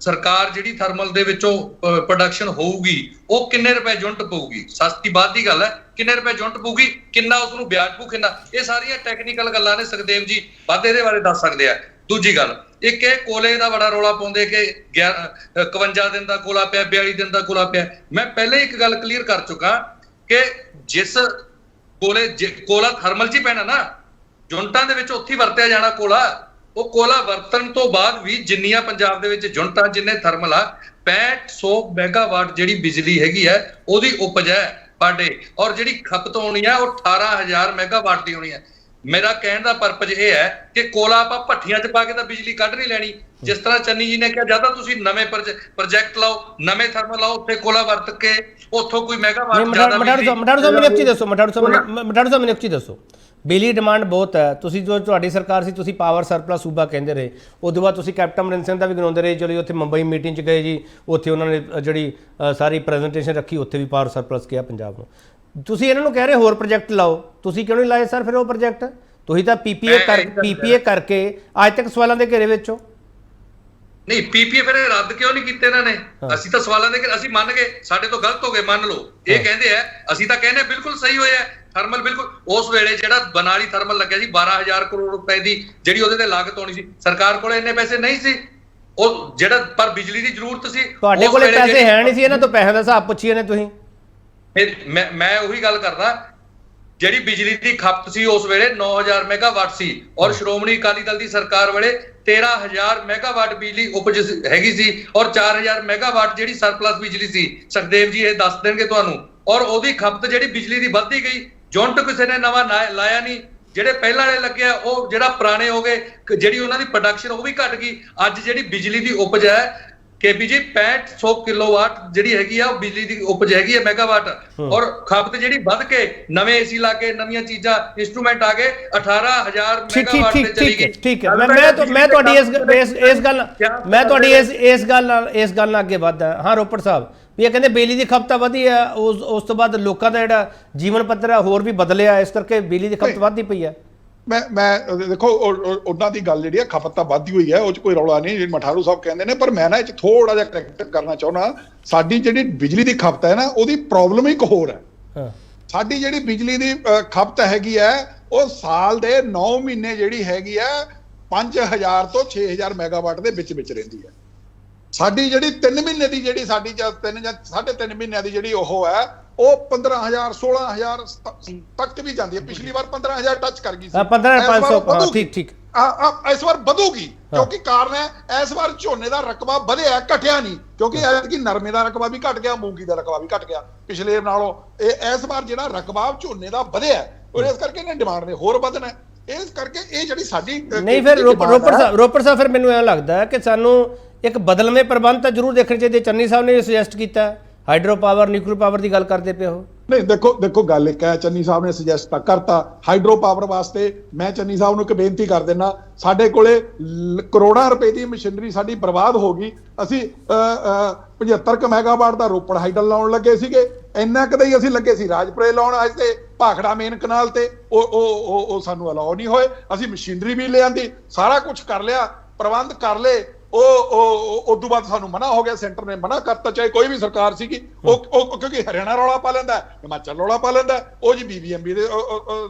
ਸਰਕਾਰ ਜਿਹੜੀ ਥਰਮਲ ਦੇ ਵਿੱਚੋਂ ਪ੍ਰੋਡਕਸ਼ਨ ਹੋਊਗੀ ਉਹ ਕਿੰਨੇ ਰੁਪਏ ਯੂਨਿਟ ਪਊਗੀ? ਸਸਤੀ ਬਾਤ ਦੀ ਗੱਲ ਹੈ, ਕਿੰਨੇ ਰੁਪਏ ਯੂਨਿਟ ਪਊਗੀ, ਕਿੰਨਾ ਉਸਨੂੰ ਵਿਆਜ ਪਊ, ਕਿੰਨਾ, ਇਹ ਸਾਰੀਆਂ ਟੈਕਨੀਕਲ ਗੱਲਾਂ ਨੇ, ਸੁਖਦੇਵ ਜੀ ਵੱਧ ਇਹਦੇ ਬਾਰੇ ਦੱਸ ਸਕਦੇ ਆ। ਦੂਜੀ ਗੱਲ, ਇੱਕ ਇਹ ਕੋਲੇ ਦਾ ਬੜਾ ਰੌਲਾ ਪਾਉਂਦੇ ਕਿ 51 ਦਿਨ ਦਾ ਕੋਲਾ ਪਿਆ, 42 ਦਿਨ ਦਾ ਕੋਲਾ ਪਿਆ। ਮੈਂ ਪਹਿਲੇ ਇੱਕ ਗੱਲ ਕਲੀਅਰ ਕਰ ਚੁੱਕਾ ਕਿ ਜਿਸ ਕੋਲਾ ਥਰਮਲ 'ਚ ਹੀ ਪੈਣਾ ਨਾ, ਯੂਨਿਟਾਂ ਦੇ ਵਿੱਚ ਉੱਥੇ ਵਰਤਿਆ ਜਾਣਾ ਕੋਲਾ। ਉਹ ਕੋਲਾ ਵਰਤਣ ਤੋਂ ਬਾਅਦ ਵੀ ਜਿੰਨੀਆਂ ਪੰਜਾਬ ਦੇ ਵਿੱਚ ਯੂਨਿਟਾਂ ਜਿੰਨੇ ਥਰਮਲ ਆ, 6500 ਮੈਗਾਵਾਟ ਜਿਹੜੀ ਬਿਜਲੀ ਹੈਗੀ ਹੈ ਉਹਦੀ ਉਪਜ ਹੈ ਪਰ ਡੇ, ਔਰ ਜਿਹੜੀ ਖਪਤ ਹੋਣੀ ਹੈ ਉਹ 18000 ਮੈਗਾਵਾਟ ਦੀ ਹੋਣੀ ਹੈ। ਮੇਰਾ ਕਹਿਣ ਦਾ ਪਰਪਸ ਇਹ ਹੈ ਕਿ ਕੋਲਾ ਆਪਾਂ ਭੱਠੀਆਂ 'ਚ ਪਾ ਕੇ ਤਾਂ ਬਿਜਲੀ ਕੱਢ ਨਹੀਂ ਲੈਣੀ। ਜਿਸ ਤਰ੍ਹਾਂ ਚੰਨੀ ਜੀ ਨੇ ਕਿਹਾ, ਜਿਆਦਾ ਤੁਸੀਂ ਨਵੇਂ ਪ੍ਰੋਜੈਕਟ ਲਾਓ, ਨਵੇਂ ਥਰਮਲ ਲਾਓ, ਉੱਥੇ ਕੋਲਾ ਵਰਤ ਕੇ ਉੱਥੋਂ ਕੋਈ ਮੈਗਾਵਾਟ ਜ਼ਿਆਦਾ। ਮਠਾੜੂ ਸਾਹਿਬ ਮੈਨੂੰ ਇੱਕ ਚੀਜ਼ ਦੱਸੋ, ਬਿਜਲੀ ਡਿਮਾਂਡ ਬਹੁਤ ਹੈ, ਤੁਸੀਂ ਜੋ ਤੁਹਾਡੀ ਸਰਕਾਰ ਸੀ ਤੁਸੀਂ ਪਾਵਰ ਸਰਪਲਸ ਸੂਬਾ ਕਹਿੰਦੇ ਰਹੇ, ਉਦੋਂ ਬਾਅਦ ਤੁਸੀਂ ਕੈਪਟਨ ਅਮਰਿੰਦਰ ਸਿੰਘ ਦਾ ਵੀ ਗਨਾਉਂਦੇ ਰਹੇ, ਚਲੋ ਉੱਥੇ ਮੁੰਬਈ ਮੀਟਿੰਗ 'ਚ ਗਏ ਜੀ, ਉੱਥੇ ਉਹਨਾਂ ਨੇ ਜਿਹੜੀ ਸਾਰੀ ਪ੍ਰੈਜੈਂਟੇਸ਼ਨ ਰੱਖੀ, ਉੱਥੇ ਵੀ ਪਾਵਰ ਸਰਪਲਸ ਕਿਹਾ ਪੰਜਾਬ ਨੂੰ। ਤੁਸੀਂ ਇਹਨਾਂ ਨੂੰ ਕਹਿ ਰਹੇ ਹੋਰ ਪ੍ਰੋਜੈਕਟ ਲਾਓ, ਤੁਸੀਂ ਕਿਉਂ ਨਹੀਂ ਲਾਏ ਸਰ ਫਿਰ ਉਹ ਪ੍ਰੋਜੈਕਟ? ਤੁਸੀਂ ਤਾਂ ਪੀਪੀਏ ਕਰਕੇ ਅੱਜ ਤੱਕ ਸਵਾਲਾਂ ਦੇ ਘੇਰੇ ਵਿੱਚ ਹੋ। ਨਹੀਂ ਪੀਪੀਏ ਫਿਰ ਰੱਦ ਕਿਉਂ ਨਹੀਂ ਕੀਤੇ ਇਹਨਾਂ ਨੇ? ਅਸੀਂ ਤਾਂ ਸਵਾਲਾਂ ਦੇ ਅਸੀਂ ਮੰਨ ਗਏ, ਸਾਡੇ ਤੋਂ ਗਲਤ ਹੋ ਗਏ, ਮੰਨ ਲਓ। ਇਹ ਕਹਿੰਦੇ ਆ, ਅਸੀਂ ਤਾਂ ਕਹਿੰਦੇ ਬਿਲਕੁਲ ਸਹੀ ਹੋਇਆ। ਥਰਮਲ ਬਿਲਕੁਲ ਉਸ ਵੇਲੇ ਜਿਹੜਾ ਬਨਾਲੀ ਥਰਮਲ ਲੱਗਿਆ ਸੀ 12000 ਕਰੋੜ ਰੁਪਏ ਦੀ ਜਿਹੜੀ ਉਹਦੇ ਤੇ ਲਾਗਤ ਹੋਣੀ ਸੀ, ਸਰਕਾਰ ਕੋਲ ਇੰਨੇ ਪੈਸੇ ਨਹੀਂ ਸੀ। ਉਹ ਜਿਹੜਾ ਪਰ ਬਿਜਲੀ ਦੀ ਜ਼ਰੂਰਤ ਸੀ, ਤੁਹਾਡੇ ਕੋਲੇ ਪੈਸੇ ਹੈ ਨਹੀਂ ਸੀ, ਇਹਨਾਂ ਤੋਂ ਪੈਸੇ ਦਾ ਹਿਸਾਬ ਪੁੱਛੀਏ ਨੇ ਤੁਸੀਂ। ਮੈਂ ਉਹੀ ਗੱਲ ਕਰਦਾ, ਜਿਹੜੀ ਬਿਜਲੀ ਦੀ ਖਪਤ ਸੀ ਉਸ ਵੇਲੇ 9000 ਮੈਗਾਵਾਟ ਸੀ, ਔਰ ਸ਼੍ਰੋਮਣੀ ਅਕਾਲੀ ਦਲ ਦੀ ਸਰਕਾਰ ਵੇਲੇ 13000 ਮੈਗਾਵਾਟ ਬਿਜਲੀ ਉਪਜ ਹੈਗੀ ਸੀ, ਔਰ 4000 ਮੈਗਾਵਾਟ ਜਿਹੜੀ ਸਰਪਲਸ ਬਿਜਲੀ ਸੀ। ਸੁਖਦੇਵ ਜੀ ਇਹ ਦੱਸ ਦੇਣਗੇ ਤੁਹਾਨੂੰ। ਔਰ ਉਹਦੀ ਖਪਤ ਜਿਹੜੀ ਬਿਜਲੀ ਦੀ ਵੱਧਦੀ ਗਈ, ਯੂਨਿਟ ਕਿਸੇ ਨੇ ਨਵਾਂ ਲਾਇਆ ਨਹੀਂ। ਜਿਹੜੇ ਪਹਿਲਾਂ ਵਾਲੇ ਲੱਗਿਆ ਉਹ ਜਿਹੜਾ ਪੁਰਾਣੇ ਹੋ ਗਏ, ਜਿਹੜੀ ਉਹਨਾਂ ਦੀ ਪ੍ਰੋਡਕਸ਼ਨ ਉਹ ਵੀ ਘਟ ਗਈ। ਅੱਜ ਜਿਹੜੀ ਬਿਜਲੀ ਦੀ ਉਪਜ ਹੈ ਕੇਪੀ ਜੀ 6500 ਕਿਲੋਵਾਟ ਜਿਹੜੀ ਹੈਗੀ ਆ ਉਹ ਬਿਜਲੀ ਦੀ ਉਪਜ ਹੈਗੀ ਹੈ ਮੈਗਾਵਾਟ, ਔਰ ਖਪਤ ਜਿਹੜੀ ਵੱਧ ਕੇ ਨਵੇਂ ਏਸੀ ਲਾ ਕੇ ਨਵੀਆਂ ਚੀਜ਼ਾਂ ਇੰਸਟਰੂਮੈਂਟ ਆ ਗਏ 18000 ਮੈਗਾਵਾਟ ਤੇ ਚਲੀ ਗਈ। ਠੀਕ ਹੈ, ਮੈਂ ਤੁਹਾਡੀ ਇਸ ਗੱਲ ਨਾਲ ਅੱਗੇ ਵਧਦਾ ਹਾਂ। ਰੋਪੜ ਸਾਹਿਬ ਵੀ ਇਹ ਕਹਿੰਦੇ ਬਿਜਲੀ ਦੀ ਖਪਤ ਵਧੀ ਹੈ, ਉਸ ਤੋਂ ਬਾਅਦ ਲੋਕਾਂ ਦਾ ਜਿਹੜਾ ਜੀਵਨ ਪੱਧਰ ਹੈ ਹੋਰ ਵੀ ਬਦਲਿਆ, ਇਸ ਕਰਕੇ ਬਿਜਲੀ ਦੀ ਖਪਤ ਵੱਧਦੀ ਪਈ ਹੈ। ਮੈਂ ਦੇਖੋ ਉਹਨਾਂ ਦੀ ਗੱਲ ਜਿਹੜੀ ਆ ਖਪਤ ਤਾਂ ਵੱਧਦੀ ਹੋਈ ਹੈ, ਉਹ 'ਚ ਕੋਈ ਰੌਲਾ ਨਹੀਂ, ਜਿਹੜੀ ਮਠਾਰੂ ਸਾਹਿਬ ਕਹਿੰਦੇ ਨੇ। ਪਰ ਮੈਂ ਨਾ ਇਹ 'ਚ ਥੋੜਾ ਜਿਹਾ ਕਰੈਕਟ ਕਰਨਾ ਚਾਹੁੰਦਾ। ਸਾਡੀ ਜਿਹੜੀ ਬਿਜਲੀ ਦੀ ਖਪਤ ਹੈ ਨਾ, ਉਹਦੀ ਪ੍ਰੋਬਲਮ ਇੱਕ ਹੋਰ ਹੈ। ਸਾਡੀ ਜਿਹੜੀ ਬਿਜਲੀ ਦੀ ਖਪਤ ਹੈਗੀ ਹੈ, ਉਹ ਸਾਲ ਦੇ 9 ਮਹੀਨੇ ਜਿਹੜੀ ਹੈਗੀ ਹੈ 5000 ਤੋਂ 6000 ਮੈਗਾਵਾਟ ਦੇ ਵਿੱਚ ਰਹਿੰਦੀ ਹੈ। ਸਾਡੀ ਜਿਹੜੀ 3 ਮਹੀਨੇ ਦੀ ਜਿਹੜੀ ਸਾਡੀ 3 ਜਾਂ 3.5 ਮਹੀਨਿਆਂ ਦੀ ਜਿਹੜੀ ਉਹ ਹੈ, ਉਹ 15000 16000 ਤੱਕ ਵੀ ਜਾਂਦੀ ਹੈ। ਪਿਛਲੀ ਵਾਰ 15000 ਟੱਚ ਕਰ ਗਈ ਸੀ। 15500 ਠੀਕ ਇਸ ਵਾਰ ਵਧੂਗੀ, ਕਿਉਂਕਿ ਕਾਰਨ ਹੈ ਇਸ ਵਾਰ ਝੋਨੇ ਦਾ ਰਕਬਾ ਵਧਿਆ, ਘਟਿਆ ਨਹੀਂ। ਕਿਉਂਕਿ ਐਤਕੀ ਨਰਮੇ ਦਾ ਰਕਬਾ ਵੀ ਘਟ ਗਿਆ, ਮੂੰਗੀ ਦਾ ਰਕਬਾ ਵੀ ਘਟ ਗਿਆ ਪਿਛਲੇ ਨਾਲੋਂ। ਇਸ ਵਾਰ ਜਿਹੜਾ ਰਕਬਾ ਝੋਨੇ ਦਾ ਵਧਿਆ, ਔਰ ਇਸ ਕਰਕੇ ਇਹਨੇ ਡਿਮਾਂਡ ਨੇ ਹੋਰ ਵਧਣਾ। ਇਸ ਕਰਕੇ ਇਹ ਜਿਹੜੀ ਸਾਡੀ ਨਹੀਂ, ਫਿਰ ਰੋਪੜ ਸਾਹਿਬ ਫਿਰ ਮੈਨੂੰ ਇਹ ਲੱਗਦਾ ਕਿ ਸਾਨੂੰ ਇੱਕ ਬਦਲਵੇਂ ਪ੍ਰਬੰਧ ਤਾਂ ਜ਼ਰੂਰ ਦੇਖਣੇ ਚਾਹੀਦੇ। ਚੰਨੀ ਸਾਹਿਬ ਨੇ ਸੁਜੈਸਟ ਕੀਤਾ ਹਾਈਡਰੋ ਪਾਵਰ, ਨਿਊਕਲੀਅਰ ਪਾਵਰ ਦੀ ਗੱਲ ਕਰਦੇ ਪਏ ਹੋ। ਨਹੀਂ ਦੇਖੋ ਗੱਲ ਇੱਕ ਹੈ, ਚੰਨੀ ਸਾਹਿਬ ਨੇ ਸੁਜੈਸਟ ਤਾਂ ਕਰਤਾ ਹਾਈਡਰੋ ਪਾਵਰ ਵਾਸਤੇ। ਮੈਂ ਚੰਨੀ ਸਾਹਿਬ ਨੂੰ ਇੱਕ ਬੇਨਤੀ ਕਰ ਦੇਣਾ, ਸਾਡੇ ਕੋਲੇ ਕਰੋੜਾਂ ਰੁਪਏ ਦੀ ਮਸ਼ੀਨਰੀ ਸਾਡੀ ਬਰਬਾਦ ਹੋ ਗਈ। ਅਸੀਂ 75 ਮੈਗਾਵਾਟ ਦਾ ਰੋਪੜ ਹਾਈਡਲ ਲਾਉਣ ਲੱਗੇ ਸੀਗੇ, ਇੰਨਾ ਕਦੇ ਹੀ ਅਸੀਂ ਲੱਗੇ ਸੀ ਰਾਜਪੁਰੇ ਲਾਉਣ ਅੱਜ ਤੇ ਭਾਖੜਾ ਮੇਨ ਕਨਾਲ ਤੇ, ਉਹ ਸਾਨੂੰ ਅਲਾਉ ਨਹੀਂ ਹੋਏ। ਅਸੀਂ ਮਸ਼ੀਨਰੀ ਵੀ ਲਿਆਂਦੀ, ਸਾਰਾ ਕੁਝ ਕਰ ਲਿਆ, ਪ੍ਰਬੰਧ ਕਰ ਲਏ। ਉਸ ਤੋਂ ਬਾਅਦ ਸਾਨੂੰ ਮਨਾ ਹੋ ਗਿਆ, ਸੈਂਟਰ ਨੇ ਮਨਾ ਕਰਤਾ, ਚਾਹੇ ਕੋਈ ਵੀ ਸਰਕਾਰ ਸੀਗੀ। ਉਹ ਕਿਉਂਕਿ ਹਰਿਆਣਾ ਰੌਲਾ ਪਾ ਲੈਂਦਾ, ਹਿਮਾਚਲ ਰੌਲਾ ਪਾ ਲੈਂਦਾ, ਉਹ ਜੀ BBMB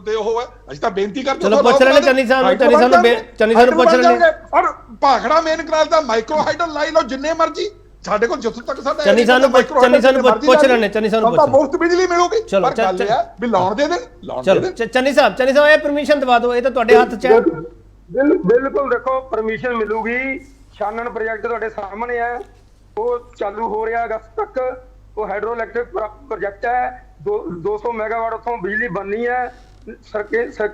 ਦੇ ਉਹ ਹੈ। ਅਸੀਂ ਤਾਂ ਬੇਨਤੀ ਕਰਦੇ ਚਲੋ ਪੁੱਛ ਲੈਣੇ ਚੰਨੀ ਸਾਹਿਬ ਪੁੱਛ ਲੈਣੇ। ਔਰ ਭਾਖੜਾ ਮੇਨ ਕਨਾਲ ਦਾ ਮਾਈਕਰੋ ਹਾਈਡਲ ਲਾਈ ਲਓ ਜਿੰਨੇ ਮਰਜੀ, ਸਾਡੇ ਕੋਲ ਜਿੱਥੋਂ ਤੱਕ ਸਾਡਾ ਚੰਨੀ ਸਾਹਿਬ ਨੂੰ ਪੁੱਛ ਲੈਣੇ। ਚੰਨੀ ਸਾਹਿਬ ਨੂੰ ਮੁਫਤ ਬਿਜਲੀ ਮਿਲੂਗੀ, ਪਰ ਗੱਲ ਇਹ ਹੈ ਵੀ ਲਾਉਣ ਦੇ ਦੇਣ। ਚਲੋ ਚੰਨੀ ਸਾਹਿਬ ਇਹ ਪਰਮਿਸ਼ਨ ਦਵਾ ਦਿਓ, ਇਹ ਤਾਂ ਤੁਹਾਡੇ ਹੱਥ 'ਚ ਹੈ। ਬਿਲਕੁਲ ਦੇਖੋ ਪਰਮਿਸ਼ਨ ਮਿਲੂਗੀ। ਛਾਨਣ ਪ੍ਰੋਜੈਕਟ ਤੁਹਾਡੇ ਸਾਹਮਣੇ ਹੈ, ਉਹ ਚਾਲੂ ਹੋ ਰਿਹਾ ਅਗਸਤ ਤੱਕ। ਉਹ ਹਾਈਡਰੋ ਇਲੈਕਟ੍ਰਿਕ ਪ੍ਰੋਜੈਕਟ ਹੈ, 200 ਮੈਗਾਵਾਟ ਉੱਥੋਂ ਬਿਜਲੀ ਬਣਨੀ ਹੈ।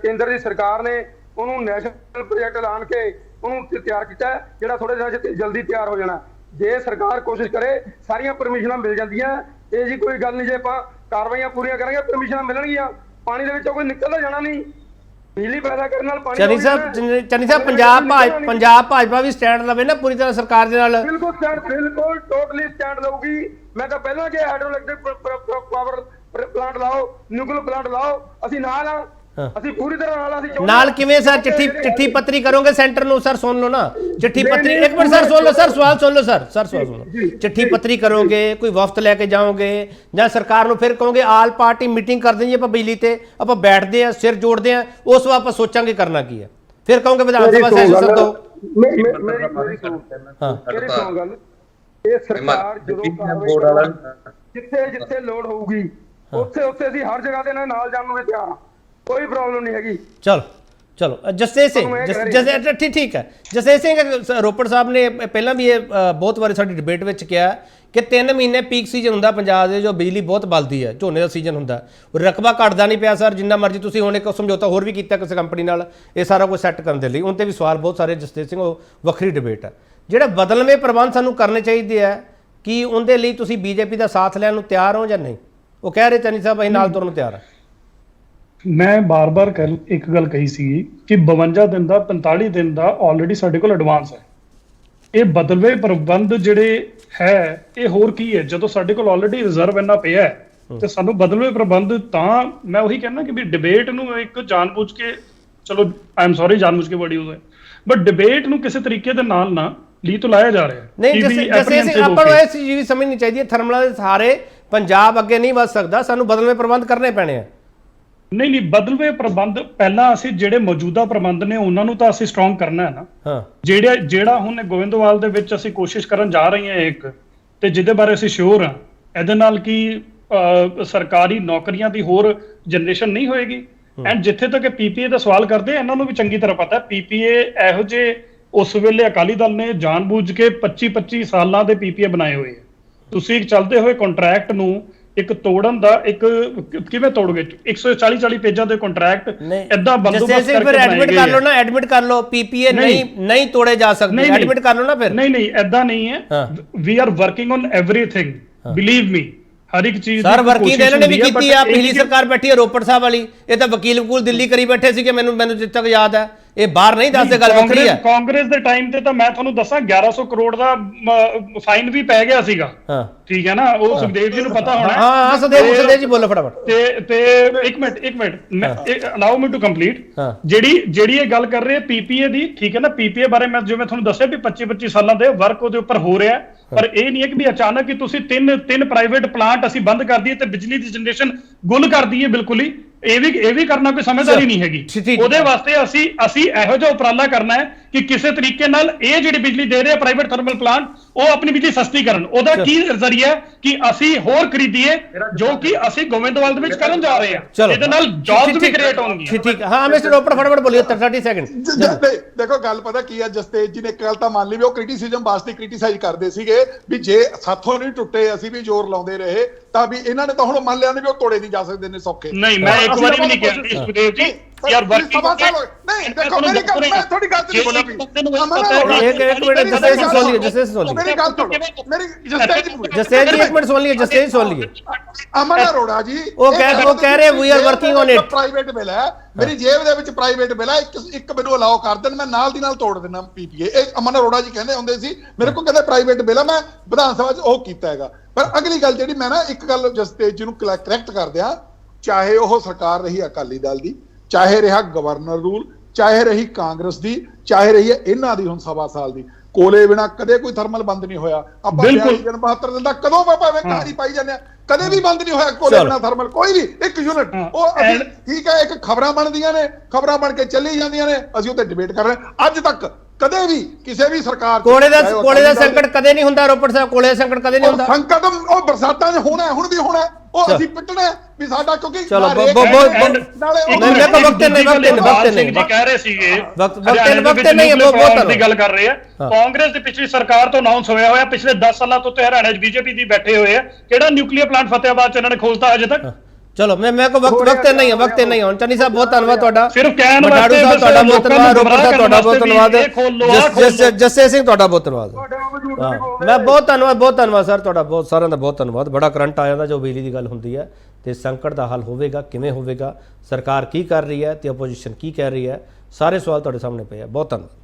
ਕੇਂਦਰ ਦੀ ਸਰਕਾਰ ਨੇ ਉਹਨੂੰ ਨੈਸ਼ਨਲ ਪ੍ਰੋਜੈਕਟ ਐਲਾਨ ਕੇ ਉਹਨੂੰ ਤਿਆਰ ਕੀਤਾ, ਜਿਹੜਾ ਥੋੜੇ ਦਿਨਾਂ 'ਚ ਜਲਦੀ ਤਿਆਰ ਹੋ ਜਾਣਾ। ਜੇ ਸਰਕਾਰ ਕੋਸ਼ਿਸ਼ ਕਰੇ ਸਾਰੀਆਂ ਪਰਮਿਸ਼ਨਾਂ ਮਿਲ ਜਾਂਦੀਆਂ। ਇਹ ਜੀ ਕੋਈ ਗੱਲ ਨਹੀਂ, ਜੇ ਆਪਾਂ ਕਾਰਵਾਈਆਂ ਪੂਰੀਆਂ ਕਰਾਂਗੇ ਪਰਮਿਸ਼ਨਾਂ ਮਿਲਣਗੀਆਂ। ਪਾਣੀ ਦੇ ਵਿੱਚੋਂ ਕੋਈ ਨਿਕਲਦਾ ਜਾਣਾ ਨਹੀਂ, ਬਿਜਲੀ ਪੈਦਾ ਕਰਨ ਨਾਲ ਪਾਣੀ। ਚੰਨੀ ਸਾਹਿਬ ਪੰਜਾਬ ਭਾਜਪਾ ਵੀ ਸਟੈਂਡ ਲਵੇ ਨਾ ਪੂਰੀ ਤਰ੍ਹਾਂ ਸਰਕਾਰ ਦੇ ਨਾਲ। ਬਿਲਕੁਲ ਟੋਟਲੀ ਸਟੈਂਡ ਲਊਗੀ। ਮੈਂ ਤਾਂ ਪਹਿਲਾਂ ਕਿ ਹਾਈਡਰੋ ਇਲੈਕਟ੍ਰਿਕ ਪਾਵਰ ਪਲਾਂਟ ਲਾਓ, ਨਿਊਕਲੀਅਰ ਪਲਾਂਟ ਲਾਓ, ਅਸੀਂ ਨਾਲ ਆ, ਅਸੀਂ ਪੂਰੀ ਤਰ੍ਹਾਂ ਨਾਲ। ਕਿਵੇਂ ਸਰ ਚਿੱਠੀ ਪੱਤਰੀ ਕਰੋਗੇ ਸੈਂਟਰ ਨੂੰ? ਸਰ ਸੁਣ ਲਓ ਨਾ, ਚਿੱਠੀ ਪੱਤਰੀ ਇੱਕ ਮਿੰਟ ਸਰ ਸੁਣ ਲਓ, ਸਵਾਲ ਸੁਣ ਲਓ ਸਰ ਸਵਾਲ ਸੁਣ ਲਓ। ਚਿੱਠੀ ਪੱਤਰੀ ਕਰੋਗੇ, ਕੋਈ ਵਫਦ ਲੈ ਕੇ ਜਾਓਗੇ ਜਾਂ ਸਰਕਾਰ ਨੂੰ ਫਿਰ ਕਹੋਗੇ ਆਲ ਪਾਰਟੀ ਮੀਟਿੰਗ ਕਰਦੇ ਜੀ ਆਪਾਂ ਬਿਜਲੀ ਤੇ, ਆਪਾਂ ਬੈਠਦੇ ਆ, ਸਿਰ ਜੋੜਦੇ ਆ, ਉਸ ਵਾਰ ਆਪਾਂ ਸੋਚਾਂਗੇ ਕਰਨਾ ਕੀ ਹੈ। ਫਿਰ ਕਹੋਗੇ ਵਿਧਾਨ ਸਭਾ ਸੈਸ਼ਨ ਸੱਦੋ। ਇਹ ਸਰਕਾਰ ਜਦੋਂ ਜਿੱਥੇ ਲੋੜ ਹੋਊਗੀ ਉੱਥੇ ਅਸੀਂ ਹਰ ਜਗ੍ਹਾ ਦੇ ਨਾਲ ਜਾਣ ਨੂੰ ਤਿਆਰ ਹਾਂ, ਕੋਈ ਪ੍ਰੋਬਲਮ ਨਹੀਂ ਹੈਗੀ। ਚਲੋ ਜਸਤੇਜ ਸਿੰਘ ਠੀਕ ਹੈ। ਜਸਤੇਜ ਸਿੰਘ ਰੋਪੜ ਸਾਹਿਬ ਨੇ ਪਹਿਲਾਂ ਵੀ ਇਹ ਬਹੁਤ ਵਾਰੀ ਸਾਡੀ ਡਿਬੇਟ ਵਿੱਚ ਕਿਹਾ ਕਿ 3 ਮਹੀਨੇ ਪੀਕ ਸੀਜ਼ਨ ਹੁੰਦਾ ਪੰਜਾਬ ਦੇ, ਜੋ ਬਿਜਲੀ ਬਹੁਤ ਬਲਦੀ ਹੈ, ਝੋਨੇ ਦਾ ਸੀਜ਼ਨ ਹੁੰਦਾ, ਰਕਬਾ ਘਟਦਾ ਨਹੀਂ ਪਿਆ ਸਰ ਜਿੰਨਾ ਮਰਜ਼ੀ ਤੁਸੀਂ ਹੁਣ ਇੱਕ ਸਮਝੌਤਾ ਹੋਰ ਵੀ ਕੀਤਾ ਕਿਸੇ ਕੰਪਨੀ ਨਾਲ ਇਹ ਸਾਰਾ ਕੁਝ ਸੈੱਟ ਕਰਨ ਦੇ ਲਈ। ਉਹਨਾਂ 'ਤੇ ਵੀ ਸਵਾਲ ਬਹੁਤ ਸਾਰੇ ਜਸਤੇਜ ਸਿੰਘ, ਉਹ ਵੱਖਰੀ ਡਿਬੇਟ ਹੈ। ਜਿਹੜਾ ਬਦਲਵੇਂ ਪ੍ਰਬੰਧ ਸਾਨੂੰ ਕਰਨੇ ਚਾਹੀਦੇ ਆ, ਕੀ ਉਹਦੇ ਲਈ ਤੁਸੀਂ BJP ਦਾ ਸਾਥ ਲੈਣ ਨੂੰ ਤਿਆਰ ਹੋ ਜਾਂ ਨਹੀਂ? ਉਹ ਕਹਿ ਰਹੇ ਚੰਨੀ ਸਾਹਿਬ ਅਸੀਂ ਨਾਲ ਤੁਰਨ ਨੂੰ ਤਿਆਰ ਹਾਂ। ਮੈਂ ਬਾਰ-ਬਾਰ ਇੱਕ ਗੱਲ ਕਹੀ ਸੀ ਕਿ 52 ਦਿਨ ਦਾ 45 ਦਿਨ ਦਾ ਆਲਰੇਡੀ ਸਾਡੇ ਕੋਲ ਐਡਵਾਂਸ ਹੈ। ਇਹ ਬਦਲਵੇਂ ਪ੍ਰਬੰਧ ਜਿਹੜੇ ਹੈ ਇਹ ਹੋਰ ਕੀ ਹੈ? ਜਦੋਂ ਸਾਡੇ ਕੋਲ ਆਲਰੇਡੀ ਰਿਜ਼ਰਵ ਇੰਨਾ ਪਿਆ ਤੇ ਸਾਨੂੰ ਬਦਲਵੇਂ ਪ੍ਰਬੰਧ, ਤਾਂ ਮੈਂ ਉਹੀ ਕਹਿੰਦਾ ਕਿ ਵੀ ਡਿਬੇਟ ਨੂੰ ਇੱਕ ਜਾਣਬੁੱਝ ਕੇ ਚਲੋ ਆਈ ਐਮ ਸੌਰੀ ਜਾਣਬੁੱਝ ਕੇ ਵਰਡ ਯੂਜ਼ ਹੈ, ਬਟ ਡਿਬੇਟ ਨੂੰ ਕਿਸੇ ਤਰੀਕੇ ਦੇ ਨਾਲ ਨਾ ਲੀ ਤੋਂ ਲਾਇਆ ਜਾ ਰਿਹਾ ਹੈ। ਨਹੀਂ ਜੈਸੇ ਆਪਾਂ ਨੂੰ ਇਹ ਚੀਜ਼ ਵੀ ਸਮਝਣੀ ਚਾਹੀਦੀ ਹੈ, ਥਰਮਲਾਂ ਦੇ ਸਹਾਰੇ ਪੰਜਾਬ ਅੱਗੇ ਨਹੀਂ ਵੱਧ ਸਕਦਾ, ਸਾਨੂੰ ਬਦਲਵੇਂ ਪ੍ਰਬੰਧ ਕਰਨੇ ਪੈਣੇ ਆ। ਨਹੀਂ ਬਦਲਵੇਂ ਪ੍ਰਬੰਧ ਪਹਿਲਾਂ ਅਸੀਂ ਜਿਹੜੇ ਮੌਜੂਦਾ ਪ੍ਰਬੰਧ ਨੇ ਉਹਨਾਂ ਨੂੰ ਤਾਂ ਅਸੀਂ ਸਟਰੋਂਗ ਕਰਨਾ ਹੈ ਨਾ। ਹਾਂ, ਜਿਹੜਾ ਹੁਣ ਗੋਇੰਦਵਾਲ ਦੇ ਵਿੱਚ ਅਸੀਂ ਕੋਸ਼ਿਸ਼ ਕਰਨ ਜਾ ਰਹੇ ਹਾਂ ਇੱਕ, ਤੇ ਜਿਹਦੇ ਬਾਰੇ ਅਸੀਂ ਸ਼ੋਰ ਹਾਂ, ਇਹਦੇ ਨਾਲ ਕੀ ਸਰਕਾਰੀ ਨੌਕਰੀਆਂ ਦੀ ਹੋਰ ਜਨਰੇਸ਼ਨ ਨਹੀਂ ਹੋਏਗੀ। ਐਂਡ ਜਿੱਥੇ ਤੱਕ ਪੀਪੀਏ ਦਾ ਸਵਾਲ ਕਰਦੇ, ਇਹਨਾਂ ਨੂੰ ਵੀ ਚੰਗੀ ਤਰ੍ਹਾਂ ਪਤਾ ਪੀਪੀਏ ਇਹੋ ਜਿਹੇ ਉਸ ਵੇਲੇ ਅਕਾਲੀ ਦਲ ਨੇ ਜਾਣਬੁੱਝ ਕੇ 25-25 ਸਾਲਾਂ ਦੇ ਪੀਪੀਏ ਬਣਾਏ ਹੋਏ ਆ। ਤੁਸੀਂ ਇੱਕ ਚੱਲਦੇ ਹੋਏ ਕੰਟਰੈਕਟ ਨੂੰ ਇੱਕ ਤੋੜਨ ਦਾ ਇੱਕ ਕਿਵੇਂ ਤੋੜੋਗੇ? 140 ਪੇਜਾਂ ਦੇ ਕੰਟਰੈਕਟ ਇਦਾਂ ਬੰਦੋਬਸਤ ਕਰਕੇ ਐਡਮਿਟ ਕਰ ਲਓ ਨਾ, ਐਡਮਿਟ ਕਰ ਲਓ, ਪੀਪੀਏ ਨਹੀਂ ਤੋੜੇ ਜਾ ਸਕਦੇ, ਐਡਮਿਟ ਕਰ ਲਓ ਨਾ ਫਿਰ। ਨਹੀਂ ਇਦਾਂ ਨਹੀਂ ਹੈ, we are working on everything, believe me, ਹਰ ਇੱਕ ਚੀਜ਼ ਸਰ ਵਰਕਿੰਗ ਇਹਨਾਂ ਨੇ ਵੀ ਕੀਤੀ ਆ। ਪਿਛਲੀ ਸਰਕਾਰ ਬੈਠੀ ਹੈ ਰੋਪੜ ਸਾਹਿਬ ਵਾਲੀ, ਇਹ ਤਾਂ ਵਕੀਲ ਵਕੂਲ ਦਿੱਲੀ ਕਰੀ ਬੈਠੇ ਸੀਗੇ, ਮੈਨੂੰ ਜਿੱਥੇ ਤੱਕ ਯਾਦ ਹੈ। ਇਹ ਬਾਹਰ ਨਹੀਂ ਦੱਸਦੇ, ਗੱਲ ਵੱਖਰੀ ਹੈ। ਕਾਂਗਰਸ ਦੇ ਟਾਈਮ ਤੇ ਤਾਂ ਮੈਂ ਤੁਹਾਨੂੰ ਦੱਸਾਂ 1100 ਕਰੋੜ ਦਾ ਫਾਈਨ ਵੀ ਪੈ ਗਿਆ ਸੀਗਾ। ਹਾਂ ਠੀਕ ਹੈ ਨਾ, ਉਹ ਸੁਖਦੇਵ ਜੀ ਨੂੰ ਪਤਾ ਹੋਣਾ। ਹਾਂ ਸੁਖਦੇਵ ਜੀ ਬੋਲੋ ਫਟਾਫਟ। ਤੇ ਇੱਕ minute allow me to complete. ਜਿਹੜੀ ਇਹ ਗੱਲ ਕਰ ਰਹੇ ਪੀਪੀਏ ਦੀ, ਠੀਕ ਹੈ ਨਾ, ਪੀਪੀਏ ਬਾਰੇ ਮੈਂ ਜਿਵੇਂ ਤੁਹਾਨੂੰ ਦੱਸਿਆ ਵੀ 25-25 ਸਾਲਾਂ ਦੇ ਵਰਕ ਉਹਦੇ ਉੱਪਰ ਹੋ ਰਿਹਾ, ਪਰ ਇਹ ਨਹੀਂ ਹੈ ਕਿ ਵੀ ਅਚਾਨਕ ਹੀ ਤੁਸੀਂ ਤਿੰਨ ਪ੍ਰਾਈਵੇਟ ਪਲਾਂਟ ਅਸੀਂ ਬੰਦ ਕਰ ਦਈਏ ਤੇ ਬਿਜਲੀ ਦੀ ਜਨਰੇਸ਼ਨ ਗੁੱਲ ਕਰ ਦਈਏ। ਬਿਲਕੁਲ ਹੀ ਇਹ ਵੀ ਕਰਨਾ ਕੋਈ ਸਮਝਦਾਰੀ ਨਹੀਂ ਹੈਗੀ। ਉਹਦੇ ਵਾਸਤੇ ਅਸੀਂ ਇਹੋ ਜਿਹਾ ਉਪਰਾਲਾ ਕਰਨਾ ਹੈ ਕਿ ਕਿਸੇ ਤਰੀਕੇ ਨਾਲ ਇਹ ਜਿਹੜੀ ਬਿਜਲੀ ਦੇ ਰਹੇ ਪ੍ਰਾਈਵੇਟ ਥਰਮਲ ਪਲਾਂਟ, ਉਹ ਆਪਣੀ ਬਿਜਲੀ ਸਸਤੀ ਕਰਨ। ਉਹਦਾ ਕੀ ਜ਼ਰੀਆ ਕਿ ਅਸੀਂ ਹੋਰ ਖਰੀਦੀਏ, ਜੋ ਕਿ ਅਸੀਂ ਗੋਬਿੰਦਵਾਲ ਦੇ ਵਿੱਚ ਕਰਨ ਜਾ ਰਹੇ ਹਾਂ। ਇਹਦੇ ਨਾਲ ਜੌਬਸ ਵੀ ਕ੍ਰੀਏਟ ਹੋਣਗੀਆਂ। ਠੀਕ ਹੈ। ਹਾਂ ਮਿਸਟਰ ਰੋਪੜ ਫਟਾਫਟ ਬੋਲਿਓ, 30 ਸੈਕਿੰਡ। ਦੇਖੋ ਗੱਲ ਪਤਾ ਕੀ ਹੈ, ਜਸਤੇਜ ਜੀ ਨੇ ਇੱਕ ਗੱਲ ਤਾਂ ਮੰਨ ਲਈ ਵੀ ਉਹ ਕ੍ਰਿਟਿਸਿਜ਼ਮ ਵਾਸਤੇ ਕ੍ਰਿਟਿਸਾਈਜ਼ ਕਰਦੇ ਸੀਗੇ ਵੀ ਜੇ ਸਾਥੋਂ ਨਹੀਂ ਟੁੱਟੇ ਅਸੀਂ ਵੀ ਜ਼ੋਰ ਲਾਉਂਦੇ ਰਹੇ, ਤਾਂ ਵੀ ਇਹਨਾਂ ਨੇ ਤਾਂ ਹੁਣ ਮੰਨ ਲਿਆ ਨੇ ਵੀ ਉਹ ਤੋੜੇ ਨਹੀਂ ਜਾ ਸਕਦੇ ਨੇ ਸੌਖੇ। ਨਹੀਂ ਮੈਂ ਇੱਕ ਵਾਰੀ ਵੀ ਨਹੀਂ ਕਿਹਾ ਸੁਖਦੇਵ ਜੀ ਯਾਰ ਵਰਕਿੰਗ ਨਹੀਂ ਦੇਖੋ ਮੇਰੀ ਗੱਲ, ਮੈਂ ਥੋੜੀ ਗੱਲ ਤੇ ਬੋਲਾਂ ਵੀ ਇੱਕ ਮਿੰਟ ਜਸਤੇਜ ਜੀ ਸੁਣ ਲਈਏ, ਮੇਰੀ ਗੱਲ ਸੁਣੋ, ਮੇਰੀ ਜਸਤੇਜ ਜੀ ਇੱਕ ਮਿੰਟ ਸੁਣ ਲਈਏ। ਅਮਨ ਅਰੋੜਾ ਜੀ ਉਹ ਕਹਿ ਰਹੇ we are working on it. Private bill ਹੈ, ਮੇਰੀ ਜੇਬ ਦੇ ਵਿੱਚ ਪ੍ਰਾਈਵੇਟ ਬਿੱਲ ਹੈ, ਇੱਕ ਮੈਨੂੰ ਅਲਾਓ ਕਰ ਦੇਣ, ਮੈਂ ਨਾਲ ਦੀ ਨਾਲ ਤੋੜ ਦੇਣਾ ਪੀਪੀਏ। ਇਹ ਅਮਨ ਅਰੋੜਾ ਜੀ ਕਹਿੰਦੇ ਹੁੰਦੇ ਸੀ, ਮੇਰੇ ਕੋਲ ਕਹਿੰਦੇ ਪ੍ਰਾਈਵੇਟ ਬਿੱਲ ਹੈ, ਮੈਂ ਵਿਧਾਨ ਸਭਾ 'ਚ ਉਹ ਕੀਤਾ ਹੈਗਾ। ਪਰ ਅਗਲੀ ਗੱਲ ਜਿਹੜੀ ਮੈਂ ਨਾ ਇੱਕ ਗੱਲ ਜਸਤੇਜ ਜੀ ਨੂੰ ਕਰੈਕਟ ਕਰ ਦਿਆਂ, ਚਾਹੇ ਉਹ ਸਰਕਾਰ ਰਹੀ ਅਕਾਲੀ ਦਲ ਦੀ, ਚਾਹੇ ਰਿਹਾ ਗਵਰਨਰ ਰੂਲ, ਚਾਹੇ ਰਹੀ ਕਾਂਗਰਸ ਦੀ, ਚਾਹੇ ਰਹੀ ਹੈ ਇਹਨਾਂ ਦੀ ਹੁਣ 1.25 ਸਾਲ ਦੀ, ਕੋਲੇ ਬਿਨਾ ਕਦੇ ਕੋਈ ਥਰਮਲ ਬੰਦ ਨਹੀਂ ਹੋਇਆ। ਆਪਾਂ 72 ਦਿਨ ਦਾ ਕਦੋਂ ਭਾਵੇਂ ਕਹਾਣੀ ਪਾਈ ਜਾਂਦੇ ਆ, ਕਦੇ ਵੀ ਬੰਦ ਨਹੀਂ ਹੋਇਆ ਕੋਲੇ ਬਿਨਾ ਥਰਮਲ, ਕੋਈ ਵੀ ਇੱਕ ਯੂਨਿਟ। ਉਹ ਅਸੀਂ ਠੀਕ ਹੈ, ਇੱਕ ਖਬਰਾਂ ਬਣਦੀਆਂ ਨੇ, ਖਬਰਾਂ ਬਣ ਕੇ ਚੱਲੀ ਜਾਂਦੀਆਂ ਨੇ, ਅਸੀਂ ਉੱਤੇ ਡਿਬੇਟ ਕਰ ਰਹੇ ਹਾਂ। ਅੱਜ ਤੱਕ ਕਦੇ ਵੀ ਕਿਸੇ ਵੀ ਸਰਕਾਰ ਕੋਲੇ ਦਾ ਸੰਕਟ ਕਦੇ ਨਹੀਂ ਹੁੰਦਾ। ਰੋਪੜ ਸਾਹਿਬ ਕੋਲੇ ਦਾ ਸੰਕਟ ਕਦੇ ਨਹੀਂ ਹੁੰਦਾ। ਸੰਕਟ ਉਹ ਬਰਸਾਤਾਂ 'ਚ ਹੋਣਾ, ਹੁਣ ਵੀ ਹੋਣਾ, ਉਹ ਅਸੀਂ ਪਿੱਟਣਾ ਵੀ ਸਾਡਾ, ਕਿਉਂਕਿ ਚਲੋ ਵਕਤ ਨਹੀਂ ਕਹਿ ਰਹੇ ਸੀਗੇ ਵਕਤ ਨਹੀਂ ਦੀ ਗੱਲ ਕਰ ਰਹੇ ਆ। ਕਾਂਗਰਸ ਦੀ ਪਿਛਲੀ ਸਰਕਾਰ ਤੋਂ ਅਨਾਉਂਸ ਹੋਇਆ ਪਿਛਲੇ 10 ਸਾਲਾਂ ਤੋਂ ਹਰਿਆਣਾ 'ਚ ਬੀਜੇਪੀ ਦੀ ਬੈਠੇ ਹੋਏ ਆ, ਕਿਹੜਾ ਨਿਊਕਲੀਅਰ ਪਲਾਂਟ ਫਤਿਆਬਾਦ 'ਚ ਇਹਨਾਂ ਨੇ ਖੋਲਤਾ ਅਜੇ ਤੱਕ? ਚਲੋ ਮੈਂ ਕੋ ਵਕਤ ਨਹੀਂ ਹੈ ਹੁਣ। ਚੰਨੀ ਸਾਹਿਬ ਬਹੁਤ ਧੰਨਵਾਦ ਤੁਹਾਡਾ, ਸਿਰਫ ਕਹਿਣ ਵਾਸਤੇ ਤੁਹਾਡਾ ਬਹੁਤ ਧੰਨਵਾਦ, ਰੋਪੜ ਸਾਹਿਬ ਤੁਹਾਡਾ ਬਹੁਤ ਧੰਨਵਾਦ, ਜਸਤੇਜ ਸਿੰਘ ਤੁਹਾਡਾ ਬਹੁਤ ਧੰਨਵਾਦ। ਮੈਂ ਬਹੁਤ ਧੰਨਵਾਦ ਸਰ ਤੁਹਾਡਾ, ਬਹੁਤ ਸਾਰਿਆਂ ਦਾ ਬਹੁਤ ਧੰਨਵਾਦ। ਬੜਾ ਕਰੰਟ ਆ ਜਾਂਦਾ ਜੋ ਬਿਜਲੀ ਦੀ ਗੱਲ ਹੁੰਦੀ ਹੈ, ਤੇ ਸੰਕਟ ਦਾ ਹੱਲ ਹੋਵੇਗਾ ਕਿਵੇਂ ਹੋਵੇਗਾ, ਸਰਕਾਰ ਕੀ ਕਰ ਰਹੀ ਹੈ ਤੇ ਆਪੋਜੀਸ਼ਨ ਕੀ ਕਹਿ ਰਹੀ ਹੈ, ਸਾਰੇ ਸਵਾਲ ਤੁਹਾਡੇ ਸਾਹਮਣੇ ਪਏ ਆ। ਬਹੁਤ ਧੰਨਵਾਦ।